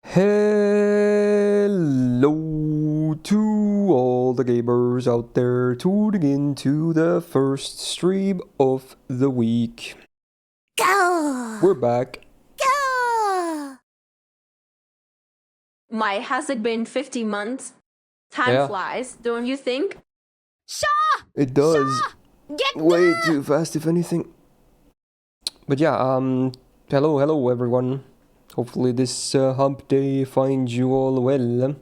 Hello to all the gamers out there tuning into the first stream of the week. Go! We're back. Go! Has it been 50 months? Time flies, don't you think? Shaw! It does. Shaw! Get Way the... too fast, if anything. But yeah, hello everyone. Hopefully this hump day finds you all well.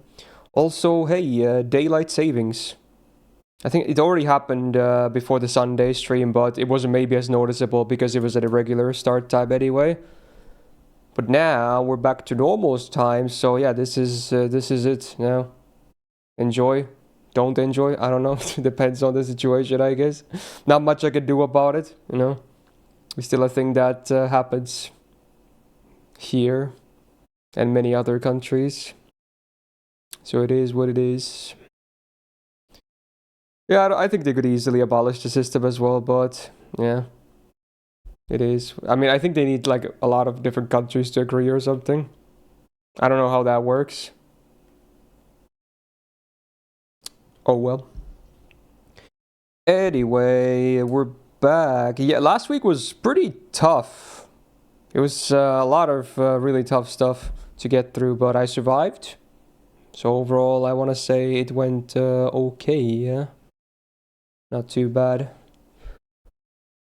Also, hey, daylight savings. I think it already happened before the Sunday stream, but it wasn't maybe as noticeable because it was at a regular start time anyway. But now we're back to normal time, so yeah, this is it now. Enjoy, don't enjoy, I don't know. Depends on the situation, I guess. Not much I can do about it, you know. It's still a thing that happens here and many other countries. So it is what it is. Yeah, I think they could easily abolish the system as well, but yeah, it is. I mean, I think they need like a lot of different countries to agree or something. I don't know how that works. Oh well. Anyway, we're back. Yeah, last week was pretty tough. It was a lot of really tough stuff to get through, but I survived. So overall, I want to say it went okay, yeah. Not too bad.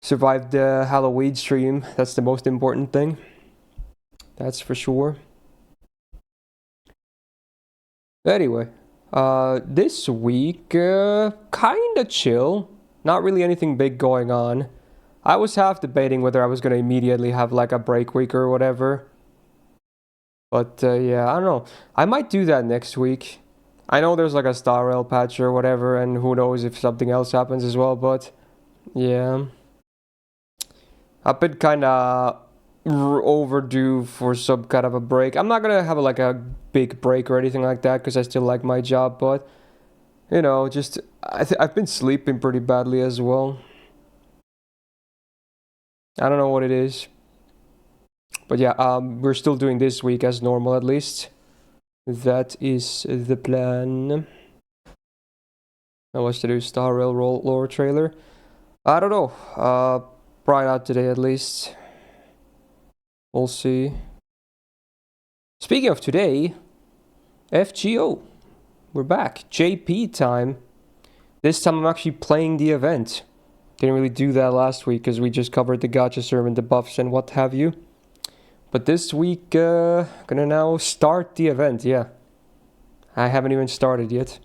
Survived the Halloween stream. That's the most important thing. That's for sure. Anyway, this week, kinda chill. Not really anything big going on. I was half debating whether I was gonna immediately have like a break week or whatever. But yeah, I don't know. I might do that next week. I know there's like a star rail patch or whatever, and who knows if something else happens as well, but yeah. I've been kinda overdue for some kind of a break. I'm not gonna have like a big break or anything like that because I still like my job, but you know, just I've been sleeping pretty badly as well. I don't know what it is. But yeah, we're still doing this week as normal at least. That is the plan. Now what's to do? Star Rail lore trailer? I don't know. Probably not today at least. We'll see. Speaking of today, FGO. We're back. JP time. This time I'm actually playing the event. Didn't really do that last week because we just covered the gacha sermon, the buffs and what have you. But this week, gonna now start the event, yeah. I haven't even started yet.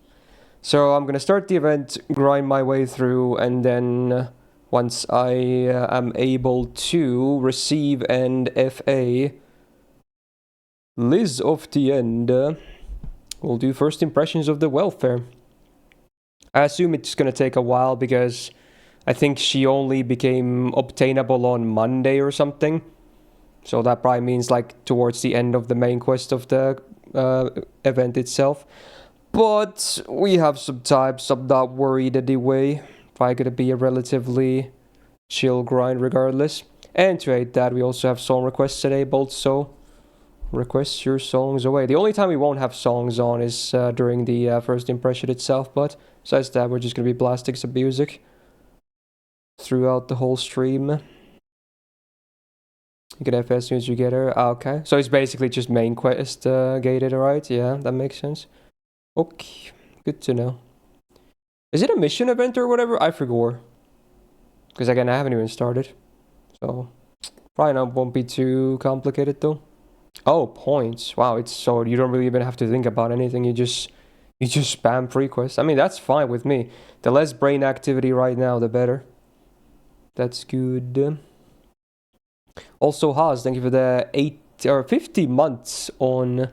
So I'm gonna start the event, grind my way through, and then once I am able to receive an FA Liz of the end, we'll do first impressions of the welfare. I assume it's gonna take a while because I think she only became obtainable on Monday or something. So that probably means like towards the end of the main quest of the event itself. But we have some time, so I'm not worried anyway. Probably gonna be a relatively chill grind regardless. And to aid that, we also have song requests enabled, so request your songs away. The only time we won't have songs on is during the first impression itself, but besides that, we're just gonna be blasting some music throughout the whole stream. You get FS as soon as you get her. Okay, so it's basically just main quest gated, right? Yeah, that makes sense. Okay, good to know. Is it a mission event or whatever? I forgot. Because again, I haven't even started. So, probably not won't be too complicated though. Oh, points. Wow, it's so you don't really even have to think about anything. You just spam free quests. I mean, that's fine with me. The less brain activity right now, the better. That's good. Also, Haas, thank you for the 50 months on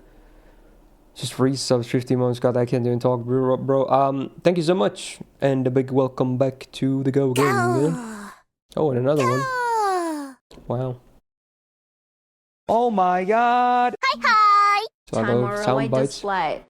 just resubs, 50 months. God, I can't even talk, bro. Thank you so much, and a big welcome back to the Go Game. Yeah? Oh, and another one. Wow. Oh my God. Hi! So I Time love or sound away bites. display.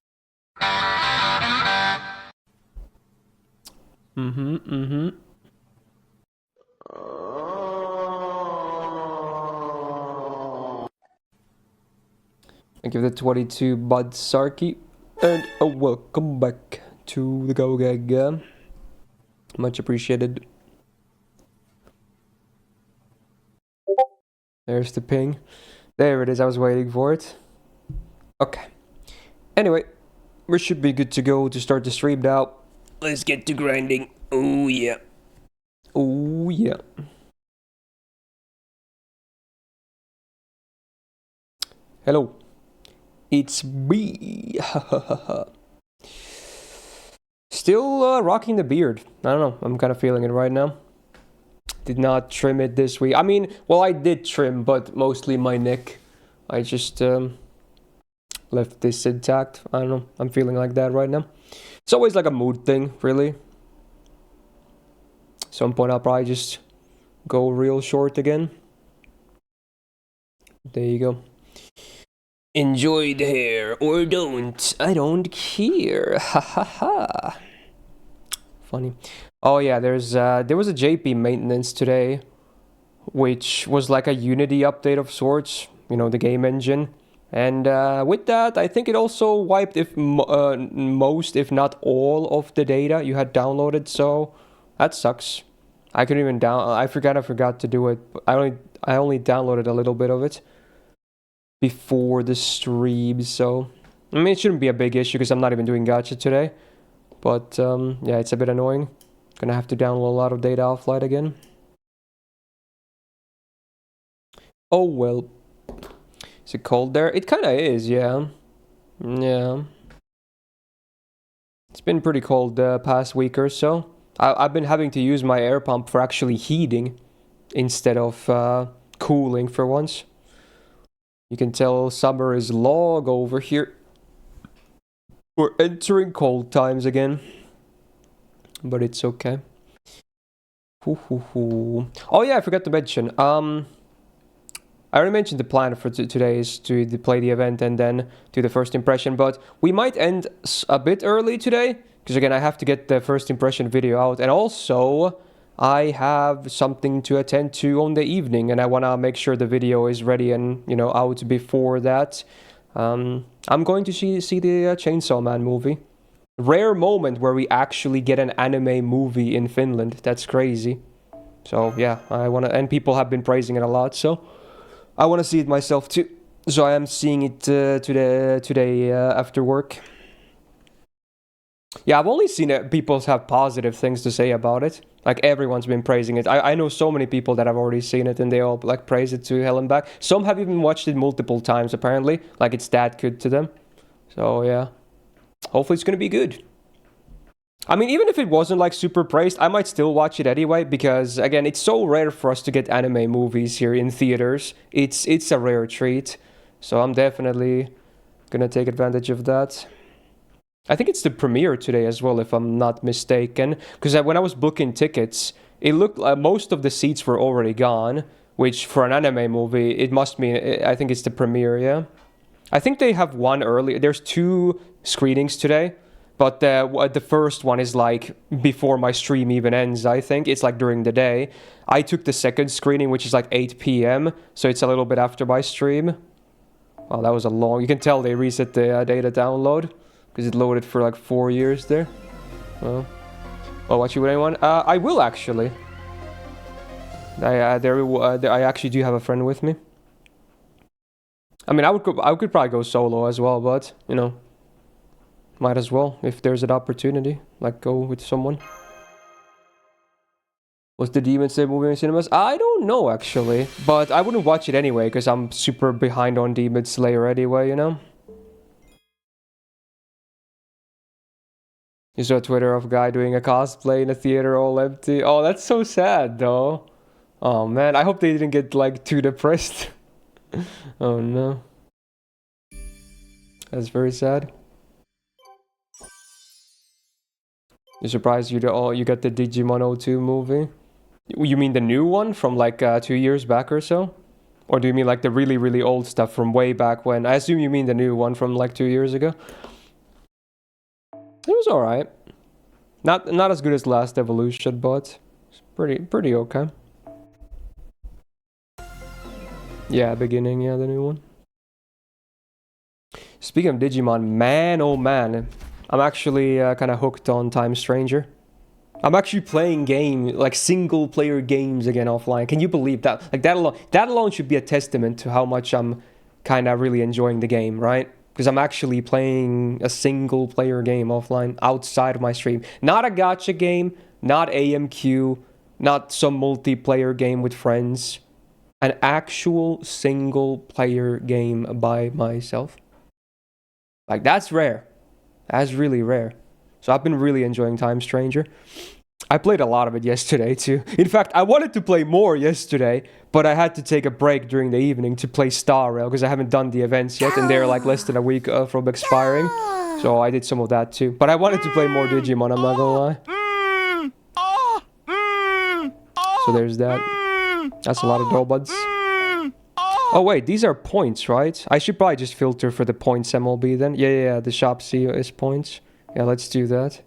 Thank you for the 22 Bud Sarky. And welcome back to the Go Gag. Much appreciated. There's the ping. There it is, I was waiting for it. Okay. Anyway, we should be good to go to start the stream now. Let's get to grinding. Oh yeah. Oh yeah. Hello. It's me. Still rocking the beard. I don't know. I'm kind of feeling it right now. Did not trim it this week. I mean, well, I did trim, but mostly my neck. I just left this intact. I don't know. I'm feeling like that right now. It's always like a mood thing, really. Some point I'll probably just go real short again. There you go. Enjoy the hair or don't. I don't care. Ha ha ha. Funny. Oh yeah, there was a JP maintenance today, which was like a Unity update of sorts. You know, the game engine. And with that, I think it also wiped most, if not all, of the data you had downloaded. So that sucks. I couldn't even I forgot to do it. I only downloaded a little bit of it before the stream. So I mean, it shouldn't be a big issue because I'm not even doing gacha today. But yeah, it's a bit annoying. Gonna have to download a lot of data offline again. Oh well. Is it cold there? It kind of is, yeah. Yeah. It's been pretty cold the past week or so. I've been having to use my air pump for actually heating instead of cooling for once. You can tell summer is long over here. We're entering cold times again. But it's okay. Oh yeah, I forgot to mention. I already mentioned the plan for today is to play the event and then do the first impression, but we might end a bit early today, because again, I have to get the first impression video out, and also I have something to attend to on the evening, and I want to make sure the video is ready and, you know, out before that. I'm going to see the Chainsaw Man movie. Rare moment where we actually get an anime movie in Finland. That's crazy. So yeah, I want to, and people have been praising it a lot, so I want to see it myself too. So I am seeing it today after work. Yeah, I've only seen it, people have positive things to say about it. Like everyone's been praising it. I know so many people that have already seen it and they all like praise it to hell and back. Some have even watched it multiple times apparently. Like it's that good to them. So yeah, hopefully it's gonna be good. I mean, even if it wasn't like super praised, I might still watch it anyway because again, it's so rare for us to get anime movies here in theaters. It's a rare treat. So I'm definitely gonna take advantage of that. I think it's the premiere today as well, if I'm not mistaken. Because when I was booking tickets, it looked like most of the seats were already gone. Which for an anime movie, it must mean, I think it's the premiere, yeah? I think they have one early. There's 2 screenings today. But the first one is like before my stream even ends, I think. It's like during the day. I took the second screening, which is like 8 p.m. So it's a little bit after my stream. Oh, that was a long... You can tell they reset the data download. Because it loaded for like 4 years there. Well, watch you with anyone? I will actually. I actually do have a friend with me. I mean, I could probably go solo as well, but, you know... Might as well, if there's an opportunity. Like, go with someone. Was the Demon Slayer movie in cinemas? I don't know, actually. But I wouldn't watch it anyway, because I'm super behind on Demon Slayer anyway, you know? You saw a Twitter of a guy doing a cosplay in a theater all empty. Oh, that's so sad, though. Oh, man. I hope they didn't get, like, too depressed. Oh, no. That's very sad. You're surprised you got the Digimon O2 movie? You mean the new one from like 2 years back or so? Or do you mean like the really, really old stuff from way back when? I assume you mean the new one from like 2 years ago. It was alright. Not as good as Last Evolution, but it's pretty okay. Yeah, beginning, yeah, the new one. Speaking of Digimon, man, oh man, I'm actually kind of hooked on Time Stranger. I'm actually playing like single player games again offline. Can you believe that? Like that alone should be a testament to how much I'm kind of really enjoying the game, right? Because I'm actually playing a single player game offline outside of my stream. Not a gacha game, not AMQ, not some multiplayer game with friends. An actual single player game by myself. Like that's rare. That's really rare. So I've been really enjoying Time Stranger. I played a lot of it yesterday too. In fact, I wanted to play more yesterday, but I had to take a break during the evening to play Star Rail because I haven't done the events yet and they're like less than a week from expiring. So I did some of that too. But I wanted to play more Digimon, I'm not gonna lie. So there's that. That's a lot of Dobuds. Oh wait, these are points, right? I should probably just filter for the points MLB then. Yeah, the shop C is points. Yeah, let's do that.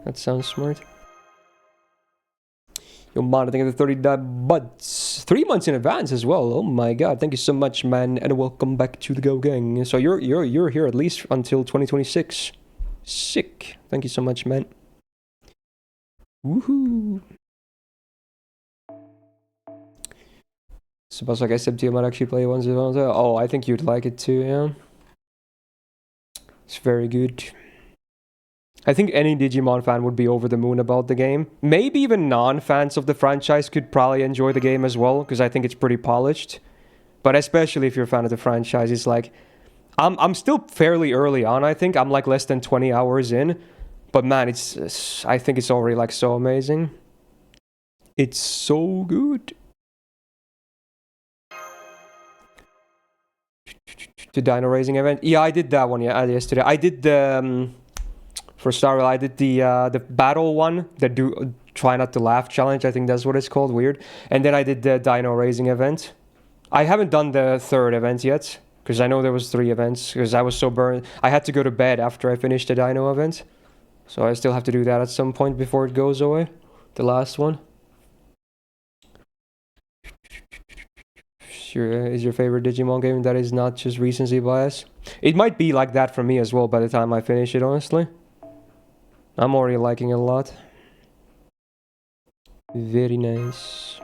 That sounds smart. You're monitoring the 30 buds. 3 months in advance as well. Oh my god, thank you so much, man, and welcome back to the Go Gang. So you're here at least until 2026. Sick. Thank you so much, man. Woohoo. Suppose like SMT might actually play once in a while. Oh, I think you'd like it too, yeah. It's very good. I think any Digimon fan would be over the moon about the game. Maybe even non-fans of the franchise could probably enjoy the game as well, because I think it's pretty polished. But especially if you're a fan of the franchise, it's like... I'm still fairly early on, I think. I'm like less than 20 hours in. But man, I think it's already like so amazing. It's so good. The Dino Racing event? Yeah, I did that one yesterday. I did the... for Star Rail, I did the battle one, the try not to laugh challenge. I think that's what it's called. Weird. And then I did the Dino Racing event. I haven't done the third event yet because I know there was 3 events because I was so burned. I had to go to bed after I finished the Dino event, so I still have to do that at some point before it goes away. The last one. Is your favorite Digimon game that is not just recency bias? It might be like that for me as well by the time I finish it, honestly. I'm already liking it a lot. Very nice.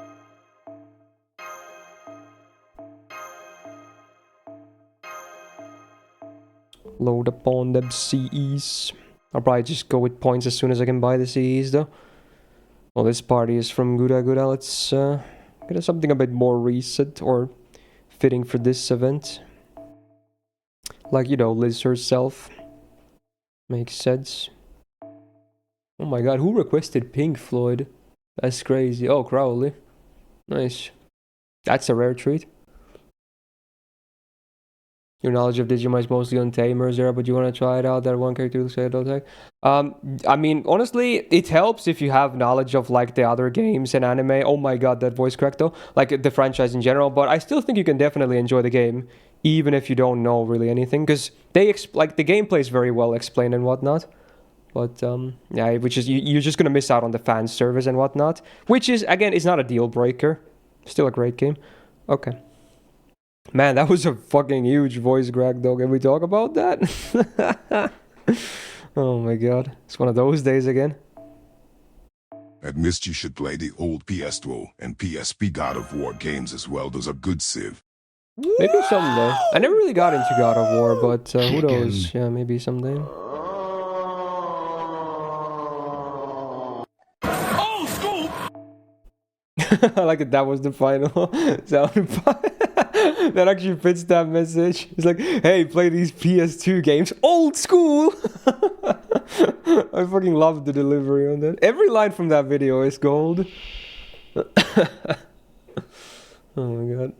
Load up on the CEs. I'll probably just go with points as soon as I can buy the CEs though. Well, this party is from Gura Gura. Let's get something a bit more recent or fitting for this event. Like, you know, Liz herself. Makes sense. Oh my god, who requested Pink Floyd? That's crazy. Oh, Crowley. Nice. That's a rare treat. Your knowledge of Digimon is mostly on Tamers era, but you want to try it out? That one character say don't take. I mean, honestly, it helps if you have knowledge of like the other games and anime. Oh my god, that voice crack though. Like the franchise in general, but I still think you can definitely enjoy the game, even if you don't know really anything, because they like the gameplay is very well explained and whatnot. But yeah, which is you're just gonna miss out on the fan service and whatnot, which is again is not a deal breaker. Still a great game. Okay. Man, that was a fucking huge voice crack though. Can we talk about that? Oh my god. It's one of those days again. At Myst you should play the old PS2 and PSP God of War games as well. Those are good civ. Maybe someday. I never really got into God of War, but who knows? Yeah, maybe someday. I like that was the final sound. That actually fits that message. It's like, hey, play these PS2 games. Old school! I fucking love the delivery on that. Every line from that video is gold. Oh my god.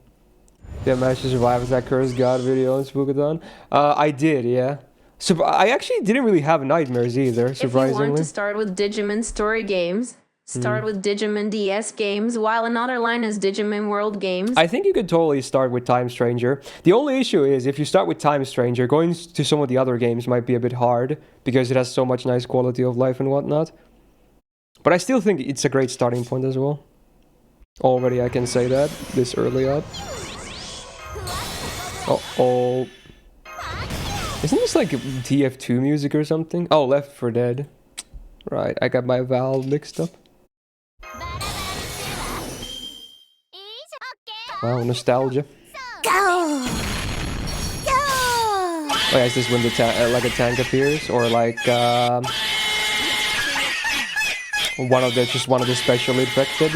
Yeah, managed to survive that cursed god video on Spookathon. I did, yeah. So I actually didn't really have nightmares either, surprisingly. If you want to start with Digimon story games, start with Digimon DS games, while another line is Digimon World games. I think you could totally start with Time Stranger. The only issue is, if you start with Time Stranger, going to some of the other games might be a bit hard, because it has so much nice quality of life and whatnot. But I still think it's a great starting point as well. Already I can say that, this early up. Uh-oh. Isn't this like TF2 music or something? Oh, Left 4 Dead. Right, I got my Valve mixed up. Wow, nostalgia. Go! Go! Oh yeah, is this when the like a tank appears, or like one of the specially infected?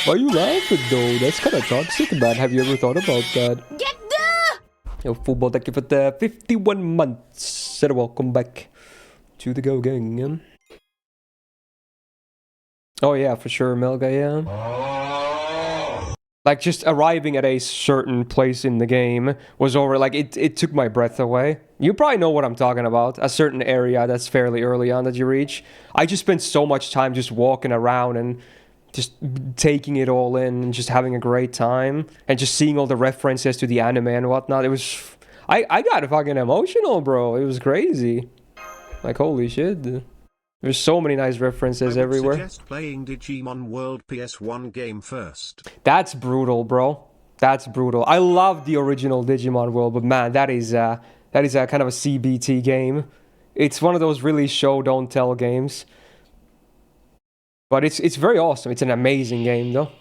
Why are you laughing though? That's kind of toxic, man. Have you ever thought about that? Get the! Yo, football, thank you for the 51 months. And welcome back to the Go Gang. Oh yeah, for sure, Melga, yeah. Like, just arriving at a certain place in the game was over, like, it took my breath away. You probably know what I'm talking about. A certain area that's fairly early on that you reach. I just spent so much time just walking around and just taking it all in and just having a great time. And just seeing all the references to the anime and whatnot. It was... I got fucking emotional, bro. It was crazy. Like, holy shit. There's so many nice references everywhere. I would suggest playing Digimon World PS1 game first. That's brutal, bro. That's brutal. I love the original Digimon World, but man, that is a kind of a CBT game. It's one of those really show don't tell games. But it's very awesome. It's an amazing game though.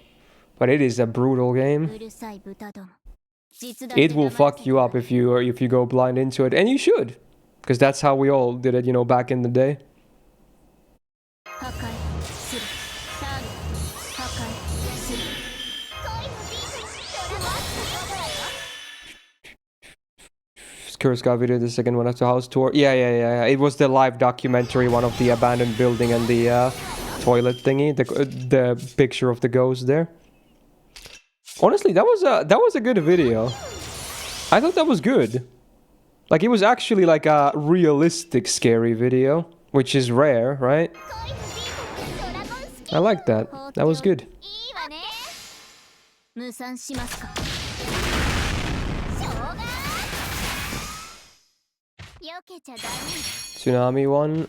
But it is a brutal game. It will fuck you up if you go blind into it, and you should, because that's how we all did it, you know, back in the day. Curse got video, the second one after house tour. Yeah. It was the live documentary, one of the abandoned building and the toilet thingy, the picture of the ghost there. Honestly, that was a good video. I thought that was good. Like, it was actually like a realistic scary video, which is rare, right? I like that. That was good. Tsunami one.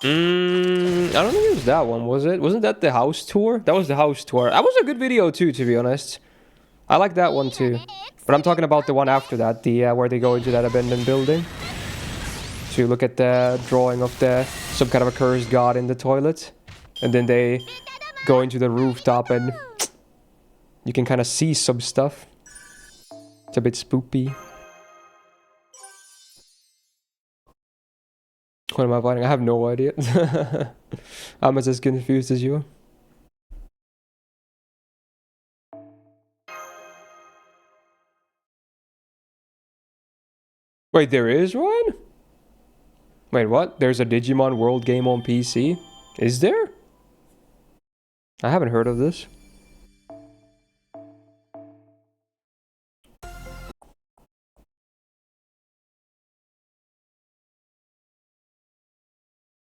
I don't think it was that one, was it? Wasn't that the house tour? That was the house tour. That was a good video too, to be honest. I like that one too. But I'm talking about the one after that, the where they go into that abandoned building to look at the drawing of some kind of a cursed god in the toilet, and then they go into the rooftop and you can kind of see some stuff. It's a bit spoopy. What am I fighting? I have no idea. I'm as confused as you. Wait, there is one? Wait, what? There's a Digimon World game on PC? Is there? I haven't heard of this.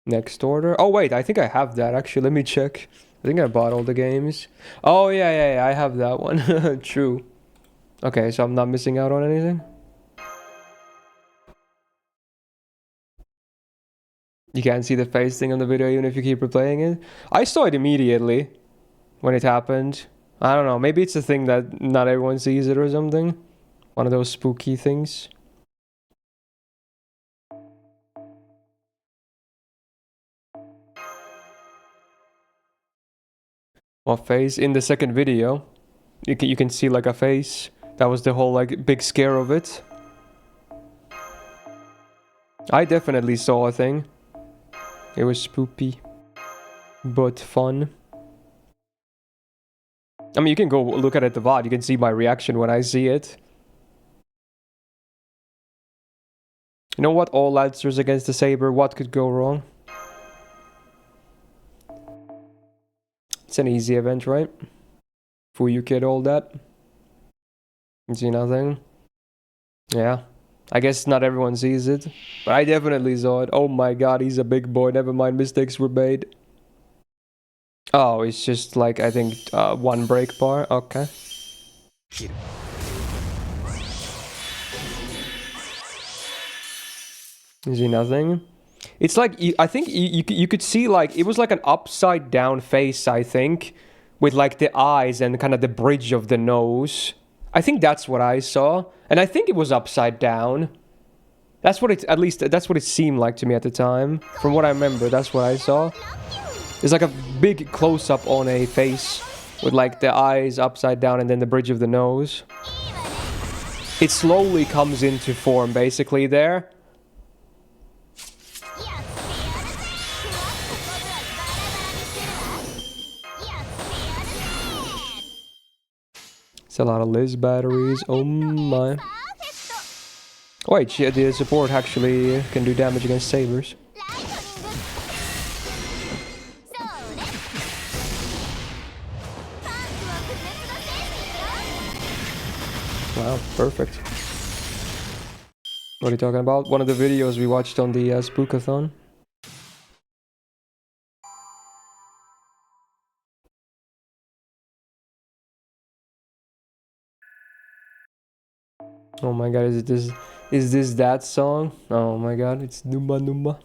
Next order. Oh wait, I think I have that actually. Let me check. I think I bought all the games. Oh yeah, I have that one. True. Okay, so I'm not missing out on anything. You can't see the face thing on the video even if you keep replaying it. I saw it immediately when it happened. I don't know, maybe it's a thing that not everyone sees it or something. One of those spooky things. What face? In the second video, you can see like a face. That was the whole like big scare of it. I definitely saw a thing. It was spoopy, but fun. I mean, you can go look at it the VOD. You can see my reaction when I see it. You know what? All Lancers against the Saber. What could go wrong? It's an easy event, right? Fuyu Kid, all that. You see nothing? Yeah. I guess not everyone sees it. But I definitely saw it. Oh my god, he's a big boy. Never mind, mistakes were made. Oh, it's just like, I think, one break bar. Okay. You see nothing? It's like, I think you could see like, it was like an upside down face, I think. With like the eyes and kind of the bridge of the nose. I think that's what I saw. And I think it was upside down. That's what it, at least, that's what it seemed like to me at the time. From what I remember, that's what I saw. It's like a big close-up on a face with like the eyes upside down and then the bridge of the nose. It slowly comes into form basically there. It's a lot of Liz batteries. Oh my. Wait, the support actually can do damage against sabers. Wow, perfect. What are you talking about? One of the videos we watched on the Spookathon. Oh my god, is this that song? Oh my god, it's Numba Numba.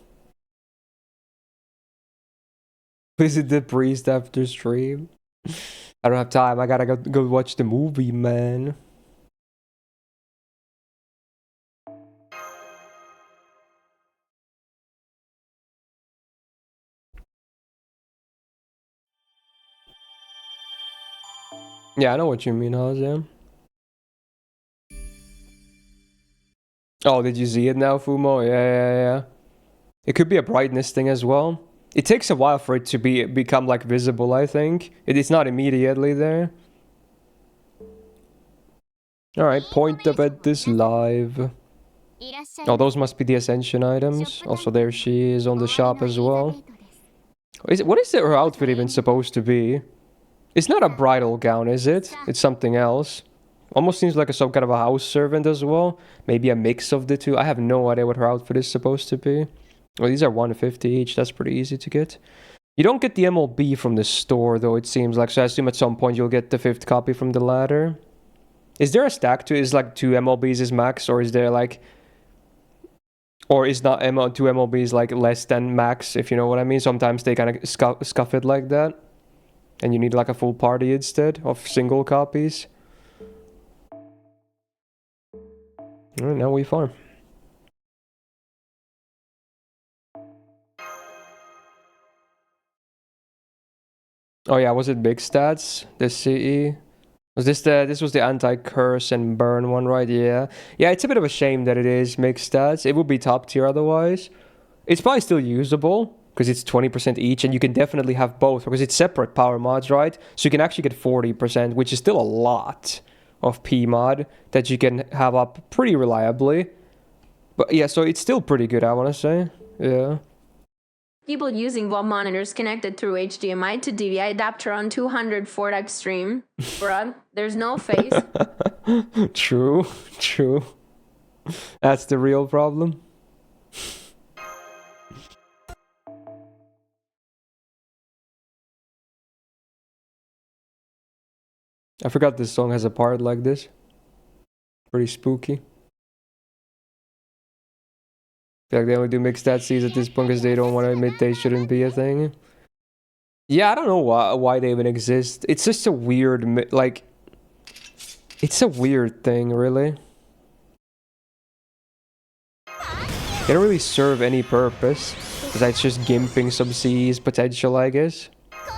Visit the priest after stream. I don't have time, I gotta go watch the movie, man. Yeah, I know what you mean, Hazam. Oh, did you see it now, Fumo? Yeah. It could be a brightness thing as well. It takes a while for it to become like visible, I think. It's not immediately there. Alright, point up at this live. Oh, those must be the Ascension items. Also, there she is on the shop as well. What is her outfit even supposed to be? It's not a bridal gown, is it? It's something else. Almost seems like some kind of a house servant as well. Maybe a mix of the two. I have no idea what her outfit is supposed to be. Well, these are 150 each. That's pretty easy to get. You don't get the MLB from the store, though, it seems like. So I assume at some point you'll get the 5th copy from the ladder. Is there a stack to... Is like 2 MLBs is max? Or is there like... Or is not 2 MLBs like less than max, if you know what I mean? Sometimes they kind of scuff it like that. And you need like a full party instead of single copies. Alright, now we farm. Oh yeah, was it big stats? The CE? Was this was the anti-curse and burn one, right? Yeah. Yeah, it's a bit of a shame that it is mixed stats. It would be top tier otherwise. It's probably still usable, because it's 20% each, and you can definitely have both, because it's separate power mods, right? So you can actually get 40%, which is still a lot of P mod that you can have up pretty reliably. But yeah, so it's still pretty good, I want to say. Yeah. People using wall monitors connected through HDMI to DVI adapter on 200 4x stream. Bruh, there's no face. True. That's the real problem. I forgot this song has a part like this. Pretty spooky. I feel like they only do mixed stat Cs at this point because they don't want to admit they shouldn't be a thing. Yeah, I don't know why they even exist. It's just a weird, like... It's a weird thing, really. They don't really serve any purpose. Besides just gimping some C's potential, I guess.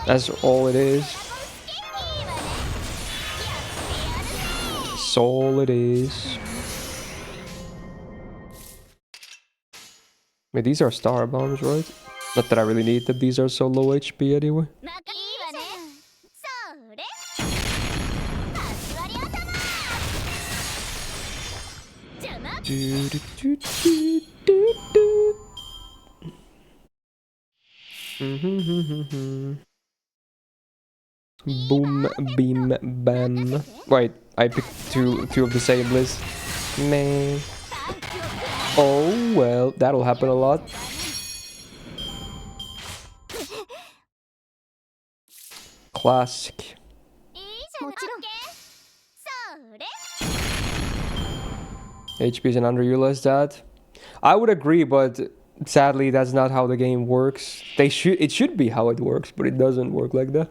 That's all it is. That's all it is. Wait, these are star bombs, right? Not that I really need them, these are so low HP anyway. Boom, beam, bam. Wait, I picked two of the same list. Man. Oh, well, that'll happen a lot. Classic. HP is an underutilized stat. I would agree, but sadly, that's not how the game works. It should be how it works, but it doesn't work like that.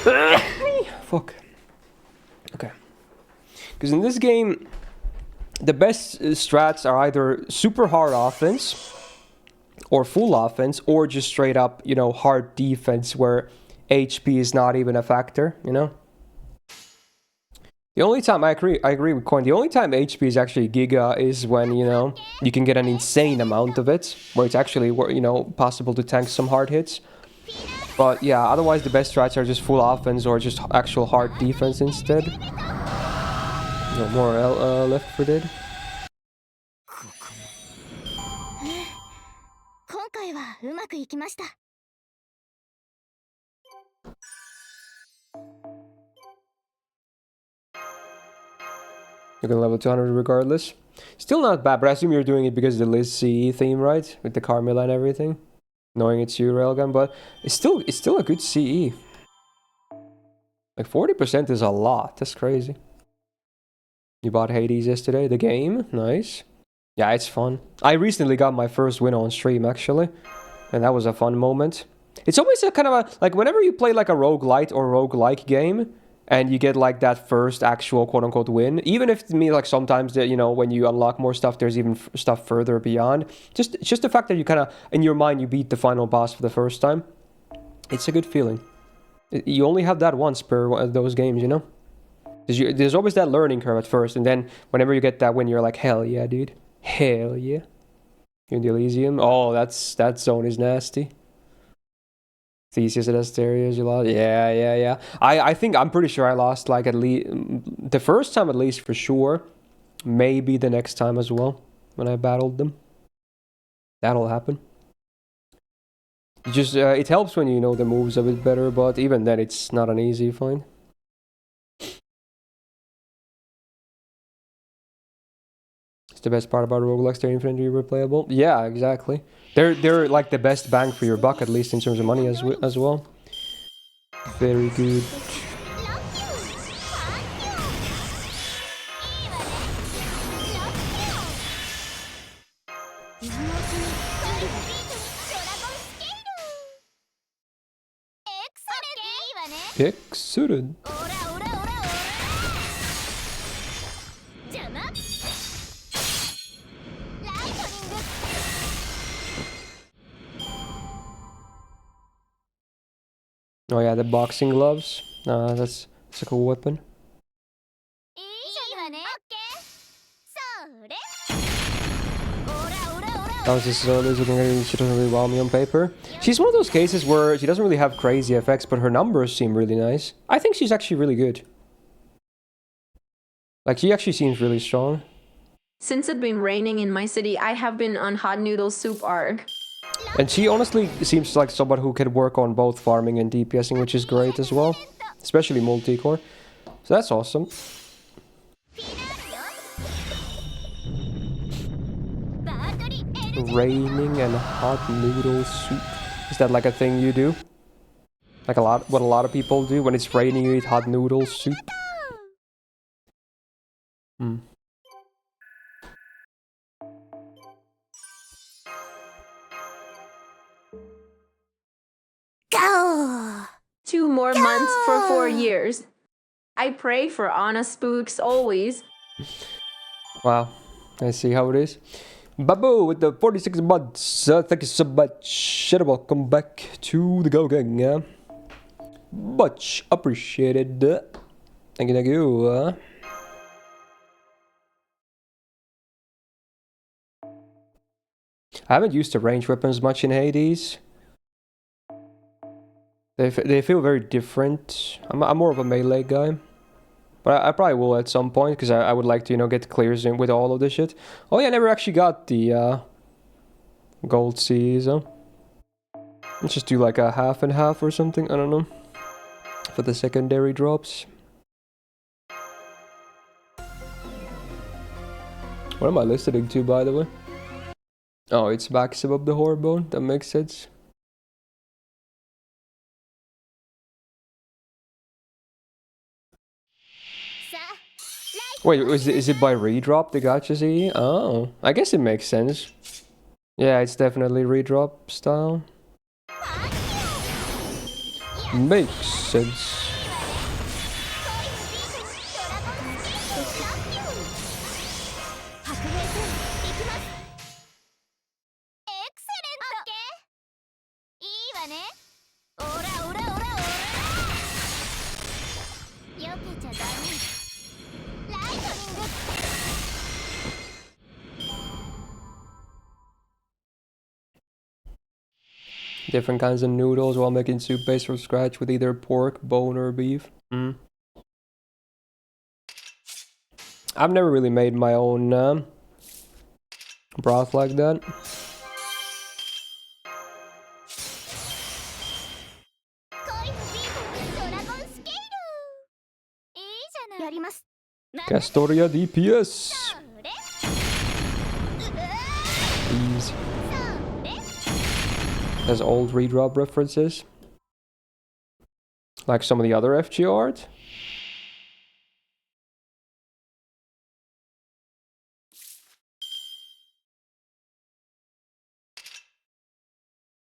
Fuck. Okay. Because in this game, the best strats are either super hard offense, or full offense, or just straight up, you know, hard defense where HP is not even a factor, you know? The only time I agree with Coin, the only time HP is actually Giga is when, you know, you can get an insane amount of it, where it's actually, you know, possible to tank some hard hits. But yeah, otherwise the best strats are just full offense or just actual hard defense instead. No more Left 4 Dead. 今回はうまくいきました。 You can level 200 regardless. Still not bad, but I assume you're doing it because of the Liz CE theme, right? With the Carmilla and everything. Knowing it's you, Railgun, but it's still a good CE. Like 40% is a lot. That's crazy. You bought Hades yesterday, the game? Nice. Yeah, it's fun. I recently got my first win on stream, actually. And that was a fun moment. It's always a kind of a... Like, whenever you play like a roguelite or roguelike game, and you get like that first actual quote-unquote win, even if to me, like, sometimes that, you know, when you unlock more stuff, there's even stuff further beyond. Just the fact that you kind of, in your mind, you beat the final boss for the first time. It's a good feeling. You only have that once per one of those games, you know? There's always that learning curve at first, and then whenever you get that win, you're like, hell yeah, dude. Hell yeah. You're in the Elysium. Oh, that zone is nasty. Theseus at Asterios, you lost. Yeah. I'm pretty sure I lost like at least the first time, at least for sure. Maybe the next time as well when I battled them. That'll happen. Just it helps when you know the moves a bit better, but even then, it's not an easy find. It's the best part about roguelikes, they're infinitely replayable. Yeah, exactly. They're like the best bang for your buck, at least in terms of money as well. Very good. Excellent. Oh yeah, the boxing gloves. That's a cool weapon. That was just Liz looking at her. She doesn't really wow me on paper. She's one of those cases where she doesn't really have crazy effects, but her numbers seem really nice. I think she's actually really good. Like, she actually seems really strong. Since it's been raining in my city, I have been on hot noodle soup arc. And she honestly seems like someone who can work on both farming and DPSing, which is great as well. Especially multi-core. So that's awesome. Raining and hot noodle soup. Is that like a thing you do? Like what a lot of people do? When it's raining, you eat hot noodle soup? Hmm. Go! 2 more months for 4 years. I pray for honest spooks always. Wow. I see how it is. Babu with the 46 months. Thank you so much. Welcome back to the Go Gang. Much appreciated. Thank you. I haven't used the range weapons much in Hades. They feel very different. I'm more of a melee guy. But I probably will at some point, because I would like to, you know, get clears in with all of this shit. Oh yeah, I never actually got the gold Cs. Let's just do like a half and half or something, I don't know. For the secondary drops. What am I listening to, by the way? Oh, it's Max above the Horribone, that makes sense. Wait, is it by redrop, the gacha Z? Oh, I guess it makes sense. Yeah, it's definitely redrop style. Makes sense. わね。オラオラオラオラ。避けちゃダメ。ライトニング。Different kinds of noodles while making soup base from scratch with either pork, bone, or beef. I've never really made my own broth like that. Castoria DPS. Easy. Has old redrop references. Like some of the other FGO art.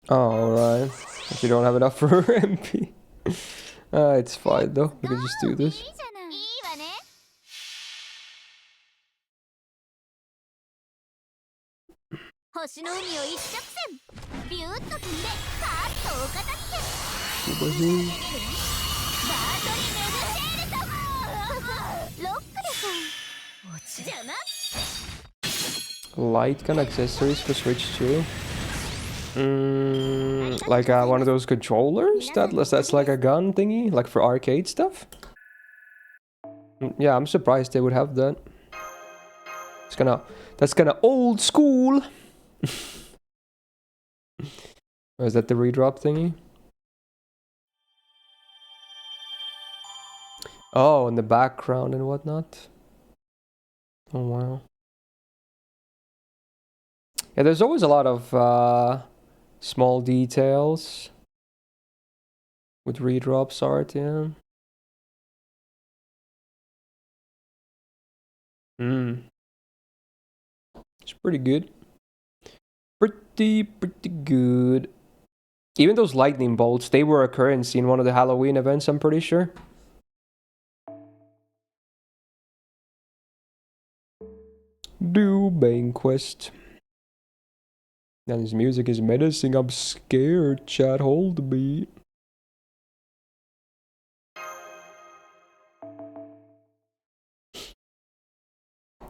Oh, right. If you don't have enough for MP. It's fine though. We can just do this. Light gun accessories for Switch 2. Like one of those controllers that's like a gun thingy, like for arcade stuff. Yeah, I'm surprised they would have that. That's kinda old school. Or is that the redrop thingy? Oh, in the background and whatnot. Oh wow. Yeah, there's always a lot of small details with redrops art, yeah. It's pretty good. Pretty good. Even those lightning bolts, they were a currency in one of the Halloween events, I'm pretty sure. Do Bane Quest. And his music is menacing. I'm scared, chat. Hold me.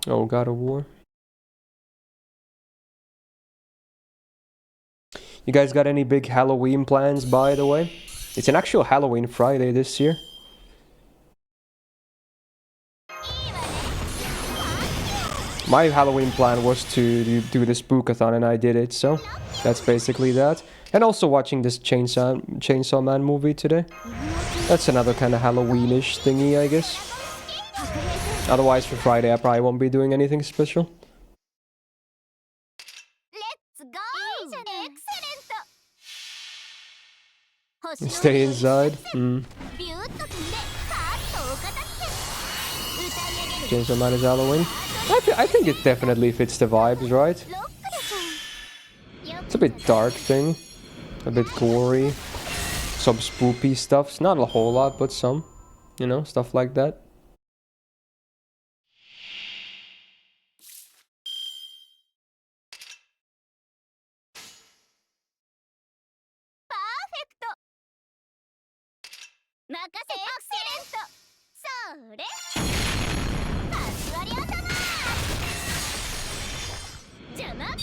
Oh, God of War. You guys got any big Halloween plans, by the way? It's an actual Halloween Friday this year. My Halloween plan was to do the Spookathon, and I did it, so that's basically that. And also watching this Chainsaw Man movie today. That's another kind of Halloweenish thingy, I guess. Otherwise, for Friday, I probably won't be doing anything special. Stay inside. Chainsaw Man is Halloween. I think it definitely fits the vibes, right? It's a bit dark thing. A bit gory. Some spoopy stuff. Not a whole lot, but some. You know, stuff like that.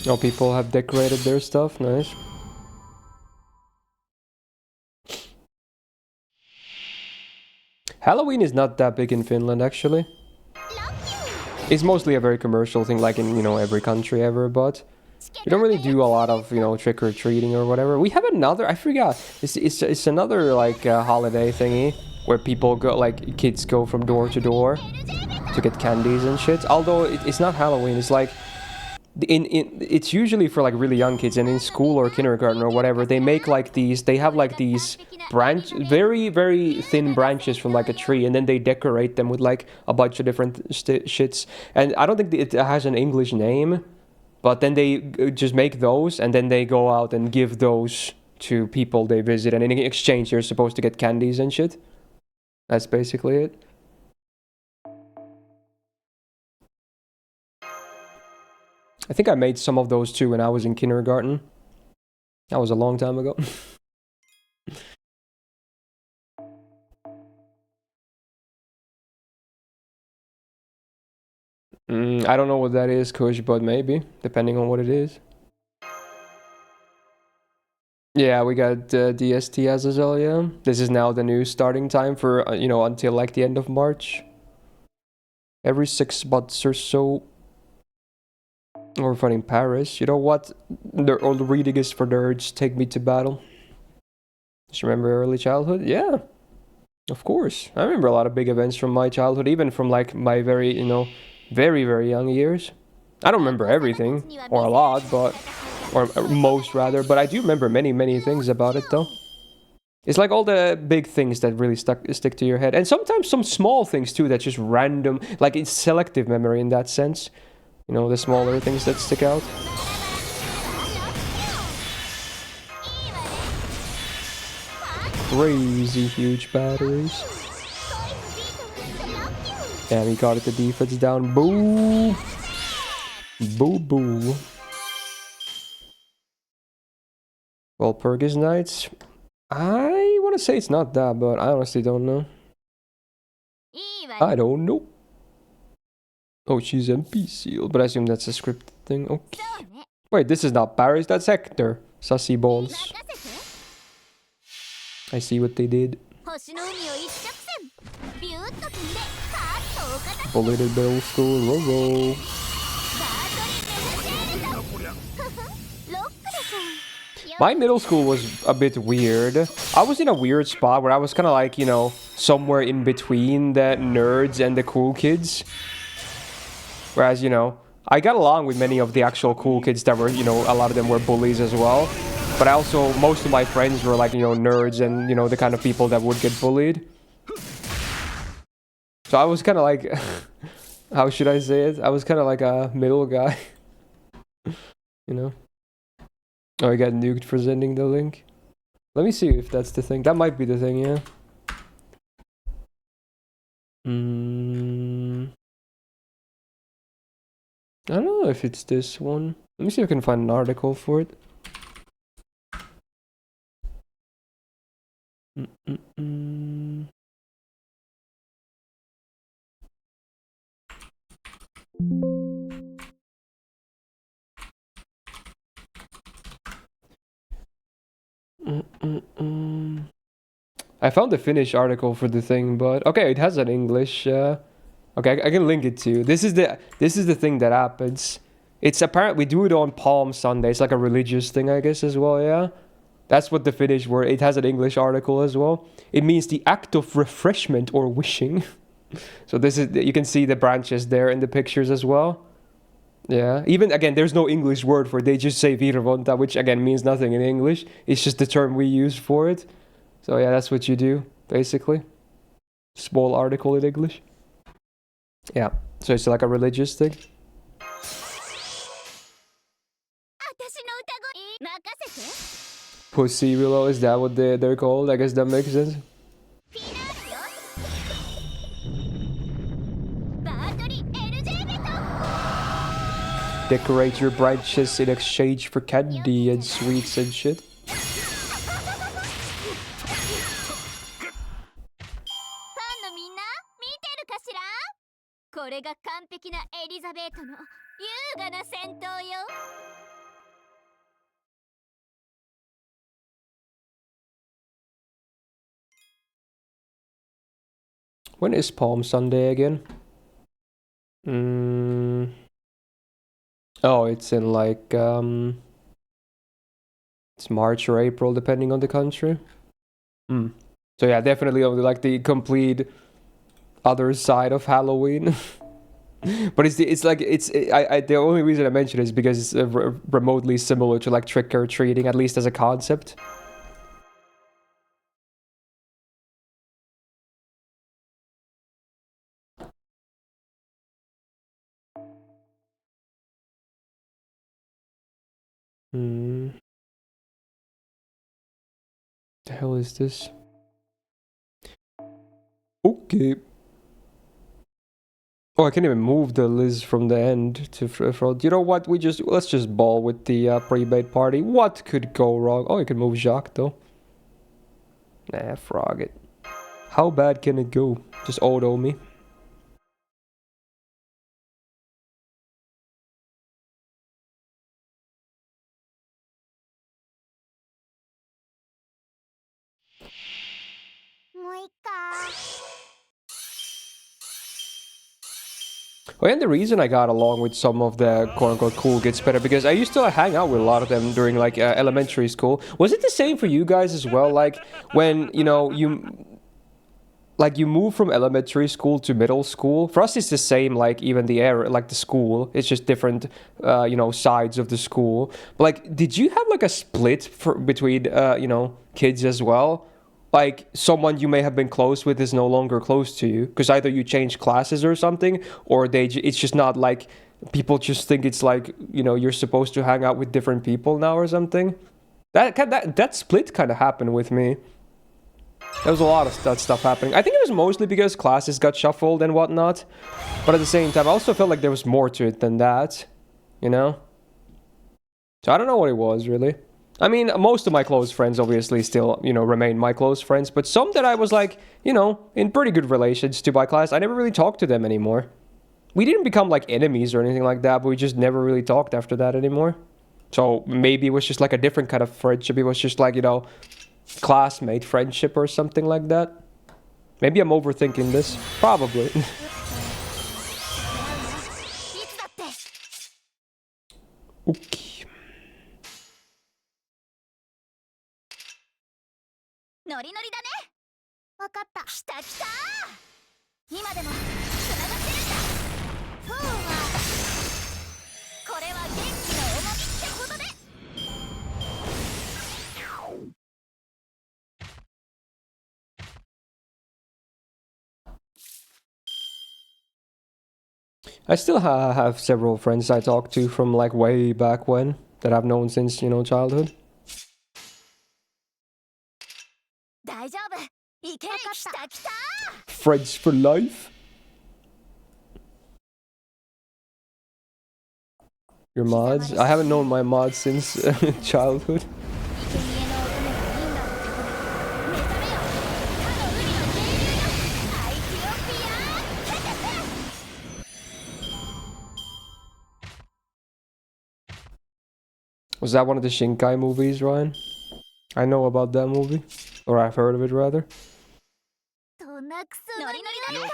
Oh, people have decorated their stuff. Nice. Halloween is not that big in Finland, actually. It's mostly a very commercial thing, like in, you know, every country ever, but we don't really do a lot of, you know, trick-or-treating or whatever. We have another, I forgot, it's another, like, holiday thingy, where people go, like, kids go from door to door to get candies and shit. Although, it's not Halloween, it's like, it's usually for, like, really young kids, and in school or kindergarten or whatever, they make, like, they have, like, these very, very thin branches from, like, a tree, and then they decorate them with, like, a bunch of different shits. And I don't think it has an English name, but then they just make those, and then they go out and give those to people they visit, and in exchange, you're supposed to get candies and shit. That's basically it. I think I made some of those too when I was in kindergarten. That was a long time ago. I don't know what that is, Kush, but maybe, depending on what it is. Yeah, we got DST Azazel, yeah. This is now the new starting time for, you know, until like the end of March. Every 6 months or so. We're fighting Paris. You know what? All the reading is for nerds. Take me to battle. Just remember early childhood? Yeah, of course. I remember a lot of big events from my childhood, even from like my very, you know, very, very young years. I don't remember everything, or a lot, but, or most rather, but I do remember many, many things about it though. It's like all the big things that really stick to your head, and sometimes some small things too that just random, like it's selective memory in that sense. You know, the smaller things that stick out. Crazy huge batteries. Damn, he got it, the defense down. Boo! Boo boo. Well, Perkis Knights. I want to say it's not that, but I honestly don't know. I don't know. Oh, she's MP sealed, but I assume that's a scripted thing. Okay. Wait, this is not Paris, that's Hector. Sussy balls. I see what they did. Bulleted middle school, roll. My middle school was a bit weird. I was in a weird spot where I was kind of like, you know, somewhere in between the nerds and the cool kids. Whereas, you know, I got along with many of the actual cool kids that were, you know, a lot of them were bullies as well. But I also, most of my friends were like, you know, nerds and, you know, the kind of people that would get bullied. So I was kind of like, how should I say it? I was kind of like a middle guy. You know? Oh, I got nuked for sending the link. Let me see if that's the thing. That might be the thing, yeah. I don't know if it's this one. Let me see if I can find an article for it. I found the Finnish article for the thing, but okay, it has an English. Okay, I can link it to you. This is the thing that happens. It's apparent we do it on Palm Sunday. It's like a religious thing, I guess, as well. Yeah, that's what the Finnish word. It has an English article as well. It means the act of refreshment or wishing. So this is, you can see the branches there in the pictures as well. Yeah, even again, there's no English word for it. They just say virvonta, which again means nothing in English. It's just the term we use for it. So yeah, that's what you do, basically. Small article in English. Yeah, so it's like a religious thing. Pussy willow, is that what they're called? I guess that makes sense. Decorate your branches in exchange for candy and sweets and shit. When is Palm Sunday again? Oh, it's in like it's March or April, depending on the country. So yeah, definitely only like the complete other side of Halloween. But the only reason I mention it is because it's remotely similar to like trick or treating, at least as a concept. The hell is this? Okay. Oh, I can't even move the Liz from the end to front. You know what? Let's just ball with the pre-made party. What could go wrong? Oh, you can move Jacques though. Nah, frog it. How bad can it go? Just auto me. Oh, and the reason I got along with some of the quote-unquote cool kids better because I used to hang out with a lot of them during like elementary school. Was it the same for you guys as well? Like when you know you move from elementary school to middle school. For us, it's the same. Like even the area, like the school, it's just different, sides of the school. But like, did you have like a split between, kids as well? Like someone you may have been close with is no longer close to you because either you change classes or something, or it's just not like people just think it's like you're supposed to hang out with different people now or something. That split kind of happened with me. There was a lot of that stuff happening. I think it was mostly because classes got shuffled and whatnot. But at the same time, I also felt like there was more to it than that. So I don't know what it was, really. I mean, most of my close friends obviously still, remain my close friends. But some that I was like, in pretty good relations to by class, I never really talked to them anymore. We didn't become like enemies or anything like that, but we just never really talked after that anymore. So maybe it was just like a different kind of friendship. It was just like, classmate friendship or something like that. Maybe I'm overthinking this. Probably. Okay. ノリノリだね。わかった。来た来た。今でもつながってるんだ。ふうはこれは元気の重みってことで。I still have several friends I talk to from like way back when that I've known since, childhood. 大丈夫。いける。来た来た。Friends for life. Your mods? I haven't known my mods since childhood. 生贄の乙女がインドのところ。目覚めよ。かの海の清流よ。アイティオピア。ケケケ。 Was that one of the Shinkai movies, Ryan? I know about that movie. Or I've heard of it, rather. そんなクソノリノリだね。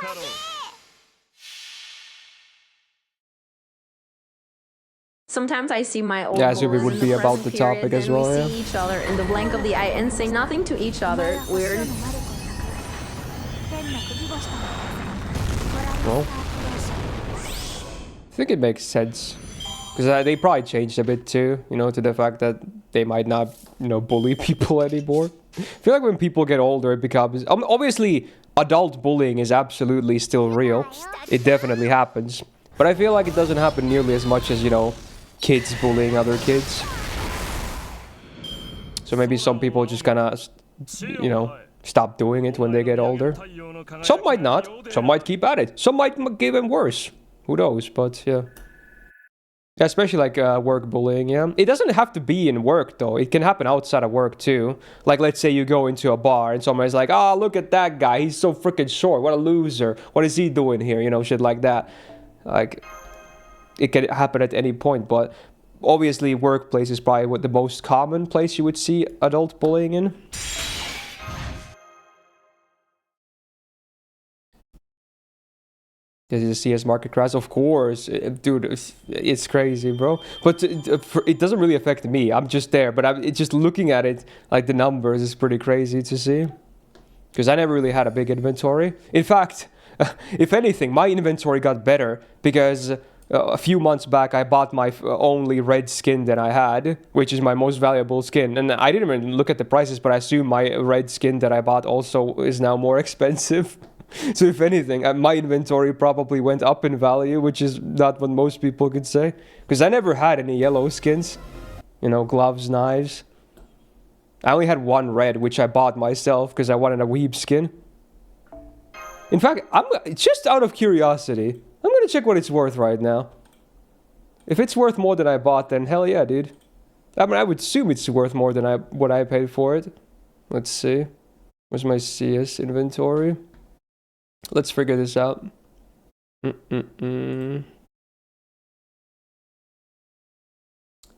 Sometimes I see my old Yeah, so it boys would in be the about present the topic period, as and well, we yeah. see each other in the blank of the eye and say nothing to each other. Weird. Well, I think it makes sense. Because they probably changed a bit too, to the fact that they might not, bully people anymore. I feel like when people get older, it becomes... obviously, adult bullying is absolutely still real. It definitely happens. But I feel like it doesn't happen nearly as much as, kids bullying other kids. So maybe some people just kind of, stop doing it when they get older. Some might not. Some might keep at it. Some might get even worse. Who knows? But, yeah. Yeah, especially like work bullying, yeah. It doesn't have to be in work, though. It can happen outside of work, too. Like, let's say you go into a bar and someone's like, oh, look at that guy. He's so freaking short. What a loser. What is he doing here? Shit like that. Like, it can happen at any point, but obviously workplace is probably the most common place you would see adult bullying in. Did you see CS market crash? Of course, dude, it's crazy, bro. But it doesn't really affect me. I'm just there, but it's just looking at it, like the numbers is pretty crazy to see. Because I never really had a big inventory. In fact, if anything, my inventory got better because a few months back I bought my only red skin that I had, which is my most valuable skin. And I didn't even look at the prices, but I assume my red skin that I bought also is now more expensive. So if anything, my inventory probably went up in value, which is not what most people could say. Because I never had any yellow skins. Gloves, knives. I only had one red, which I bought myself because I wanted a weeb skin. In fact, just out of curiosity, I'm gonna check what it's worth right now. If it's worth more than I bought, then hell yeah, dude. I mean, I would assume it's worth more than what I paid for it. Let's see. Where's my CS inventory? Let's figure this out.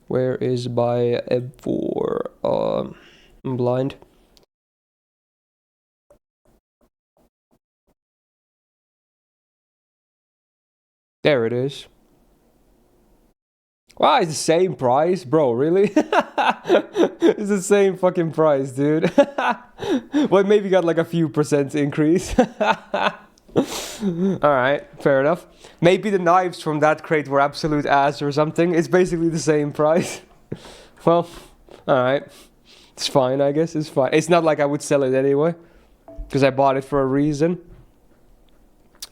Where is my M4? I'm blind. There it is. Wow, it's the same price? Bro, really? It's the same fucking price, dude. Well, maybe got like a few % increase. Alright, fair enough. Maybe the knives from that crate were absolute ass or something. It's basically the same price. Well, alright. It's fine, I guess. It's fine. It's not like I would sell it anyway. Because I bought it for a reason.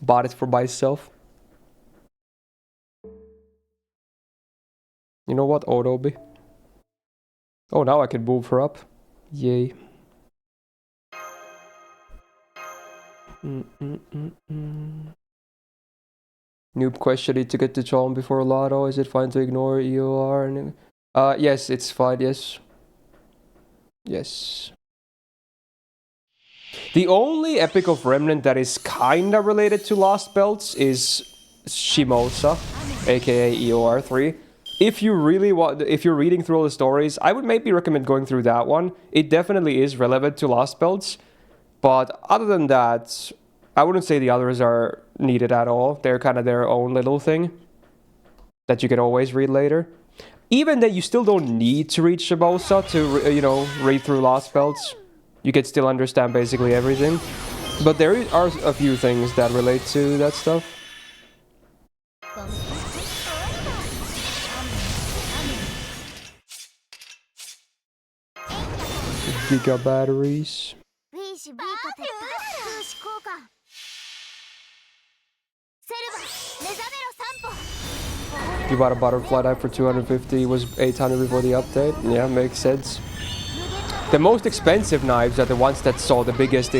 Bought it for myself. You know what, Odobi? Oh, now I can move her up. Yay. Noob question, need to get the charm before Lotto. Is it fine to ignore EOR? Yes, it's fine, yes. Yes. The only Epic of Remnant that is kinda related to Lost Belts is Shimosa, aka EOR 3. If you really want, if you're reading through all the stories, I would maybe recommend going through that one. It definitely is relevant to Lost Belts, but other than that, I wouldn't say the others are needed at all. They're kind of their own little thing that you can always read later. Even then, you still don't need to read Shimosa to, you know, read through Lost Belts. You can still understand basically everything. But there are a few things that relate to that stuff. Giga batteries. You bought a butterfly knife for 250, it was 800 before the update. Yeah, makes sense. The most expensive knives are the ones that saw the biggest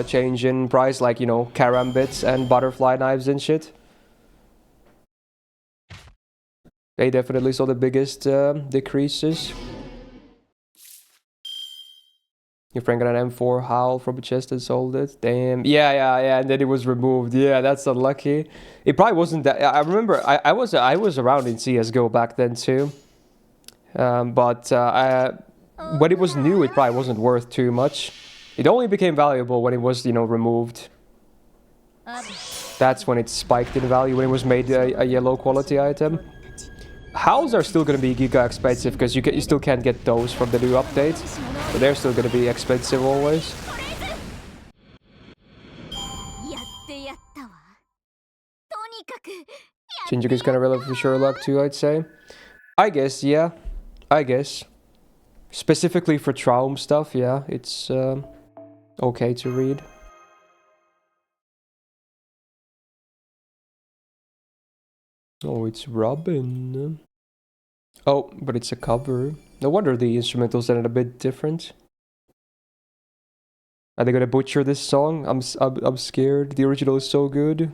change in price, like, you know, karambits and butterfly knives and shit. They definitely saw the biggest decreases. Your friend got an M4 Howl from a chest and sold it. Damn. Yeah, and then it was removed. Yeah, that's unlucky. It probably wasn't that. I remember I was around in CS:GO back then too. But when it was new, it probably wasn't worth too much. It only became valuable when it was, you know, removed. That's when it spiked in value, when it was made a yellow quality item. Howls are still going to be giga expensive because you still can't get those from the new update. So they're still going to be expensive always. Shinjuku's kind of relevant for Sherlock too, I'd say. I guess, yeah. I guess. Specifically for Traum stuff, yeah. It's okay to read. Oh, it's Robin. Oh, but it's a cover. No wonder the instrumentals sounded a bit different. Are they gonna butcher this song? I'm scared. The original is so good.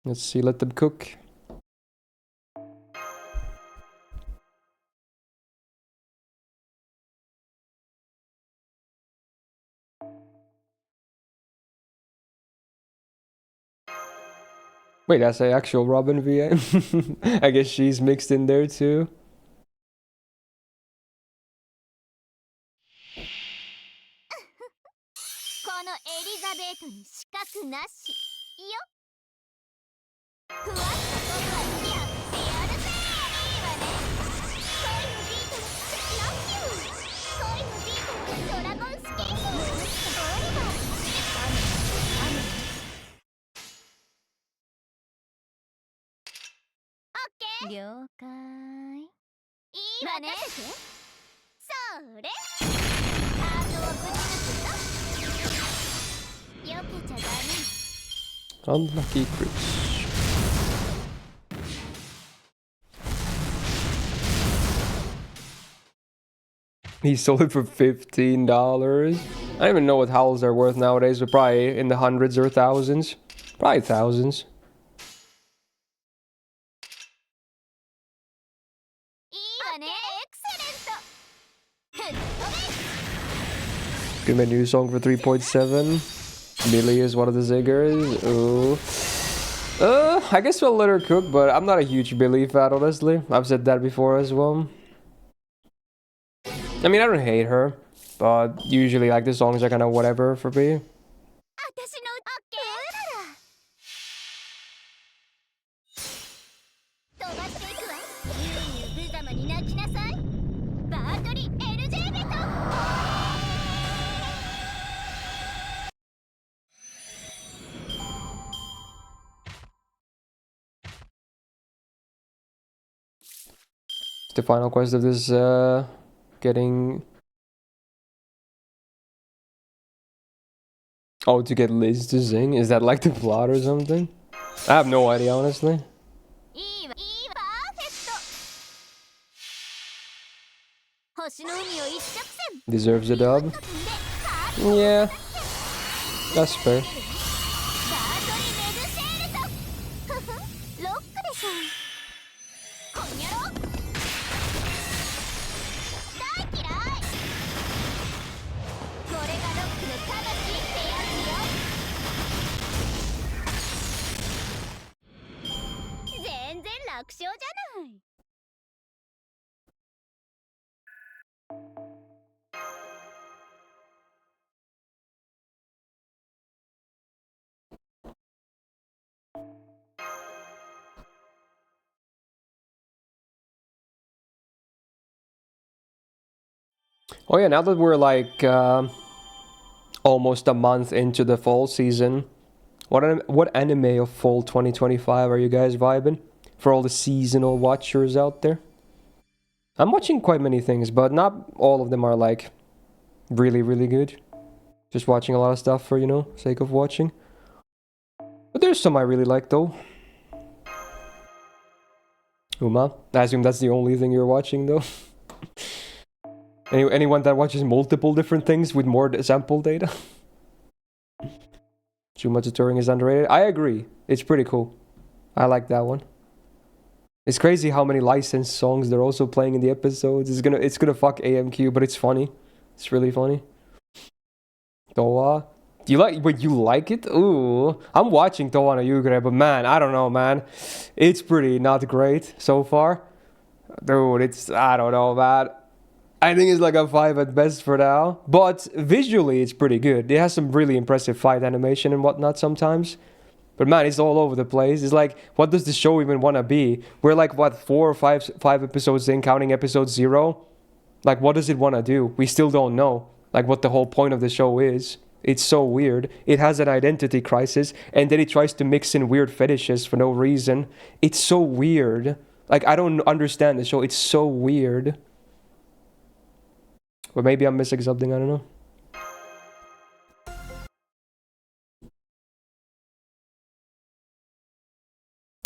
Let's see, let them cook. Wait, that's the actual Robin VA? I guess she's mixed in there too. Unlucky crits. He sold it for $15. I don't even know what howls are worth nowadays, but probably in the hundreds or thousands. Probably thousands. Give me a new song for 3.7. Millie is one of the zingers. Ooh. I guess we'll let her cook, but I'm not a huge Billy fan, honestly. I've said that before as well. I mean, I don't hate her, but usually, like, the songs are kind of whatever for me. 様に泣きなさい。バートリ LJ ベト。The final quest of this getting oh, to get Liz to sing? Is that like the plot or something? I have no idea, honestly. いいわ、いいわ、パーフェクト。星の海を一直線。 Deserves a dub. Yeah, that's fair. バートリ・メグシェールト。ふふ、ロックでしょ。こんにゃろ。大嫌い。これがロックの魂ってやつよ。全然楽勝じゃない。Oh yeah, now that we're like almost a month into the fall season, what anime of fall 2025 are you guys vibing? For all the seasonal watchers out there? I'm watching quite many things, but not all of them are like really, really good. Just watching a lot of stuff for, you know, sake of watching. But there's some I really like though. Uma, I assume that's the only thing you're watching though. Anyone that watches multiple different things with more sample data? Chuma Tutoring is underrated. I agree. It's pretty cool. I like that one. It's crazy how many licensed songs they're also playing in the episodes. It's gonna fuck AMQ, but it's funny. It's really funny. Towa. Do you like it? Ooh. I'm watching Towa no Yugure, but man, I don't know, man. It's pretty not great so far. Dude, I don't know, man. I think it's like a 5 at best for now. But visually, it's pretty good. It has some really impressive fight animation and whatnot sometimes. But man, it's all over the place. It's like, what does the show even want to be? We're like, what, 4 or 5 episodes in, counting episode 0? Like, what does it want to do? We still don't know, like, what the whole point of the show is. It's so weird. It has an identity crisis, and then it tries to mix in weird fetishes for no reason. It's so weird. Like, I don't understand the show. It's so weird. But maybe I'm missing something, I don't know.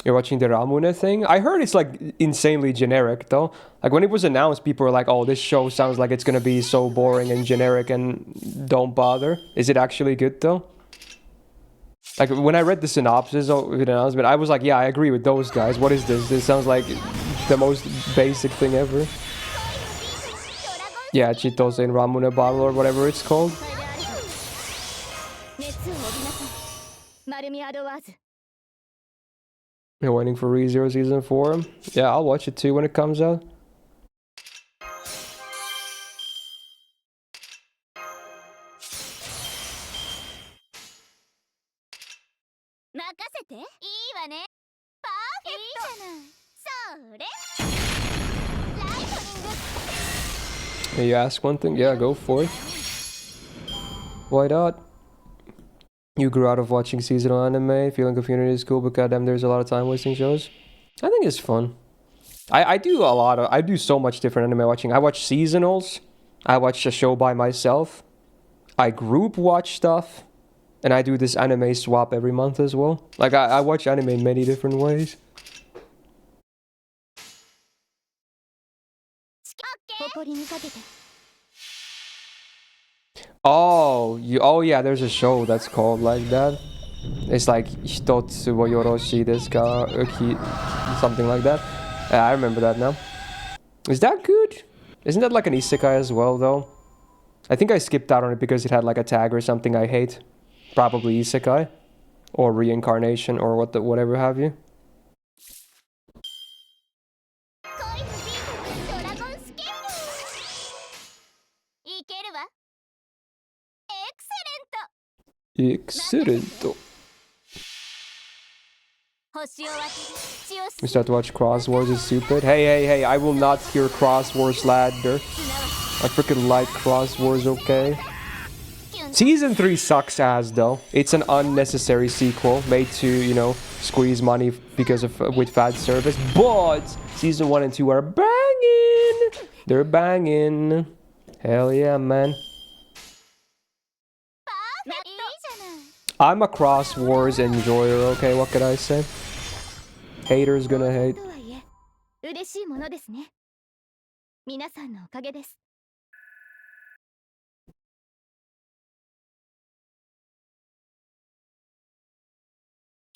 You're watching the Ramune thing? I heard it's like insanely generic though. Like when it was announced, people were like, oh, this show sounds like it's gonna be so boring and generic and don't bother. Is it actually good though? Like when I read the synopsis of the announcement, I was like, yeah, I agree with those guys. What is this? This sounds like the most basic thing ever. Yeah, Chitose in Ramune bottle or whatever it's called. You're waiting for ReZero Season 4? Yeah, I'll watch it too when it comes out. Hey, you ask one thing? Yeah, go for it. Why not? You grew out of watching seasonal anime, feeling community is cool, but goddamn, there's a lot of time wasting shows. I think it's fun. I do so much different anime watching. I watch seasonals. I watch a show by myself. I group watch stuff. And I do this anime swap every month as well. Like, I watch anime in many different ways. Oh, yeah, there's a show that's called like that. It's like Hitotsu wo yoroshi desu ka, something like that. I remember that now. Is that good? Isn't that like an isekai as well, though? I think I skipped out on it because it had like a tag or something I hate. Probably isekai. Or reincarnation or whatever have you. Excellent. We start to watch Cross Wars is stupid. Hey, I will not hear Cross Wars slander. I freaking like Cross Wars, okay? Season 3 sucks ass though. It's an unnecessary sequel made to, you know, squeeze money because of with fan service. But season 1 and 2 are banging. They're banging. Hell yeah, man. I'm a Cross Wars enjoyer, okay? What can I say? Haters gonna hate.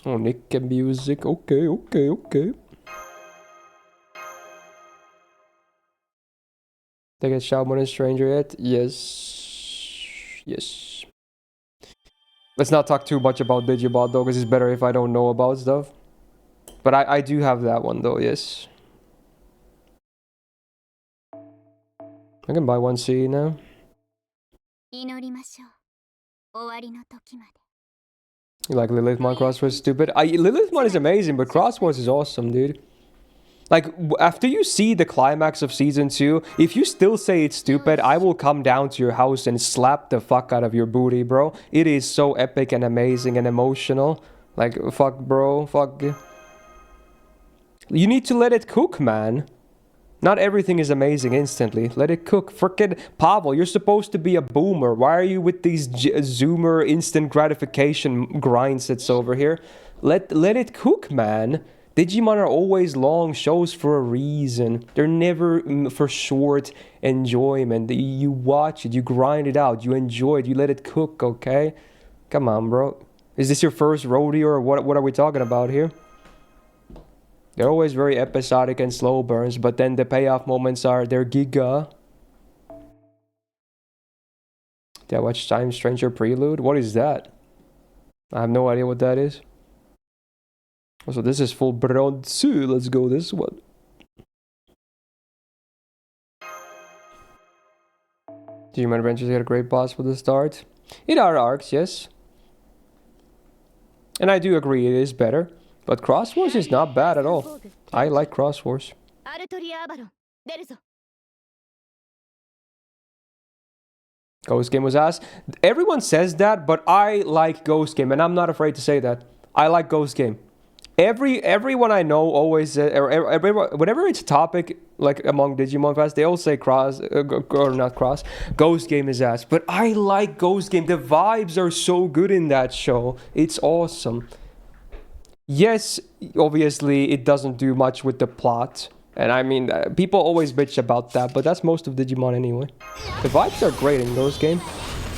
Oh, Nick and music. Okay. They get shot when a stranger yet? Yes. Let's not talk too much about Digibot though, because it's better if I don't know about stuff. But I do have that one though, yes. I can buy one C now. You like Lilithmon Cross Wars stupid? Lilithmon is amazing, but Cross Wars is awesome, dude. Like, after you see the climax of season 2, if you still say it's stupid, I will come down to your house and slap the fuck out of your booty, bro. It is so epic and amazing and emotional. Like, fuck, bro, fuck. You need to let it cook, man. Not everything is amazing instantly. Let it cook. Frickin' Pavel, you're supposed to be a boomer. Why are you with these zoomer instant gratification grindsets over here? Let it cook, man. Digimon are always long shows for a reason. They're never for short enjoyment. You watch it, you grind it out, you enjoy it, you let it cook, okay? Come on, bro. Is this your first rodeo or what are we talking about here? They're always very episodic and slow burns, but then the payoff moments they're giga. Did I watch Time Stranger Prelude? What is that? I have no idea what that is. So this is full bronze. Let's go this one. Digimon Adventures had a great boss for the start. It are arcs, yes. And I do agree it is better. But Cross Wars is not bad at all. I like Cross Wars. Ghost Game was asked. Everyone says that, but I like Ghost Game, and I'm not afraid to say that. I like Ghost Game. Everyone I know always, whenever it's a topic like among Digimon fans, they all say Ghost Game is asked. But I like Ghost Game. The vibes are so good in that show. It's awesome. Yes, obviously it doesn't do much with the plot. And I mean, people always bitch about that, but that's most of Digimon anyway. The vibes are great in Ghost Game.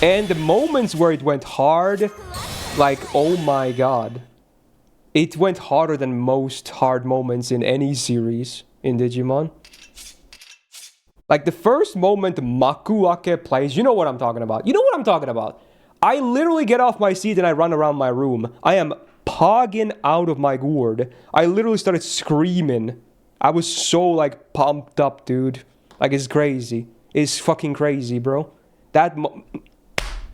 And the moments where it went hard, like, oh my god. It went harder than most hard moments in any series in Digimon. Like the first moment Makuake plays, you know what I'm talking about. You know what I'm talking about. I literally get off my seat and I run around my room. I am pogging out of my gourd. I literally started screaming. I was so like pumped up, dude. Like it's crazy. It's fucking crazy, bro.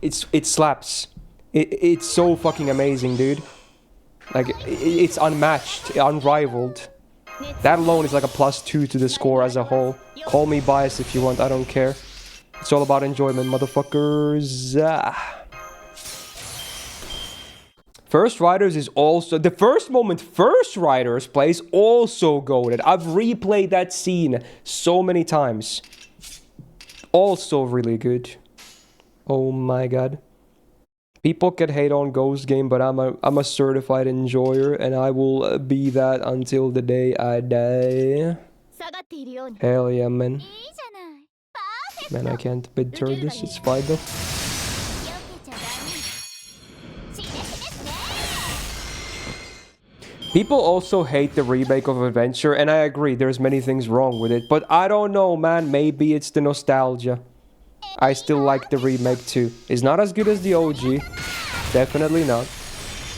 It slaps. It's so fucking amazing, dude. Like it's unmatched, unrivaled. That alone is like a +2 to the score as a whole. Call me biased if you want, I don't care. It's all about enjoyment, motherfuckers. First Riders is also... The first moment First Riders plays also goated. I've replayed that scene so many times. Also really good. Oh my god. People can hate on Ghost Game, but I'm a certified enjoyer, and I will be that until the day I die. Hell yeah, man. Man, I can't bid-turn this. It's fine though. People also hate the remake of Adventure, and I agree, there's many things wrong with it. But I don't know, man. Maybe it's the nostalgia. I still like the remake too. It's not as good as the OG. Definitely not.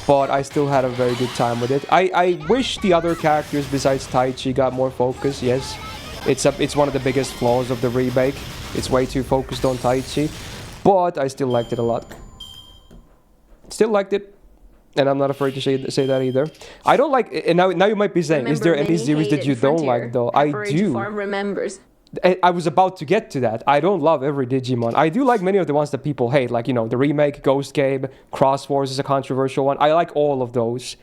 But I still had a very good time with it. I wish the other characters besides Taichi got more focus, yes. It's one of the biggest flaws of the remake. It's way too focused on Taichi. But I still liked it a lot. Still liked it. And I'm not afraid to say that either. I don't like, and now you might be saying, is there any series that you don't like though? I do. Farm remembers. I was about to get to that. I don't love every Digimon. I do like many of the ones that people hate, like, you know, the remake, Ghost Game, Cross Wars is a controversial one. I like all of those.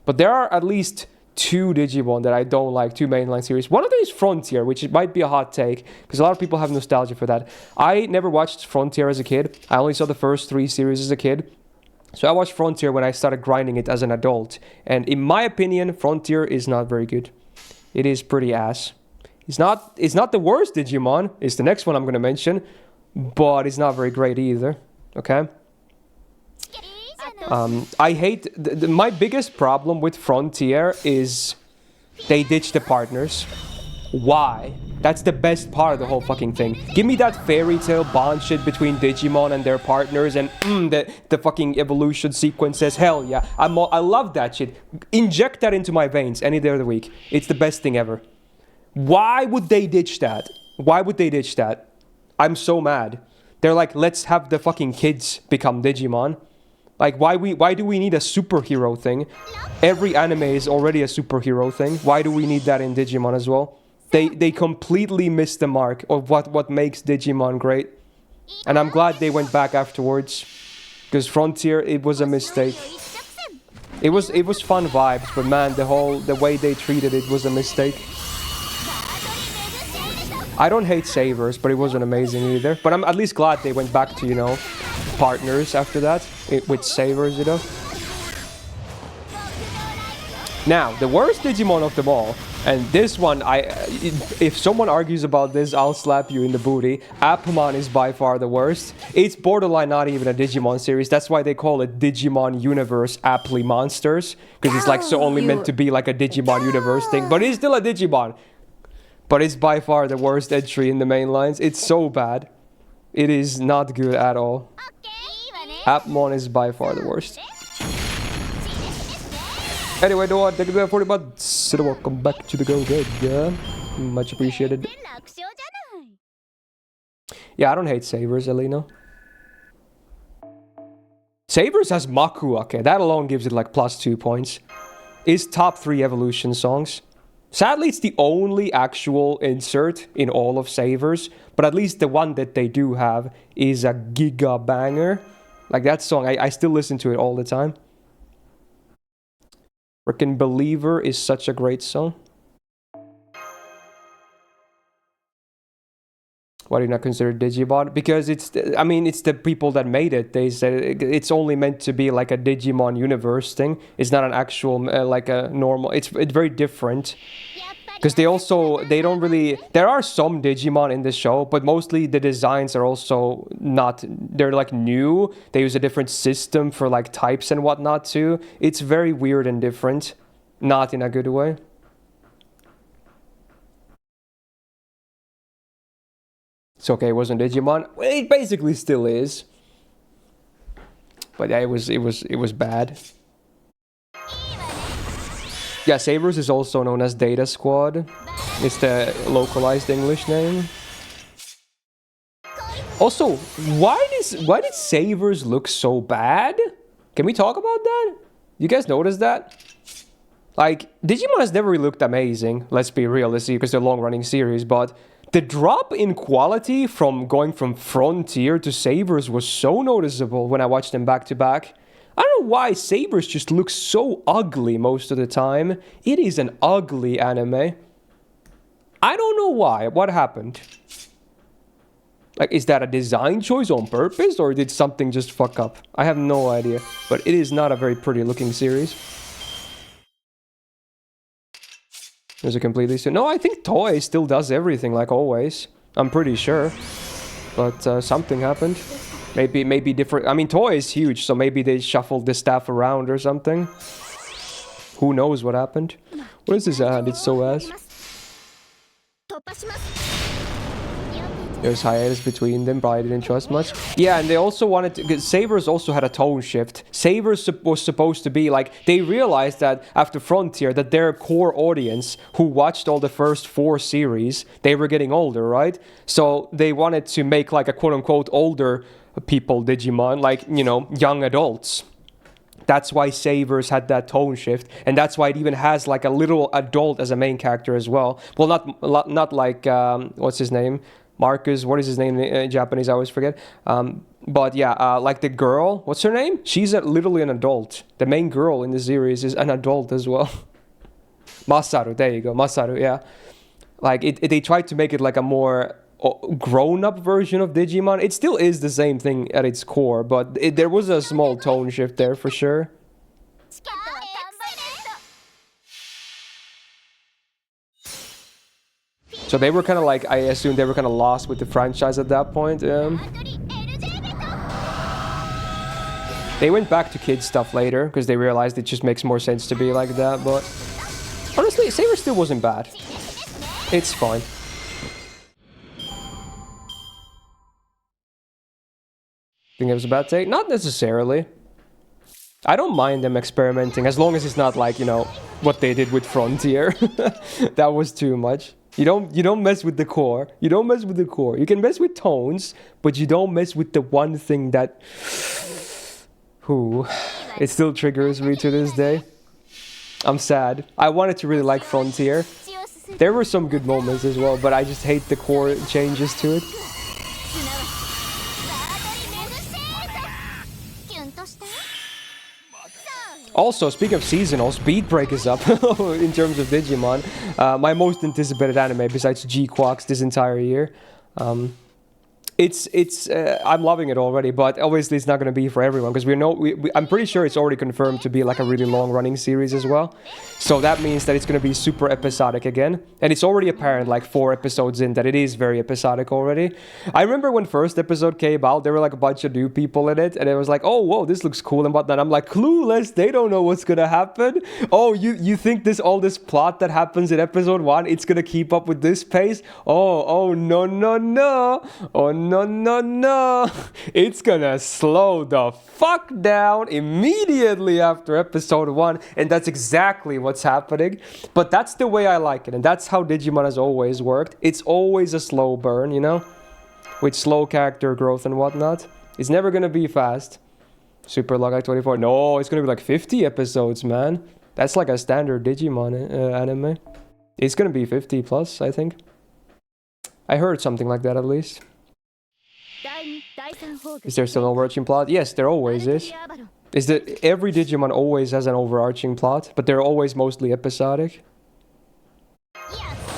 But there are at least 2 Digimon that I don't like, 2 mainline series. One of them is Frontier, which might be a hot take, because a lot of people have nostalgia for that. I never watched Frontier as a kid. I only saw the first 3 series as a kid. So I watched Frontier when I started grinding it as an adult. And in my opinion, Frontier is not very good. It is pretty ass. It's not the worst Digimon. It's the next one I'm going to mention. But it's not very great either. Okay? I hate... my biggest problem with Frontier is they ditch the partners. Why? That's the best part of the whole fucking thing. Give me that fairy tale bond shit between Digimon and their partners and the fucking evolution sequences. Hell yeah. I love that shit. Inject that into my veins any day of the week. It's the best thing ever. Why would they ditch that? Why would they ditch that? I'm so mad. They're like, let's have the fucking kids become Digimon. Like, why do we need a superhero thing? Every anime is already a superhero thing. Why do we need that in Digimon as well? They completely missed the mark of what makes Digimon great. And I'm glad they went back afterwards. Because Frontier, it was a mistake. It was fun vibes, but man, the way they treated it was a mistake. I don't hate Savers, but it wasn't amazing either. But I'm at least glad they went back to, you know, partners after that with Savers, you know. Now, the worst Digimon of them all, and this one, if someone argues about this, I'll slap you in the booty. Appmon is by far the worst. It's borderline not even a Digimon series. That's why they call it Digimon Universe Apply Monsters. Because it's like so only meant to be like a Digimon Universe thing. But it's still a Digimon. But it's by far the worst entry in the main lines. It's so bad. It is not good at all. Appmon is by far the worst. Anyway, no, thank you for the months. Welcome back to the Go Good, yeah? Much appreciated. Yeah, I don't hate Savers, Elena. Savers has Maku, okay. That alone gives it like +2 points. It's top 3 evolution songs. Sadly, it's the only actual insert in all of Savers, but at least the one that they do have is a giga banger. Like that song, I still listen to it all the time. Frickin' Believer is such a great song. Why do you not consider Digimon? Because it's the people that made it. They said it's only meant to be like a Digimon universe thing. It's not an actual, like a normal, it's very different. Because they don't really, there are some Digimon in the show, but mostly the designs are also not, they're like new. They use a different system for like types and whatnot too. It's very weird and different. Not in a good way. It's okay, it wasn't Digimon. Well, it basically still is. But yeah, it was bad. Yeah, Savers is also known as Data Squad. It's the localized English name. Also, why did Savers look so bad? Can we talk about that? You guys notice that? Like, Digimon has never really looked amazing. Let's be realistic, because they're long-running series, but the drop in quality from going from Frontier to Savers was so noticeable when I watched them back to back. I don't know why Savers just looks so ugly most of the time. It is an ugly anime. I don't know why. What happened? Like, is that a design choice on purpose, or did something just fuck up? I have no idea. But it is not a very pretty looking series. There's a completely... No, I think Toei still does everything like always. I'm pretty sure. But something happened. Maybe different... I mean, Toei is huge, so maybe they shuffled the staff around or something. Who knows what happened? What is this ad? It's so ass. There's hiatus between them, but I didn't trust much. Yeah, and they also wanted to... Savers also had a tone shift. Savers was supposed to be like... They realized that after Frontier, that their core audience, who watched all the first 4 series, they were getting older, right? So they wanted to make like a quote-unquote older people Digimon, like, you know, young adults. That's why Savers had that tone shift, and that's why it even has like a little adult as a main character as well. Well, not like what's his name, Marcus. What is his name in Japanese? I always forget. But yeah, like the girl, what's her name? She's literally an adult. The main girl in the series is an adult as well. Masaru, there you go, Masaru. Yeah, like they tried to make it like a more grown-up version of Digimon. It still is the same thing at its core, but there was a small tone shift there for sure. So they were kind of like, I assume they were kind of lost with the franchise at that point. They went back to kids stuff later because they realized it just makes more sense to be like that, but honestly, Saber still wasn't bad. It's fine. Think it was a bad take? Not necessarily. I don't mind them experimenting as long as it's not like, you know, what they did with Frontier. That was too much. You don't mess with the core. You don't mess with the core. You can mess with tones, but you don't mess with the one thing that it still triggers me to this day. I'm sad. I wanted to really like Frontier. There were some good moments as well, but I just hate the core changes to it. Also, speaking of seasonals, Beat Break is up in terms of Digimon. My most anticipated anime besides G-Quax this entire year. I'm loving it already, but obviously it's not going to be for everyone because I'm pretty sure it's already confirmed to be like a really long-running series as well. So that means that it's going to be super episodic again, and it's already apparent like 4 episodes in that it is very episodic already. I remember when first episode came out, there were like a bunch of new people in it, and it was like, oh whoa, this looks cool and whatnot. I'm like, clueless, they don't know what's gonna happen. Oh, you think all this plot that happens in episode 1, it's gonna keep up with this pace? Oh no, oh no, it's gonna slow the fuck down immediately after episode 1, and that's exactly what's happening. But that's the way I like it, and that's how Digimon has always worked. It's always a slow burn, you know, with slow character growth and whatnot. It's never gonna be fast. Super Log 24. No, it's gonna be like 50 episodes, man. That's like a standard Digimon anime. It's gonna be 50 plus, I think. I heard something like that at least. Is there still an overarching plot? Yes, there always is. Every Digimon always has an overarching plot, but they're always mostly episodic.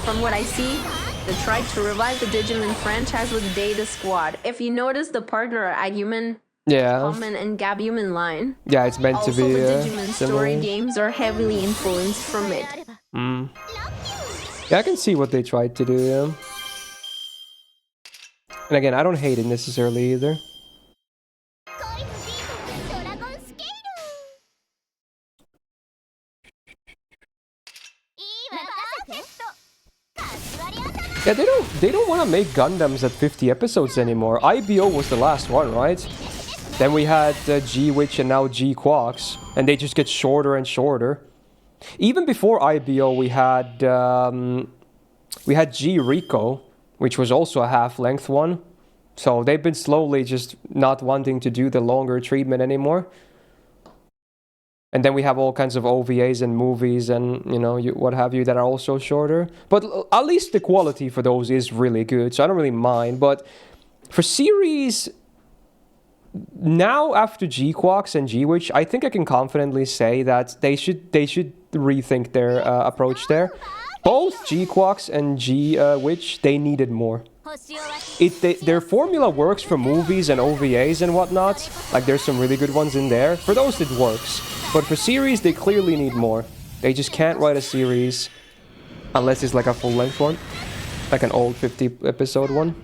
From what I see, they tried to revive the Digimon franchise with Data Squad. If you notice the partner Agumon, Common, and Gabuman line. Yeah, it's meant to be the Digimon story games are heavily influenced from it. Yeah, I can see what they tried to do, yeah. And again, I don't hate it necessarily either. Yeah, they don't want to make Gundams at 50 episodes anymore. IBO was the last one, right? Then we had G-Witch and now G-Quax, and they just get shorter and shorter. Even before IBO, we had G-Rico, which was also a half-length one. So they've been slowly just not wanting to do the longer treatment anymore. And then we have all kinds of OVAs and movies and, you know, what have you that are also shorter. But at least the quality for those is really good, so I don't really mind. But for series, now after G-Quax and G-Witch, I think I can confidently say that they should rethink their approach there. Both G-Quax and G-Witch, they needed more. Their formula works for movies and OVAs and whatnot. Like, there's some really good ones in there. For those, it works. But for series, they clearly need more. They just can't write a series unless it's like a full-length one. Like an old 50-episode one.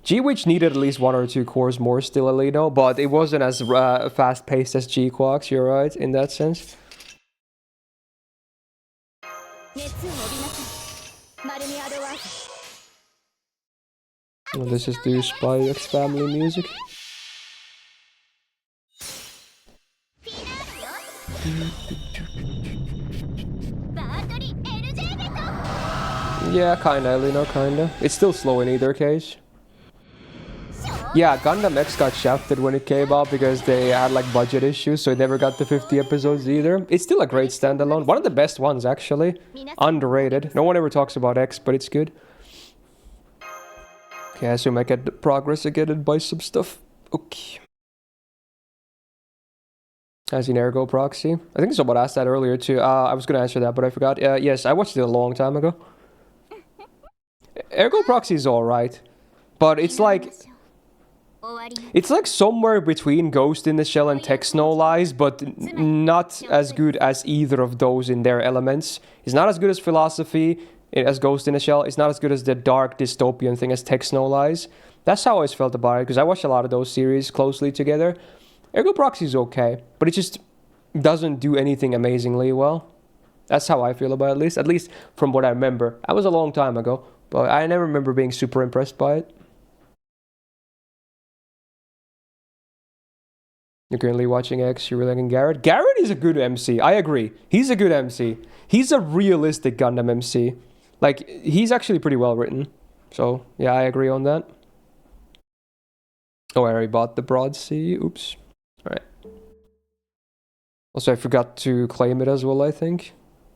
G-Witch needed at least 1 or 2 cores more still, Alino, but it wasn't as fast-paced as G-Quax, you're right, in that sense. Well, this is the Spy X Family music. Yeah, kinda, Alino, kinda. It's still slow in either case. Yeah, Gundam X got shafted when it came out because they had like budget issues, so it never got the 50 episodes either. It's still a great standalone. One of the best ones, actually. Underrated. No one ever talks about X, but it's good. Okay, I assume I get the progress again and buy some stuff. Okay. As in Ergo Proxy. I think someone asked that earlier too. I was gonna answer that, but I forgot. Yes, I watched it a long time ago. Ergo Proxy is alright. But it's like somewhere between Ghost in the Shell and Text No Lies, but not as good as either of those in their elements. It's not as good as Philosophy, as Ghost in the Shell. It's not as good as the dark dystopian thing as Text No Lies. That's how I always felt about it, because I watched a lot of those series closely together. Ergo Proxy is okay, but it just doesn't do anything amazingly well. That's how I feel about it, at least from what I remember. That was a long time ago, but I never remember being super impressed by it. You're currently watching X, you're really liking Garrett. Garrett is a good MC, I agree. He's a good MC. He's a realistic Gundam MC. Like, he's actually pretty well written. So, yeah, I agree on that. Oh, I already bought the Broad Sea. Oops. Alright. Also, I forgot to claim it as well, I think.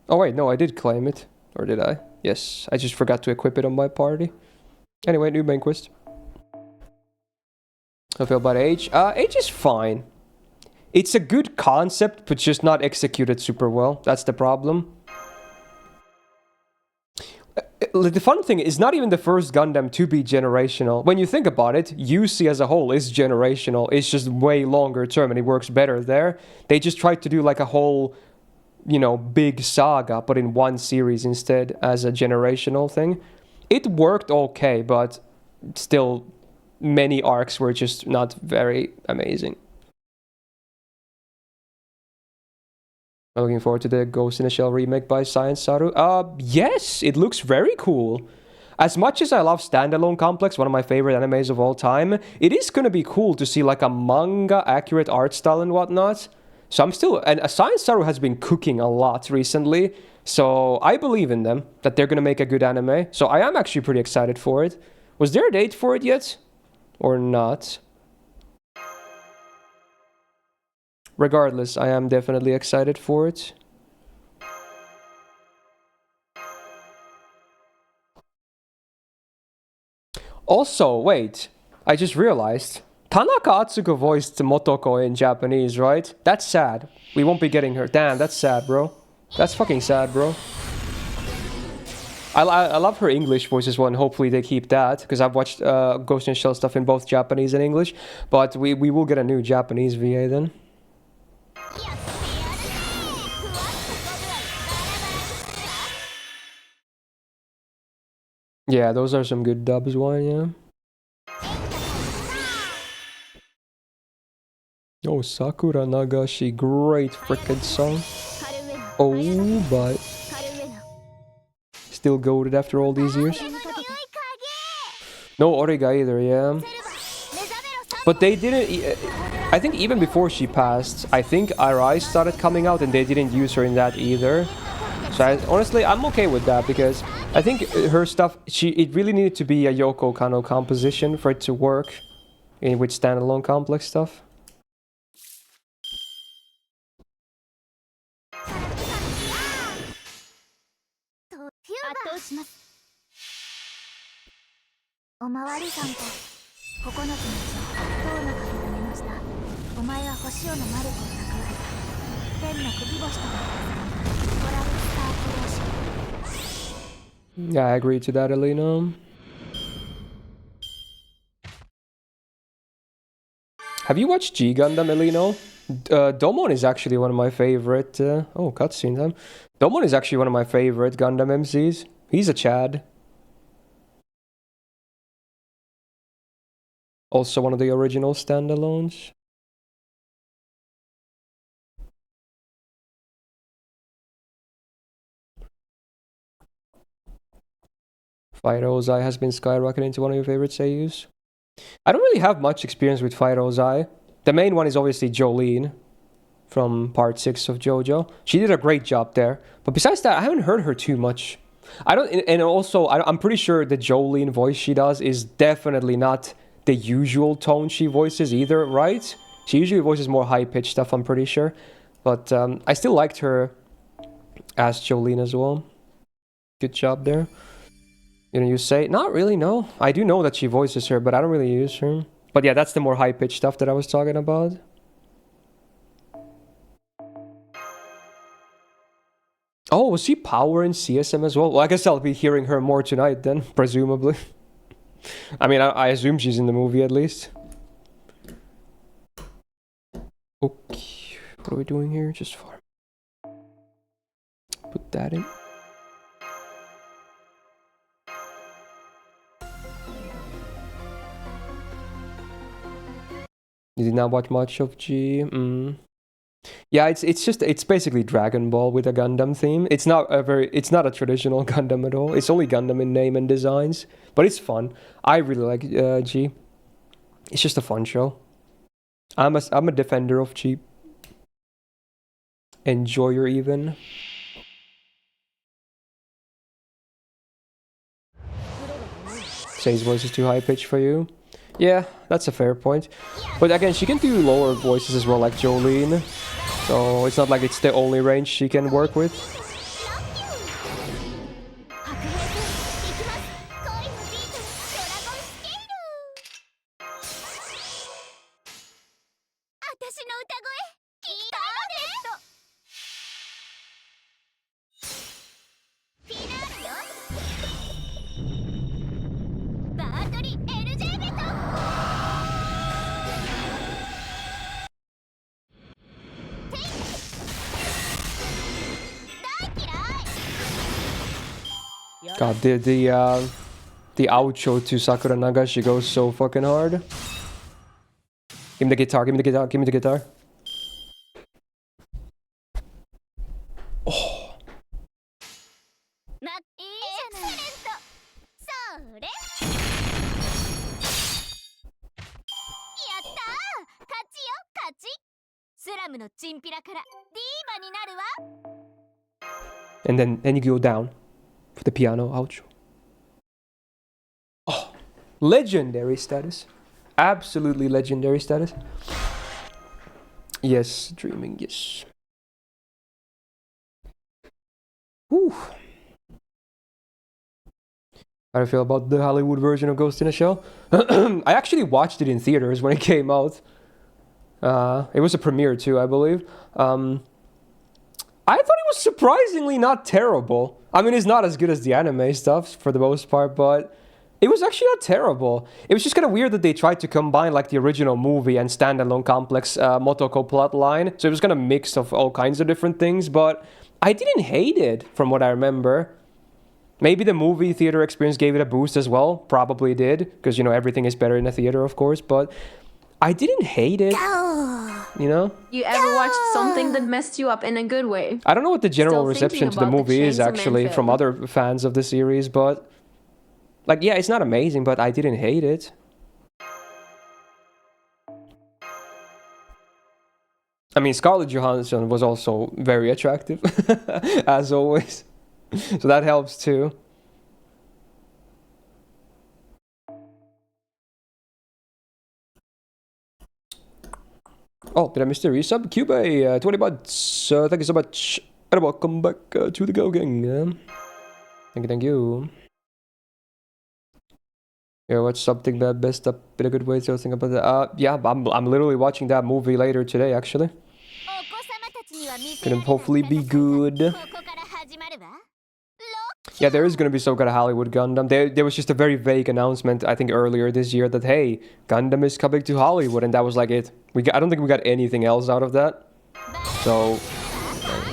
Oh, wait, no, I did claim it. Or did I? Yes, I just forgot to equip it on my party. Anyway, new main quest. I feel about Age. Age is fine. It's a good concept, but just not executed super well. That's the problem. The fun thing is not even the first Gundam to be generational. When you think about it, UC as a whole is generational. It's just way longer term and it works better there. They just tried to do like a whole, you know, big saga, but in one series instead as a generational thing. It worked okay, but still many arcs were just not very amazing. I'm looking forward to the Ghost in the Shell remake by Science Saru. Yes, it looks very cool. As much as I love Standalone Complex, one of my favorite animes of all time, it is gonna be cool to see like a manga-accurate art style and whatnot. So I'm still... And Science Saru has been cooking a lot recently, so I believe in them, that they're gonna make a good anime. So I am actually pretty excited for it. Was there a date for it yet? Or not? Regardless, I am definitely excited for it. Also, wait, I just realized, Tanaka Atsuko voiced Motoko in Japanese, right? That's sad. We won't be getting her. Damn, that's sad, bro. That's fucking sad, bro. I love her English voice as well, and hopefully they keep that, because I've watched Ghost in the Shell stuff in both Japanese and English, but we will get a new Japanese VA then. Yeah, those are some good dubs, one, yeah. Oh, Sakura Nagashi, great frickin' song. Oh, but still goated after all these years. No Origa either, yeah. But they didn't... I think even before she passed, I think Arai started coming out and they didn't use her in that either. So honestly, I'm okay with that because I think her stuff, it really needed to be a Yoko Kanno composition for it to work with standalone complex stuff. Yeah, I agree to that, Elena. Have you watched G Gundam, Elena? Domon is actually one of my favorite... oh, cutscene time. Domon is actually one of my favorite Gundam MCs. He's a Chad. Also one of the original standalones. Fight Ozai has been skyrocketing into one of your favorite seiyus. I don't really have much experience with Fight Ozai. The main one is obviously Jolene from part 6 of JoJo. She did a great job there. But besides that, I haven't heard her too much. I don't, and also I'm pretty sure the Jolene voice she does is definitely not the usual tone she voices either, right? She usually voices more high-pitched stuff, I'm pretty sure. But I still liked her as Jolene as well. Good job there. You know, you say, not really, no. I do know that she voices her, but I don't really use her. But yeah, that's the more high-pitched stuff that I was talking about. Oh, was she Power in CSM as well? Well, I guess I'll be hearing her more tonight then, presumably. I mean, I assume she's in the movie at least. Okay, what are we doing here? Just farm. Put that in. You did not watch much of G. Yeah, it's basically Dragon Ball with a Gundam theme. It's not a traditional Gundam at all. It's only Gundam in name and designs, but it's fun. I really like G. It's just a fun show. I'm a defender of G. Enjoyer even. Say's voice is too high pitched for you. Yeah, that's a fair point. But again, she can do lower voices as well, like Jolene. So it's not like it's the only range she can work with. God, the outro to Sakura Nagashi goes so fucking hard. Give me the guitar, give me the guitar, give me the guitar. Oh. And then you go down for the piano outro. Oh, legendary status. Absolutely legendary status. Yes, dreaming, yes. Whew. How do I feel about the Hollywood version of Ghost in a Shell? I actually watched it in theaters when it came out. It was a premiere too, I believe. I thought it was surprisingly not terrible. I mean, it's not as good as the anime stuff for the most part, but it was actually not terrible. It was just kind of weird that they tried to combine like the original movie and standalone complex Motoko plotline. So it was kind of mixed of all kinds of different things, but I didn't hate it from what I remember. Maybe the movie theater experience gave it a boost as well. Probably did, because, you know, everything is better in a theater, of course, but I didn't hate it. You know? You ever watched something that messed you up in a good way? I don't know what the general reception to the movie is actually from other fans of the series, but like, yeah, it's not amazing, but I didn't hate it. I mean, Scarlett Johansson was also very attractive, as always. So that helps too. Oh, did I miss the resub? Cube, 20 bucks. Thank you so much. And welcome back to the Go Gang. Thank you. Yeah, watch something that messed up in a good way, so think about that. Yeah, I'm literally watching that movie later today, actually. Gonna hopefully be good. Yeah, there is gonna be some kind of Hollywood Gundam. There was just a very vague announcement, I think, earlier this year that, hey, Gundam is coming to Hollywood, and that was like it. I don't think we got anything else out of that. So,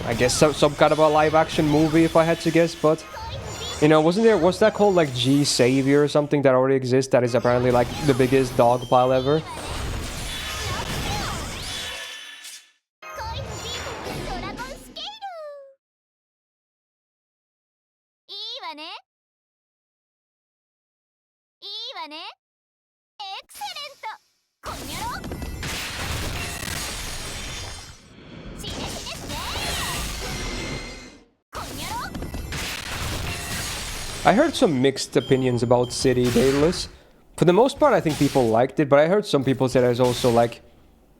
I guess some kind of a live-action movie, if I had to guess, but... You know, what's that called, like G Savior or something that already exists that is apparently like the biggest dog pile ever? I heard some mixed opinions about City Daedalus. For the most part, I think people liked it, but I heard some people say that it's also like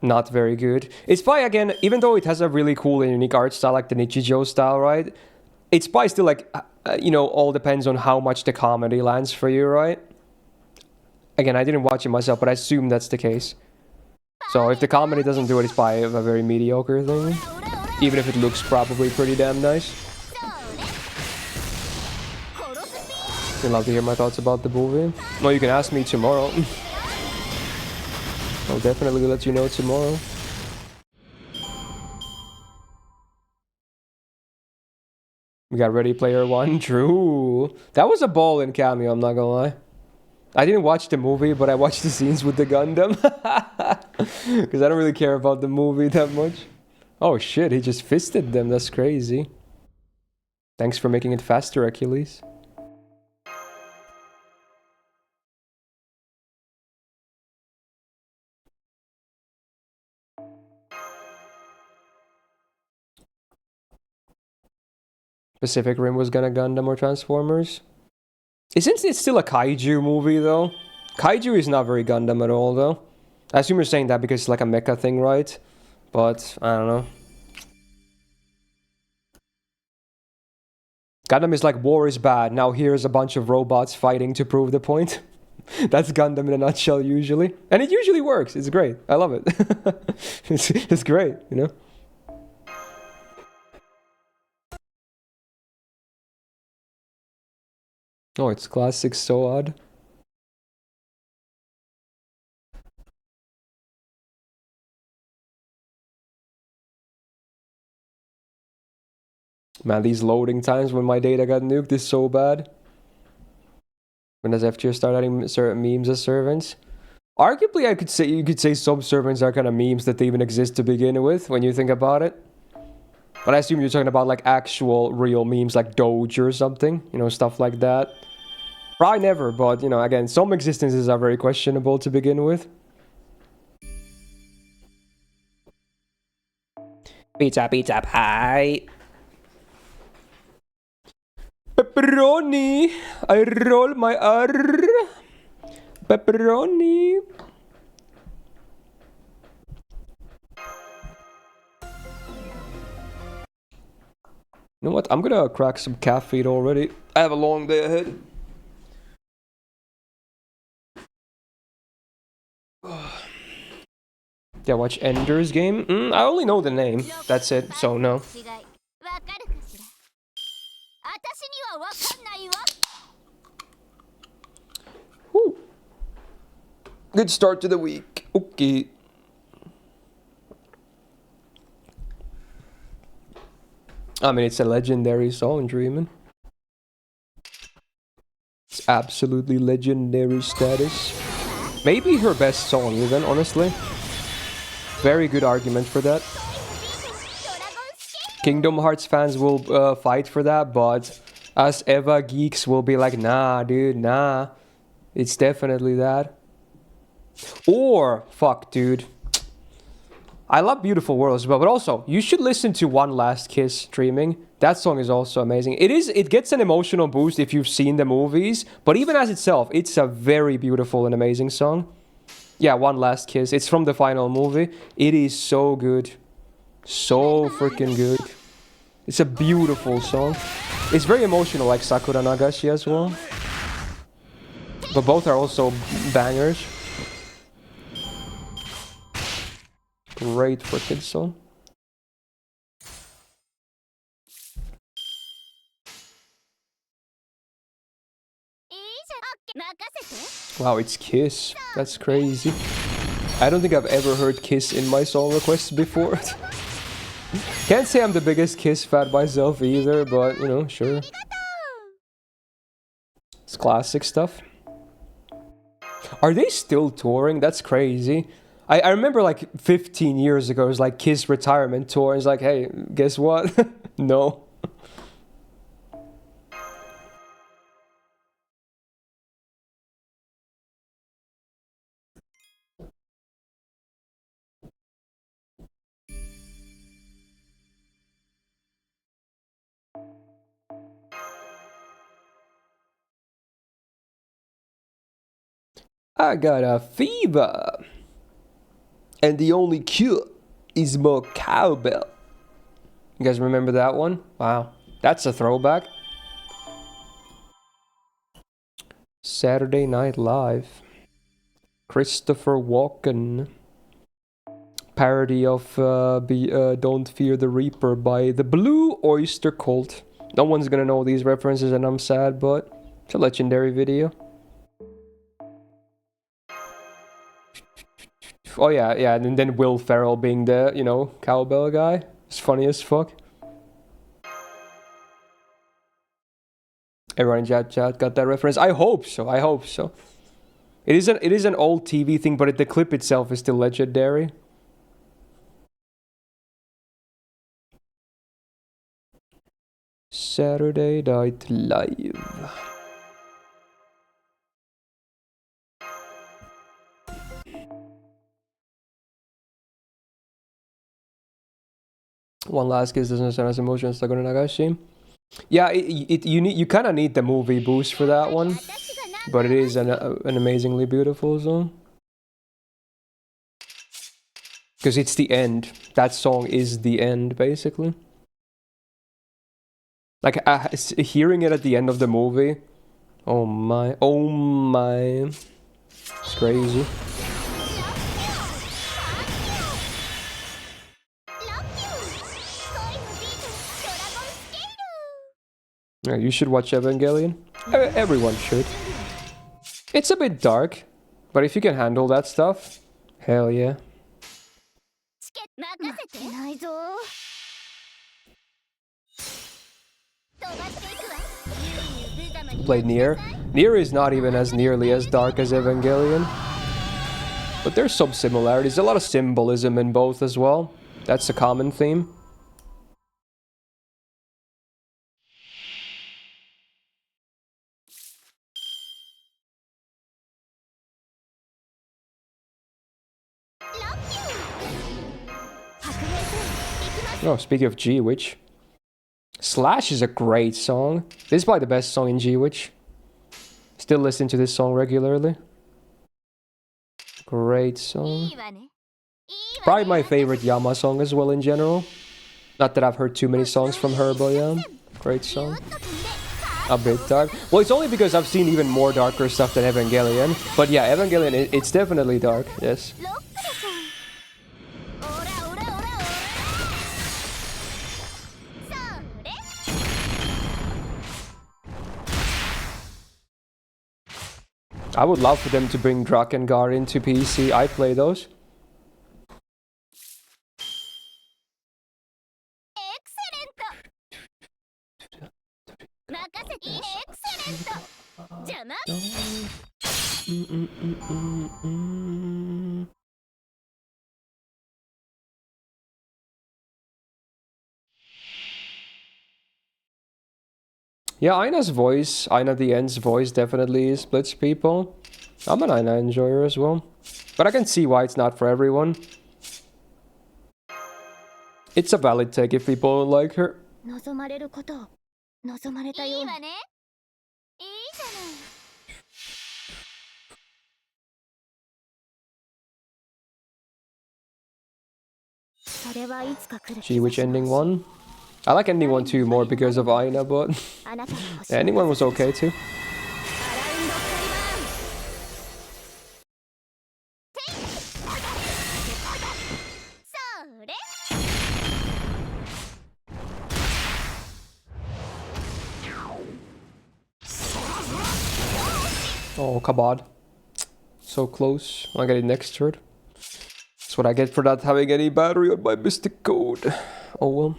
not very good. It's probably, again, even though it has a really cool and unique art style like the Nichijou style, right? It's probably still like, you know, all depends on how much the comedy lands for you, right? Again, I didn't watch it myself, but I assume that's the case. So if the comedy doesn't do it, it's probably a very mediocre thing. Even if it looks probably pretty damn nice. You'd love to hear my thoughts about the movie? Well, you can ask me tomorrow. I'll definitely let you know tomorrow. We got Ready Player One. True. That was a ball in cameo, I'm not gonna lie. I didn't watch the movie, but I watched the scenes with the Gundam. Because I don't really care about the movie that much. Oh shit, he just fisted them. That's crazy. Thanks for making it faster, Achilles. Pacific Rim was gonna Gundam or Transformers. Isn't it still a kaiju movie, though? Kaiju is not very Gundam at all, though. I assume you're saying that because it's like a mecha thing, right? But, I don't know. Gundam is like, war is bad, now here's a bunch of robots fighting to prove the point. That's Gundam in a nutshell, usually. And it usually works, it's great. I love it. It's great, you know? Oh, it's classic, so odd. Man, these loading times when my data got nuked is so bad. When does FGO start adding certain memes as servants? Arguably, you could say some servants are kind of memes that they even exist to begin with, when you think about it. But I assume you're talking about like actual real memes like Doge or something, you know, stuff like that. Probably never, but you know, again, some existences are very questionable to begin with. Pizza, pizza pie. Pepperoni. I roll my R. Pepperoni. You know what? I'm gonna crack some caffeine already. I have a long day ahead. Yeah, watch Ender's Game? I only know the name. That's it, so no. Whew. Good start to the week. Okay. I mean, it's a legendary song, Dreamin'. It's absolutely legendary status. Maybe her best song even, honestly. Very good argument for that. Kingdom Hearts fans will fight for that, but us Eva geeks will be like, nah, dude, nah. It's definitely that. Or, fuck, dude. I love Beautiful World as well, but also, you should listen to One Last Kiss streaming. That song is also amazing. It gets an emotional boost if you've seen the movies, but even as itself, it's a very beautiful and amazing song. Yeah, One Last Kiss. It's from the final movie. It is so good. So freaking good. It's a beautiful song. It's very emotional like Sakura Nagashi as well. But both are also bangers. Great freaking song. Wow, it's Kiss. That's crazy. I don't think I've ever heard Kiss in my song requests before. Can't say I'm the biggest Kiss fan myself either, but, you know, sure. It's classic stuff. Are they still touring? That's crazy. I remember like 15 years ago, it was like Kiss retirement tour. It's like, hey, guess what? No. I got a fever. And the only cure is more cowbell. You guys remember that one? Wow. That's a throwback. Saturday Night Live. Christopher Walken. Parody of Don't Fear the Reaper by the Blue Oyster Cult. No one's gonna know these references and I'm sad, but it's a legendary video. Oh yeah, and then Will Ferrell being the, you know, cowbell guy. It's funny as fuck. Everyone in chat got that reference. I hope so. It is an old TV thing, but the clip itself is still legendary. Saturday Night Live. One last kiss doesn't sound as emotional as Sakura Nagashi. Yeah, you kind of need the movie boost for that one, but it is an amazingly beautiful song. Because it's the end. That song is the end, basically. Like, hearing it at the end of the movie. Oh my. It's crazy. Yeah, you should watch Evangelion. Everyone should. It's a bit dark, but if you can handle that stuff, hell yeah. Played Nier. Nier is not even as nearly as dark as Evangelion. But there's some similarities. A lot of symbolism in both as well. That's a common theme. Oh, speaking of G-Witch. Slash is a great song. This is probably the best song in G-Witch. Still listen to this song regularly. Great song. Probably my favorite Yama song as well in general. Not that I've heard too many songs from her, but yeah. Great song. A bit dark. Well, it's only because I've seen even more darker stuff than Evangelion. But yeah, Evangelion, it's definitely dark, yes. I would love for them to bring Drakengard into PC. I play those. Yeah, Aina's voice, Aina the End's voice definitely splits people. I'm an Aina enjoyer as well. But I can see why it's not for everyone. It's a valid take if people don't like her. G-Witch ending 1. I like ending 1 too more because of Aina, but yeah, ending 1 was okay too. Oh, Kabad. So close. I get it next turn. That's what I get for not having any battery on my Mystic Code. Oh well.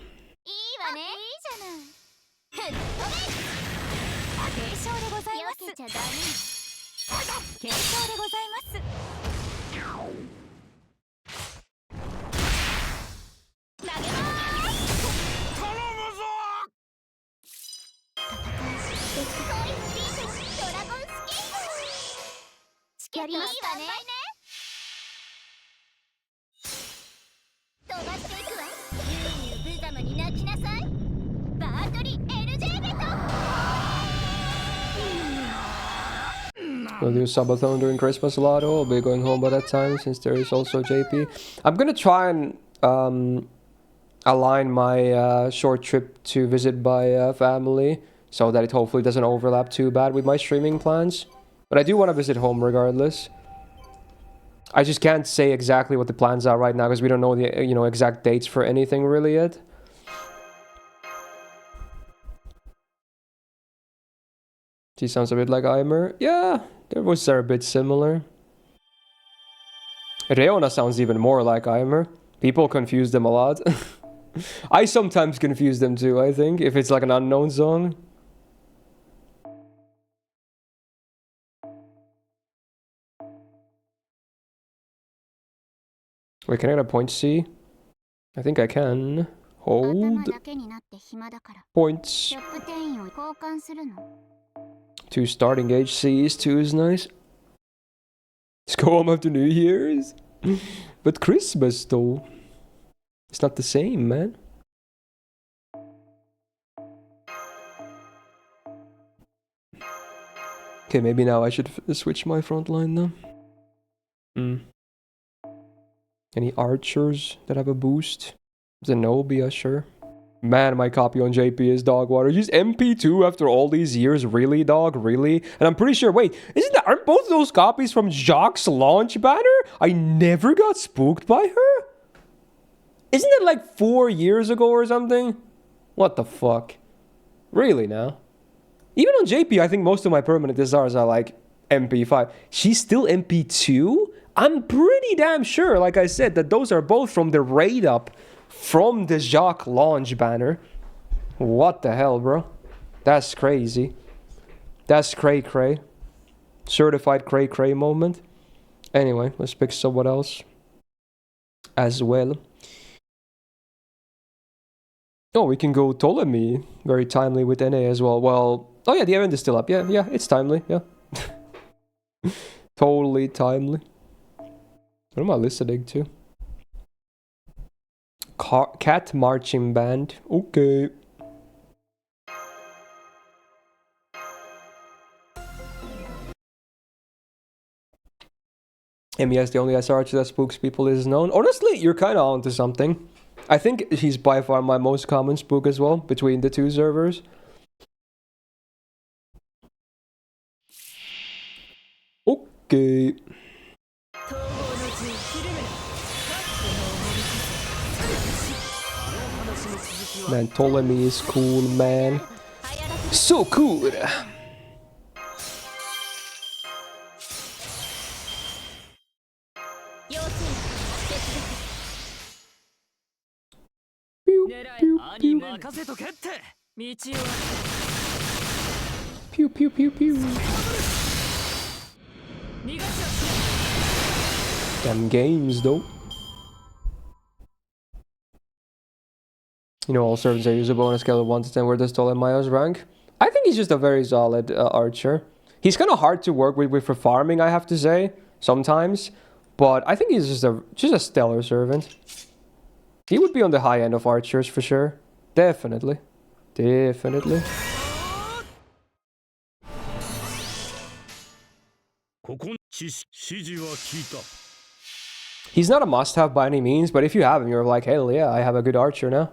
We'll do subathon during Christmas a lot. I'll be going home by that time since there is also JP. I'm gonna try and align my short trip to visit my family so that it hopefully doesn't overlap too bad with my streaming plans. But I do want to visit home regardless. I just can't say exactly what the plans are right now because we don't know the exact dates for anything really yet. She sounds a bit like Aimer. Yeah, their voices are a bit similar. Reona sounds even more like Aimer. People confuse them a lot. I sometimes confuse them too, I think, if it's like an unknown song. Wait, can I get a point C? I think I can. Hold. Points. 2 starting age C's, 2 is nice. Let's go home after New Year's. But Christmas though. It's not the same, man. Okay, maybe now I should switch my front line now. Any archers that have a boost? Zenobia, sure. Man, my copy on JP is dog water. Just MP2 after all these years? Really, dog? Really? And I'm pretty sure, wait, aren't both those copies from Jacques' launch banner? I never got spooked by her? Isn't it like 4 years ago or something? What the fuck? Really now? Even on JP, I think most of my permanent SRs are like MP5. She's still MP2? I'm pretty damn sure, like I said, that those are both from the raid up from the Jacques launch banner. What the hell, bro? That's crazy. That's cray-cray. Certified cray-cray moment. Anyway, let's pick someone else as well. Oh, we can go Ptolemy. Very timely with NA as well. Well, oh yeah, the event is still up. Yeah, it's timely. Yeah. Totally timely. What am I listening to? Cat marching band. Okay. MES, the only SR that spooks people is known. Honestly, you're kind of onto something. I think he's by far my most common spook as well, between the 2 servers. Okay. Man, Ptolemy is cool, man. So cool! Pew, pew, pew. Pew, pew, pew, pew. Damn games, though. You know, all servants are usable on a scale of 1 to 10. Where does Ptolemaios rank? I think he's just a very solid archer. He's kind of hard to work with for farming, I have to say, sometimes. But I think he's just a stellar servant. He would be on the high end of archers for sure. Definitely. Definitely. He's not a must-have by any means, but if you have him, you're like, hell yeah, I have a good archer now.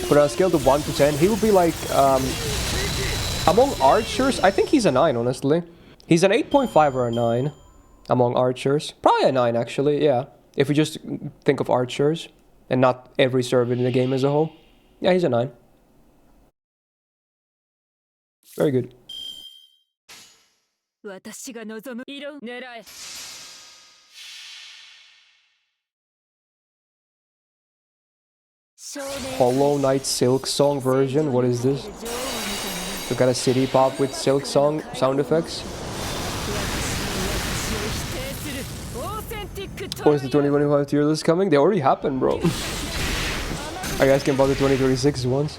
But on a scale of 1 to 10, he would be like, among archers, I think he's a 9, honestly. He's an 8.5 or a 9 among archers. Probably a 9, actually, yeah. If we just think of archers and not every servant in the game as a whole. Yeah, he's a 9. Very good. Hollow Knight Silk Song version, what is this? We got a city pop with Silk Song sound effects. When is the 2025 tier list coming? They already happened, bro. I guys can buy the 2026 ones.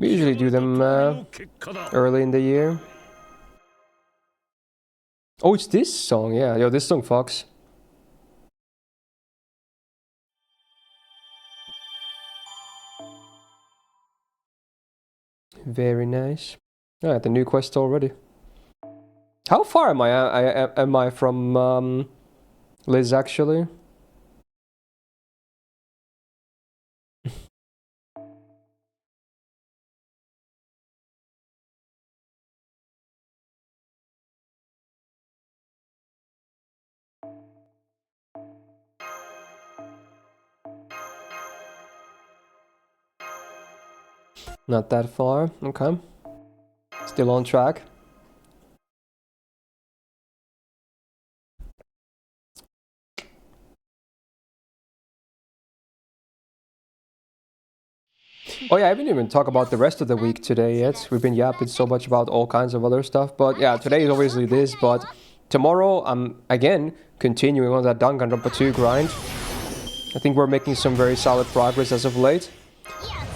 We usually do them early in the year. Oh, it's this song, yeah. Yo, this song fucks. Very nice. Alright, the new quest already. How far am I from Liz actually? Not that far. Okay. Still on track. Oh yeah, I haven't even talked about the rest of the week today yet. We've been yapping so much about all kinds of other stuff. But yeah, today is obviously this, but tomorrow I'm again continuing on that Danganronpa 2 grind. I think we're making some very solid progress as of late.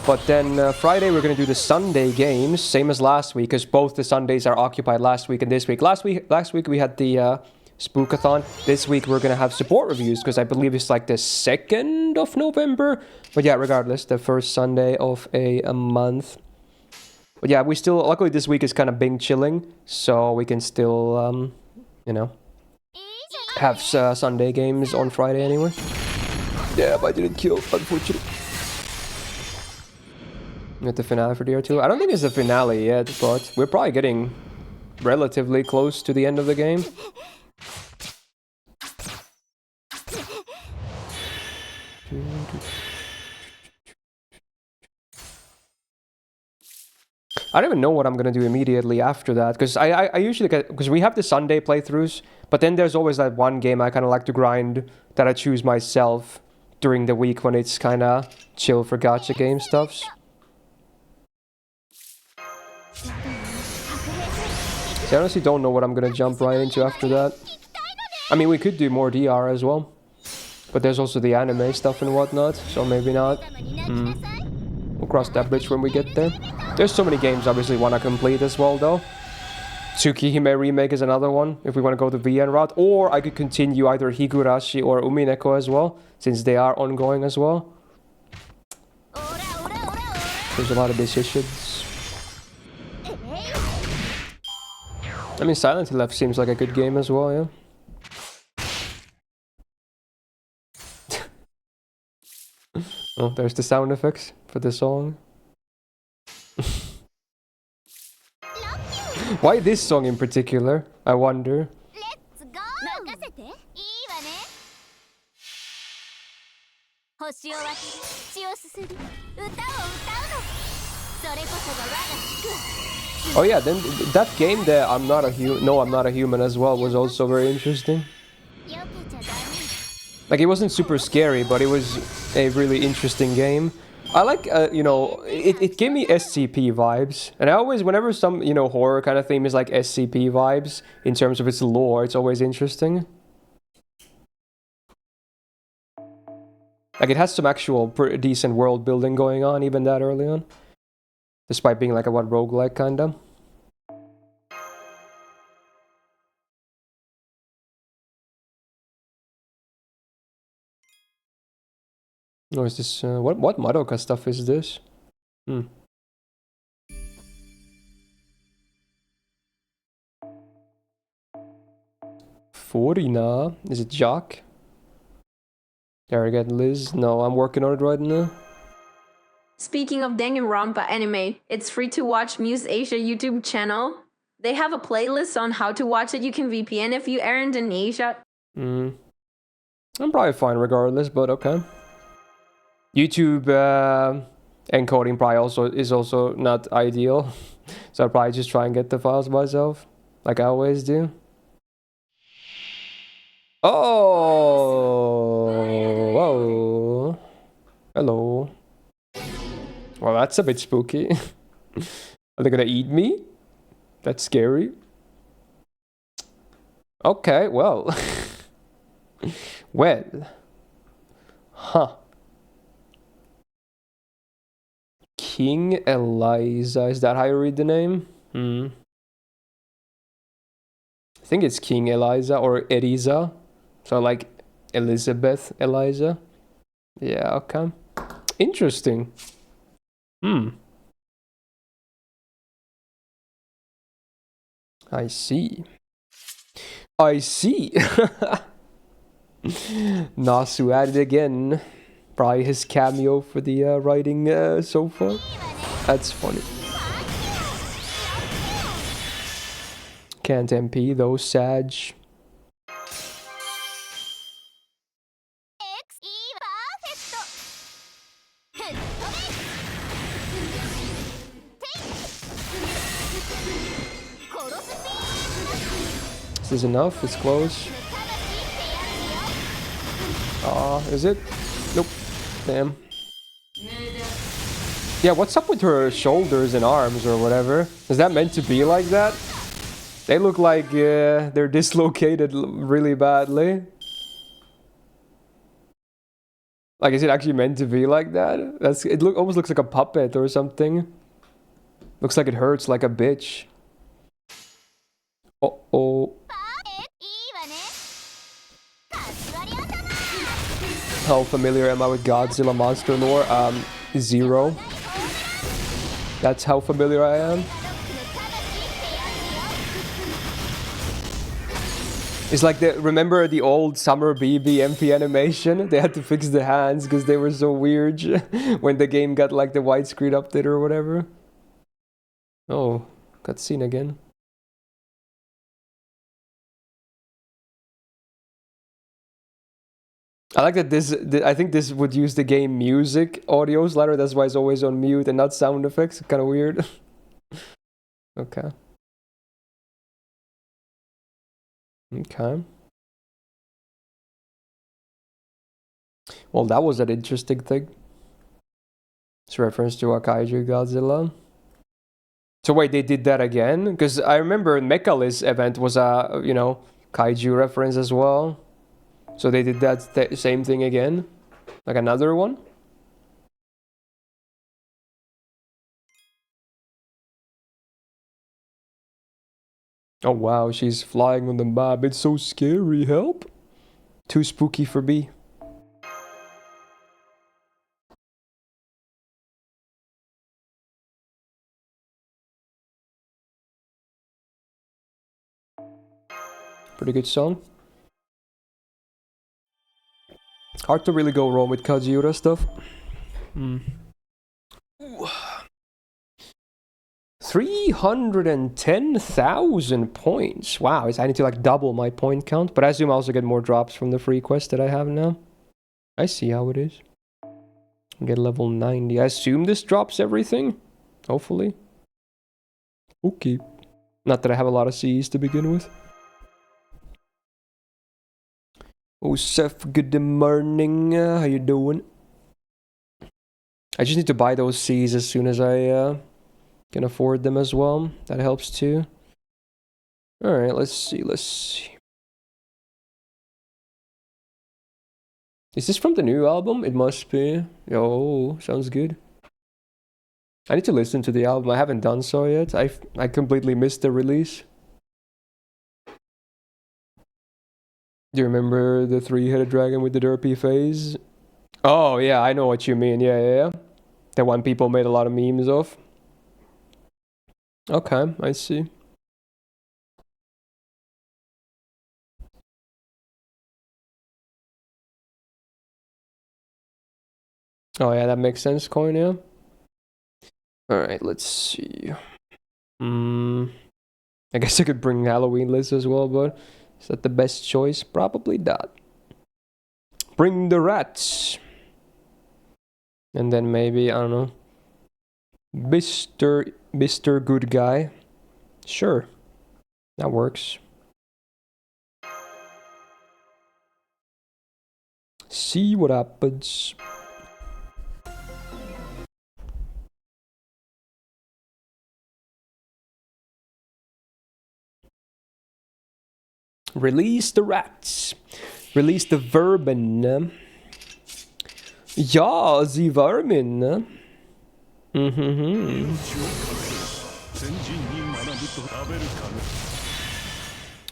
But then Friday we're going to do the Sunday games, same as last week, because both the Sundays are occupied last week and this week. Last week we had the Spookathon. This week we're going to have support reviews, because I believe it's like the 2nd of November. But yeah, regardless, the first Sunday of a month. But yeah, we still, luckily this week is kind of Bing chilling, so we can still, you know, have Sunday games on Friday anyway. Yeah, but I didn't kill, unfortunately. At the finale for DR2. I don't think it's the finale yet, but we're probably getting relatively close to the end of the game. I don't even know what I'm gonna do immediately after that, because I usually get, because we have the Sunday playthroughs, but then there's always that one game I kind of like to grind that I choose myself during the week when it's kind of chill for gacha game stuffs. So I honestly don't know what I'm gonna jump right into after that. I mean, we could do more DR as well, but there's also the anime stuff and whatnot, so maybe not. We'll cross that bridge when we get there. There's so many games I obviously want to complete as well, though. Tsukihime Remake is another one, if we want to go the VN route. Or I could continue either Higurashi or Umineko as well, since they are ongoing as well. There's a lot of decisions. I mean, Silent Hill seems like a good game as well, yeah. Oh, there's the sound effects for the song. Why this song in particular? I wonder. Let's go! 任せて。いいわね。星を渡り、血をすすり、歌を歌うの。それこそが我が服。 Oh yeah, then that game there, I'm not a human as well, was also very interesting. Like, it wasn't super scary, but it was a really interesting game. I like, you know, it gave me SCP vibes. And I always, whenever some, you know, horror kind of theme is like SCP vibes, in terms of its lore, it's always interesting. Like, it has some actual pretty decent world building going on, even that early on. Despite being like a what, roguelike kinda. Oh, is this, what Madoka stuff is this? Forina? Is it Jock? There again, Liz? No, I'm working on it right now. Speaking of Danganronpa anime, it's free to watch Myst Asia YouTube channel. They have a playlist on how to watch it. You can VPN if you aren't in Asia. I'm probably fine regardless, but okay. YouTube encoding probably is also not ideal. So I'll probably just try and get the files myself, like I always do. Oh, whoa, hello. Well, that's a bit spooky. Are they gonna eat me? That's scary. Okay, well. Well. Huh. King Eliza, is that how you read the name? think it's King Eliza or Eliza. So like Elizabeth Eliza. Yeah, okay. Interesting. I see. I see. Nasu at it again. Probably his cameo for the writing so far. That's funny. Can't MP though, Sag. Is this enough? It's close. Is it? Nope. Damn. Yeah, what's up with her shoulders and arms or whatever? Is that meant to be like that? They look like they're dislocated really badly. Like, is it actually meant to be like that? It almost looks like a puppet or something. Looks like it hurts like a bitch. Uh-oh. How familiar am I with Godzilla monster lore? 0. That's how familiar I am. It's like remember the old Summer BB MP animation? They had to fix the hands because they were so weird when the game got like the widescreen update or whatever. Oh, cutscene again. I like that I think this would use the game music audio slider, that's why it's always on mute and not sound effects. Kind of weird. Okay. Okay. Well, that was an interesting thing. It's a reference to a Kaiju Godzilla. So wait, they did that again? Because I remember Mechalis event was a, you know, Kaiju reference as well. So they did that same thing again? Like another one? Oh wow, she's flying on the map. It's so scary. Help! Too spooky for me. Pretty good song. Hard to really go wrong with Kajiura stuff. 310,000 points. Wow, I need to like double my point count. But I assume I also get more drops from the free quest that I have now. I see how it is. Get level 90. I assume this drops everything. Hopefully. Okay. Not that I have a lot of C's to begin with. Oh, Seth, good morning. How you doing? I just need to buy those C's as soon as I can afford them as well. That helps too. Alright, let's see. Is this from the new album? It must be. Oh, sounds good. I need to listen to the album. I haven't done so yet. I completely missed the release. Do you remember the 3-headed dragon with the derpy face? Oh, yeah, I know what you mean. Yeah. The one people made a lot of memes of. Okay, I see. Oh, yeah, that makes sense, Coin, yeah. Alright, let's see. I guess I could bring Halloween Liz as well, but is that the best choice? Probably not. Bring the rats. And then maybe, I don't know. Mr. Good Guy. Sure. That works. See what happens. Release the rats. Release the vermin. Ja, the vermin.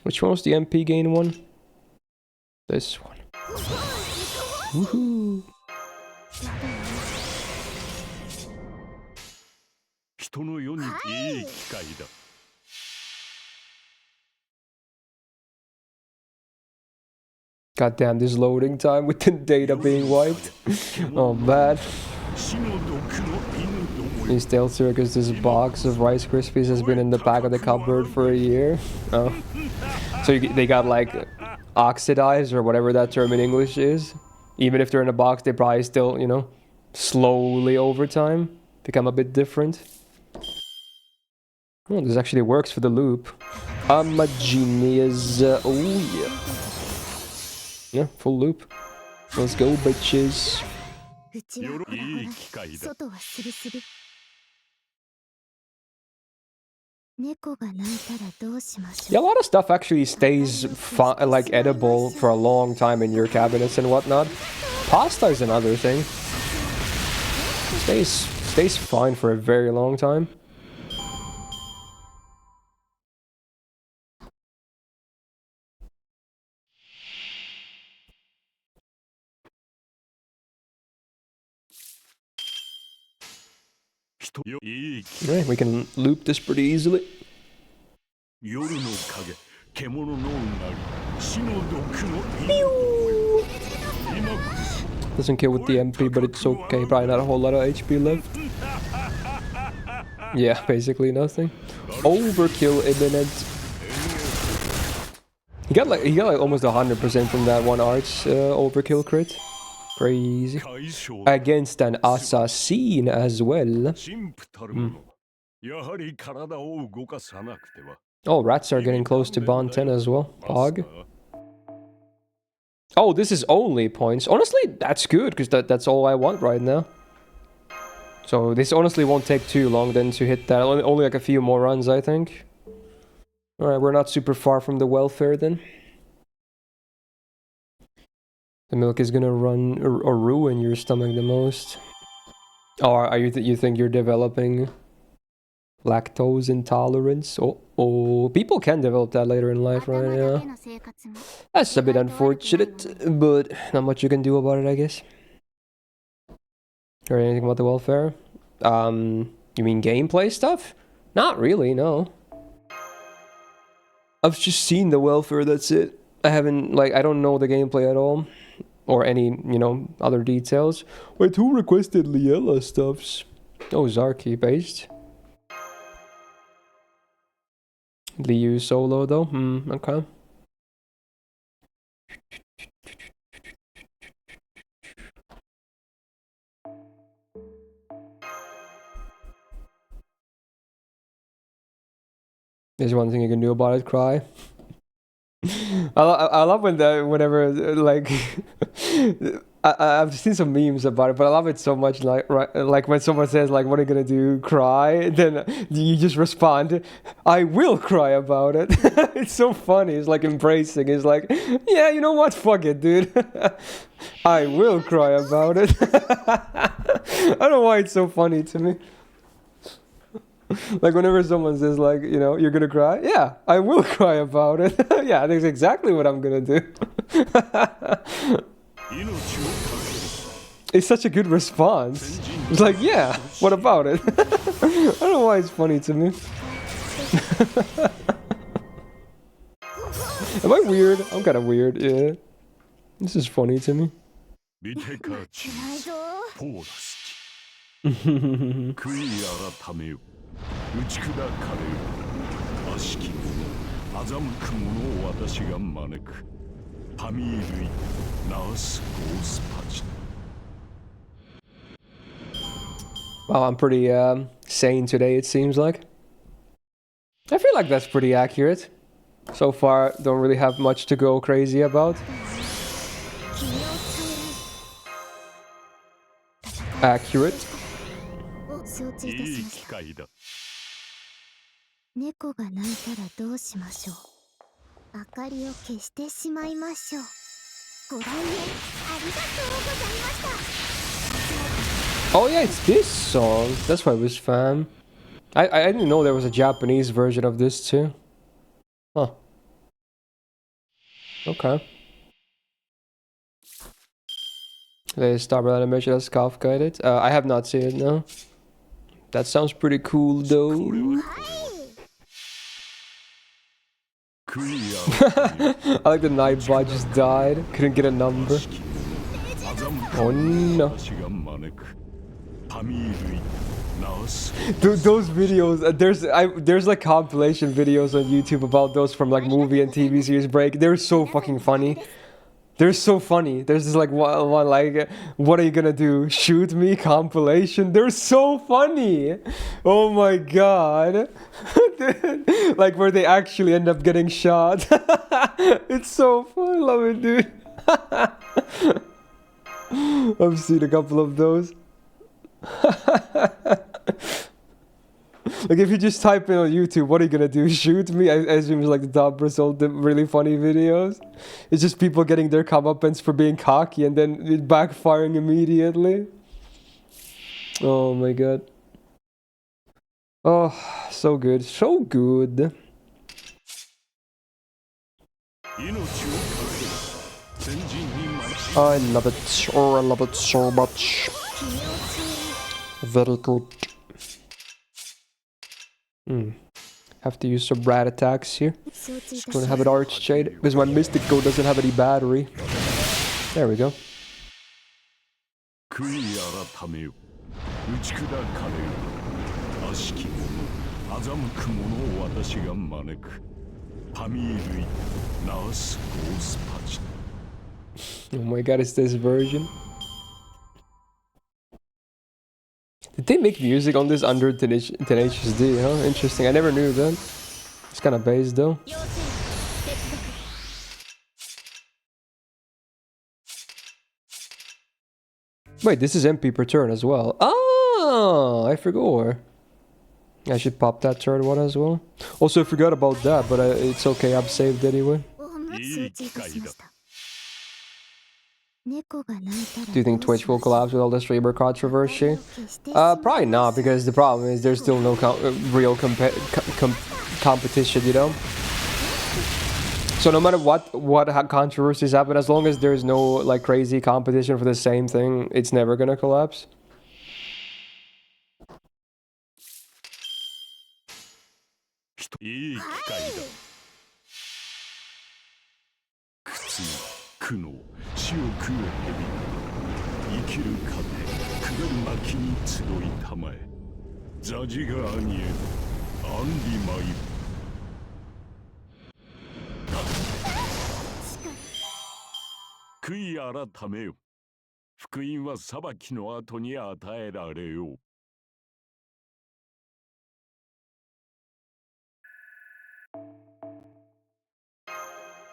Which one was the MP gain one? This one. Woohoo! God damn, this loading time with the data being wiped. Oh man. In Stealth Circus, this box of Rice Krispies has been in the back of the cupboard for a year. Oh. So they got like oxidized or whatever that term in English is. Even if they're in a box, they probably still, you know, slowly over time become a bit different. Oh, this actually works for the loop. I'm a genius. Oh yeah. Yeah, full loop. Let's go, bitches. Yeah, a lot of stuff actually stays like edible for a long time in your cabinets and whatnot. Pasta is another thing. Stays fine for a very long time. Right, we can loop this pretty easily. Doesn't kill with the MP, but it's okay. Probably not a whole lot of HP left. Yeah, basically nothing. Overkill imminent. He got like almost 100% from that one arch overkill crit. Crazy. Against an assassin as well. Oh, rats are getting close to Bond 10 as well. Pog. Oh, this is only points. Honestly, that's good, because that's all I want right now. So this honestly won't take too long then to hit that. Only like a few more runs, I think. Alright, we're not super far from the welfare then. The milk is gonna run or ruin your stomach the most. Or are you think you're developing lactose intolerance? Oh, people can develop that later in life, right? Yeah. That's a bit unfortunate, but not much you can do about it, I guess. Heard anything about the welfare? You mean gameplay stuff? Not really, no. I've just seen the welfare, that's it. I haven't, like, I don't know the gameplay at all. Or any, you know, other details. Wait, who requested Liela stuffs? Oh, Zarky based. Liu solo though? Okay. There's one thing you can do about it, cry. I love whenever like I've seen some memes about it, but I love it so much. Like when someone says like, "What are you gonna do? Cry?" Then you just respond, "I will cry about it." It's so funny. It's like embracing. It's like, yeah, you know what? Fuck it, dude. I will cry about it. I don't know why it's so funny to me. Like whenever someone says like, you know, you're gonna cry, yeah, I will cry about it. Yeah, that's exactly what I'm gonna do. It's such a good response. It's like, yeah, what about it? I don't know why it's funny to me. Am I weird? I'm kind of weird, yeah. This is funny to me. Wow, I'm pretty sane today, it seems like. I feel like that's pretty accurate. So far, don't really have much to go crazy about. Accurate. Oh yeah, it's this song. That's why it was fam. I didn't know there was a Japanese version of this too. Huh. Okay. The Starboard animation that's calf guided. I have not seen it, no. That sounds pretty cool though. I like the Nightbot just died. Couldn't get a number. Oh no. Dude, those videos, there's like compilation videos on YouTube about those from like movie and TV series break. They're so fucking funny. They're so funny. There's this like one like, what are you gonna do? Shoot me? Compilation? They're so funny. Oh my god. Like where they actually end up getting shot. It's so fun. I love it, dude. I've seen a couple of those. Like if you just type in on YouTube, what are you gonna do? Shoot me? I assume it's like the top result, the really funny videos. It's just people getting their comeuppance for being cocky and then it backfiring immediately. Oh my god. Oh, so good. So good. I love it. Oh, I love it so much. Very good. Have to use some rat attacks here. Just gonna have it arch shade because my Mystic Go doesn't have any battery. There we go. Oh my god, it's this version. Did they make music on this under Tenacious D, huh? Interesting, I never knew that. It's kind of bass though. Wait, this is MP per turn as well. Oh, I forgot. I should pop that turn one as well. Also, I forgot about that, but it's okay, I've saved anyway. Do you think Twitch will collapse with all the streamer controversy? Probably not, because the problem is there's still no real competition, you know? So no matter what controversies happen, as long as there's no like crazy competition for the same thing, it's never gonna collapse.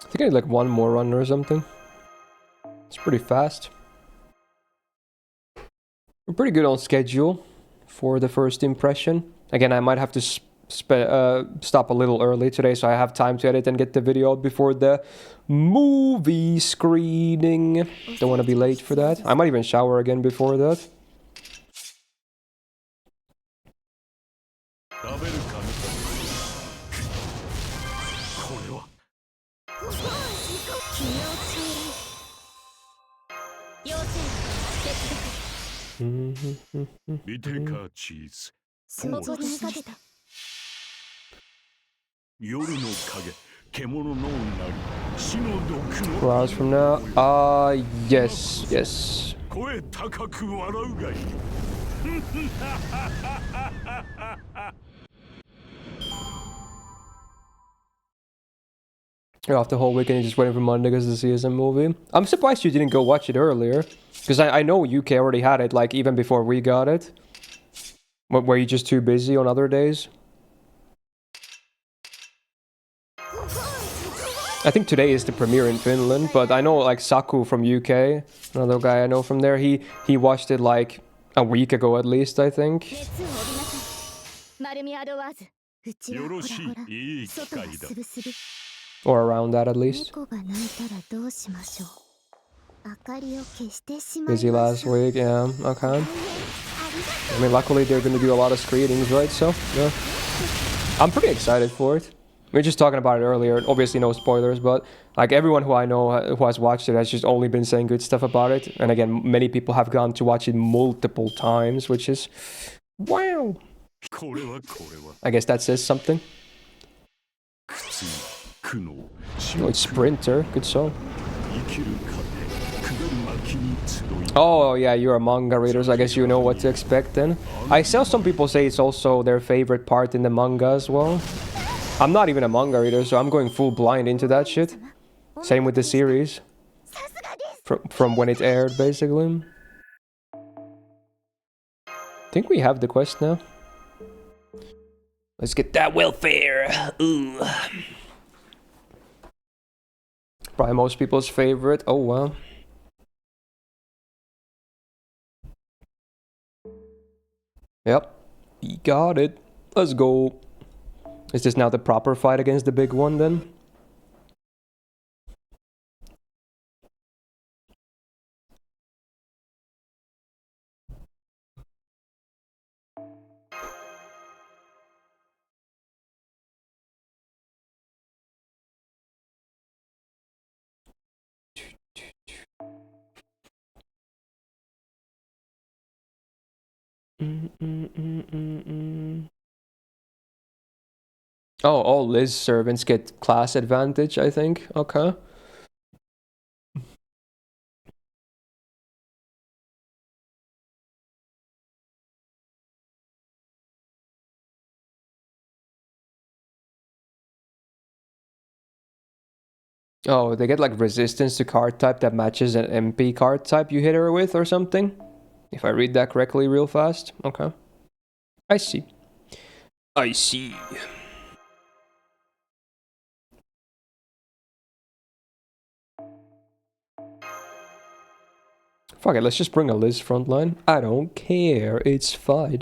I think I need like one more run or something. It's pretty fast. We're pretty good on schedule for the first impression. Again, I might have to stop a little early today so I have time to edit and get the video out before the movie screening. Don't want to be late for that. I might even shower again before that. Hours from now? Yes, yes. You're off the whole weekend, you're just waiting for Monday because of the CSM movie. I'm surprised you didn't go watch it earlier. Because I know UK already had it, like, even before we got it. Were you just too busy on other days? I think today is the premiere in Finland, but I know, like, Saku from UK, another guy I know from there, he watched it, like, a week ago at least, I think. Or around that at least. Busy last week, yeah, okay. I mean, luckily they're gonna do a lot of screenings, right? So, yeah. I'm pretty excited for it. We were just talking about it earlier. Obviously, no spoilers, but like everyone who I know who has watched it has just only been saying good stuff about it. And again, many people have gone to watch it multiple times, which is wow. I guess that says something. Oh, it's Sprinter. Good song. Oh yeah, you're a manga reader, so I guess you know what to expect then. I saw some people say it's also their favorite part in the manga as well. I'm not even a manga reader, so I'm going full blind into that shit. Same with the series. From when it aired, basically. I think we have the quest now. Let's get that welfare. Ooh. Probably most people's favorite. Oh wow. Yep. We got it. Let's go. Is this now the proper fight against the big one then? Oh, all Liz servants get class advantage, I think. Okay. Oh, they get like resistance to card type that matches an MP card type you hit her with or something? If I read that correctly real fast. Okay. I see. I see. Fuck it, let's just bring a Liz frontline. I don't care, it's fine.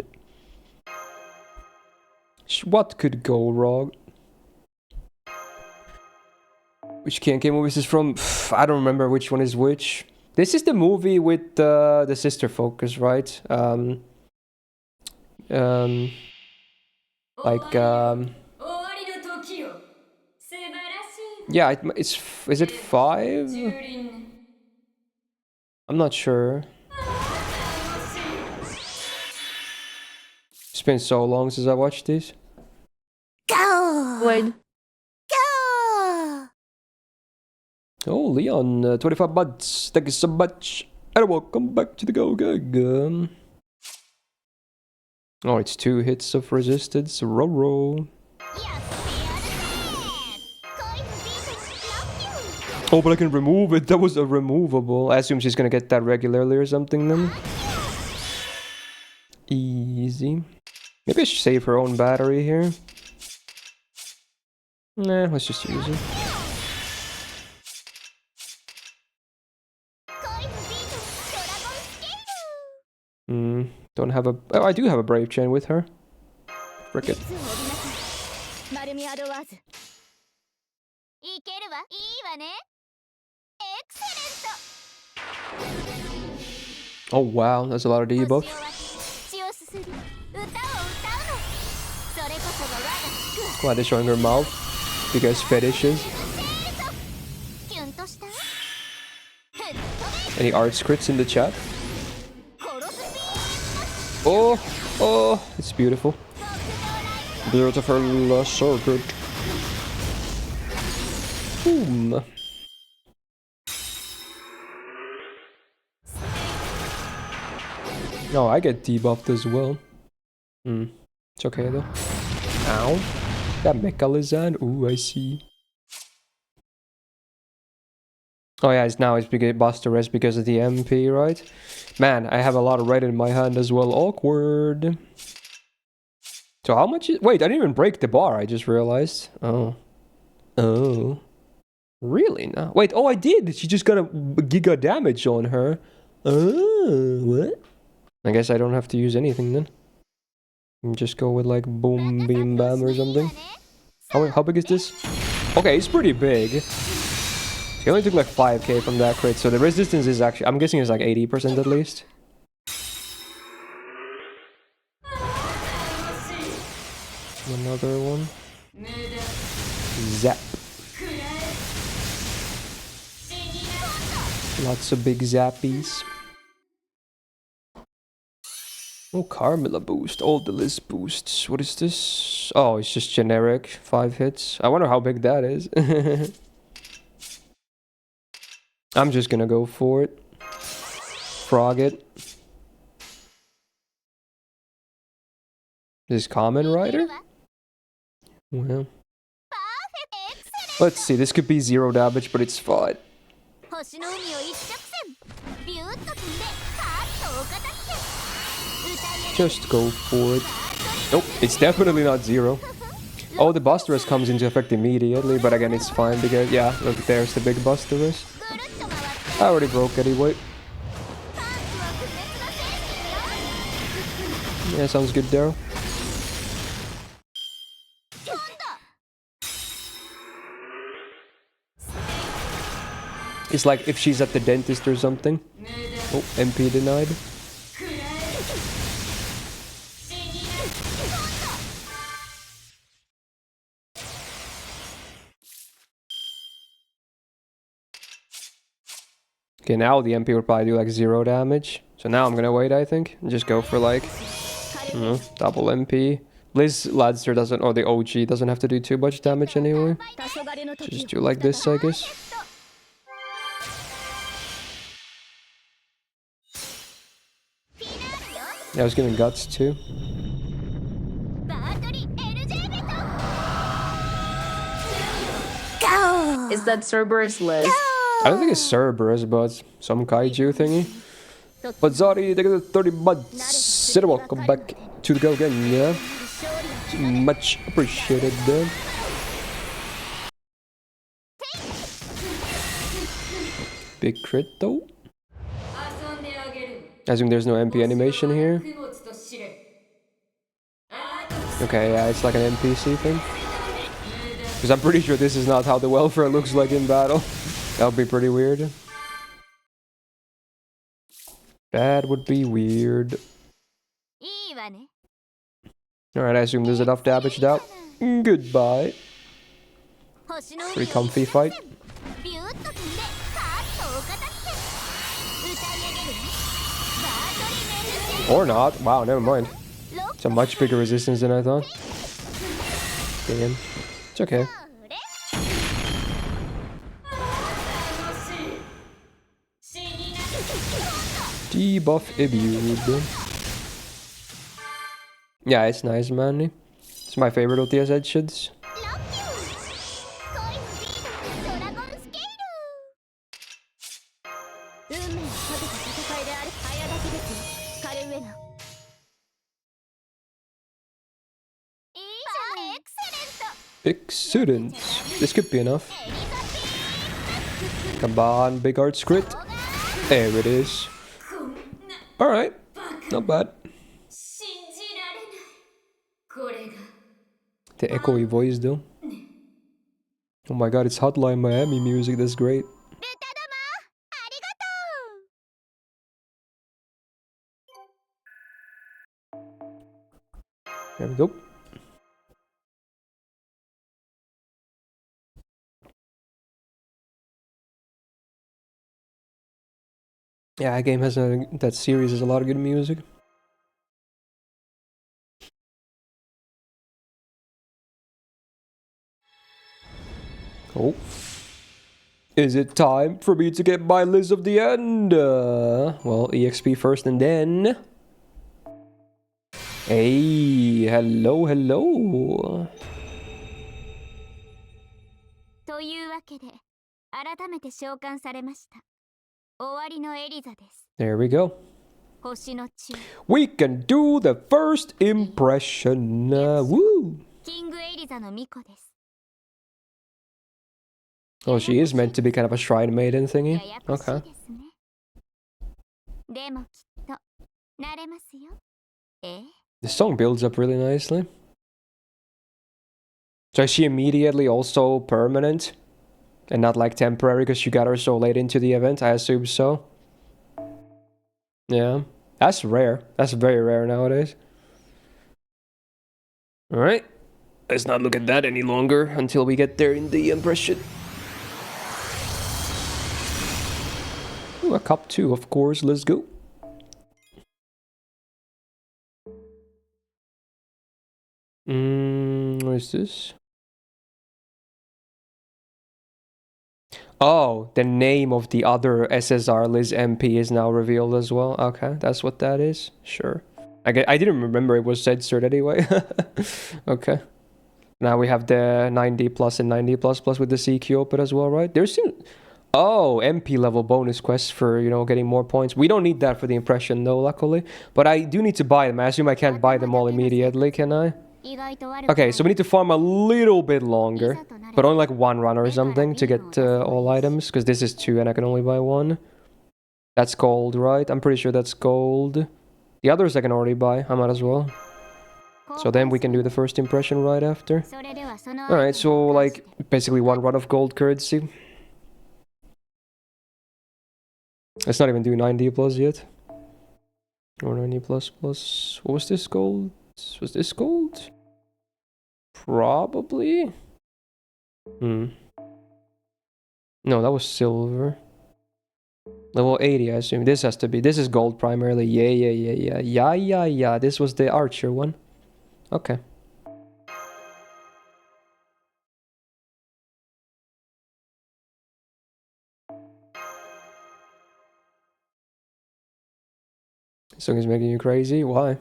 What could go wrong? Which KNK movie is this from? I don't remember which one is which. This is the movie with the sister focus, right? Yeah, is it 5? I'm not sure. It's been so long since I watched this. Go! Wait. Go! Oh, Leon, 25 bucks. Thank you so much. And welcome back to the Go Gang. Oh, it's 2 hits of resistance. Roro. Oh, but I can remove it. That was a removable. I assume she's gonna get that regularly or something then. Easy. Maybe I should save her own battery here. Nah, let's just use it. Don't have a... Oh, I do have a Brave Chain with her. Frick it. Oh wow, that's a lot of debuff. Glad they're showing her mouth. Because fetishes. Any art scripts in the chat? Oh, it's beautiful. Beautiful circuit. Boom. No, I get debuffed as well. It's okay though. Ow. That Mecha Lizard. Ooh, I see. Oh yeah, it's because Buster Rest because of the MP, right? Man, I have a lot of red in my hand as well. Awkward. So how much is... Wait, I didn't even break the bar, I just realized. Oh. Really? No. Wait, oh I did! She just got a giga damage on her. Oh, what? I guess I don't have to use anything then. Just go with like boom, beam, bam or something. How big is this? Okay, it's pretty big. He only took like 5k from that crit, so the resistance is actually... I'm guessing it's like 80% at least. Another one. Zap. Lots of big zappies. Oh, Carmilla boost. All the Liz boosts. What is this? Oh, it's just generic. 5 hits. I wonder how big that is. I'm just gonna go for it. Frog it. This Common Rider? Well. Let's see, this could be 0 damage, but it's fine. Just go for it. Nope, it's definitely not 0. Oh, the Busterus comes into effect immediately, but again, it's fine because, yeah, look, there's the big Busterus. I already broke anyway. Yeah, sounds good, Daryl. It's like if she's at the dentist or something. Oh, MP denied. Okay, now the MP will probably do like 0 damage. So now I'm gonna wait, I think. And just go for like, double MP. Liz Ladster doesn't, or the OG doesn't have to do too much damage anyway. So just do like this, I guess. Yeah, I was getting guts too. Is that Cerberus Liz? I don't think it's Cerberus, but some kaiju thingy. But Zari, they got 30 months. Welcome back to the go again, yeah? Much appreciated, man. Big crit though. I assume there's no MP animation here. Okay, yeah, it's like an NPC thing. Because I'm pretty sure this is not how the welfare looks like in battle. That would be pretty weird. That would be weird. Alright, I assume there's enough damage now. Goodbye. Pretty comfy fight. Or not. Wow, never mind. It's a much bigger resistance than I thought. Damn. It's okay. Debuff Ibude. Yeah, it's nice, man. It's my favorite OTS headshots. Excellent. This could be enough. Come on, big art script. There it is. Alright. Not bad. The echoey voice though. Oh my god, it's Hotline Miami music. That's great. There we go. Yeah, that game has that series has a lot of good music. Oh. Is it time for me to get my Liz of the end? Well, EXP first and then... Hey, hello, hello. There we go. We can do the first impression. Woo! Oh, she is meant to be kind of a shrine maiden thingy. Okay. The song builds up really nicely. So is she immediately also permanent? And not like temporary because you got her so late into the event? I assume so. Yeah. That's rare. That's very rare nowadays. Alright. let's not look at that any longer until we get there in the impression. Ooh, a cup 2, of course. Let's go. What is this? Oh, the name of the other SSR Liz MP is now revealed as well. Okay, that's what that is. Sure. I didn't remember it was censored anyway. Okay. Now we have the 90 plus and 90 plus plus with the CQ open as well, right? There's still... Oh, MP level bonus quests for, you know, getting more points. We don't need that for the impression though, luckily. But I do need to buy them. I assume I can't buy them all immediately, can I? Okay, so we need to farm a little bit longer. But only like 1 run or something to get all items. Because this is 2 and I can only buy 1. That's gold, right? I'm pretty sure that's gold. The others I can already buy. I might as well. So then we can do the first impression right after. Alright, so like basically 1 run of gold currency. Let's not even do 90 plus yet. Or 90 plus plus. What was this gold? Was this gold? Probably. No, that was silver. Level 80, I assume. This has to be. This is gold primarily. Yeah. This was the archer one. Okay. This song is making you crazy. Why?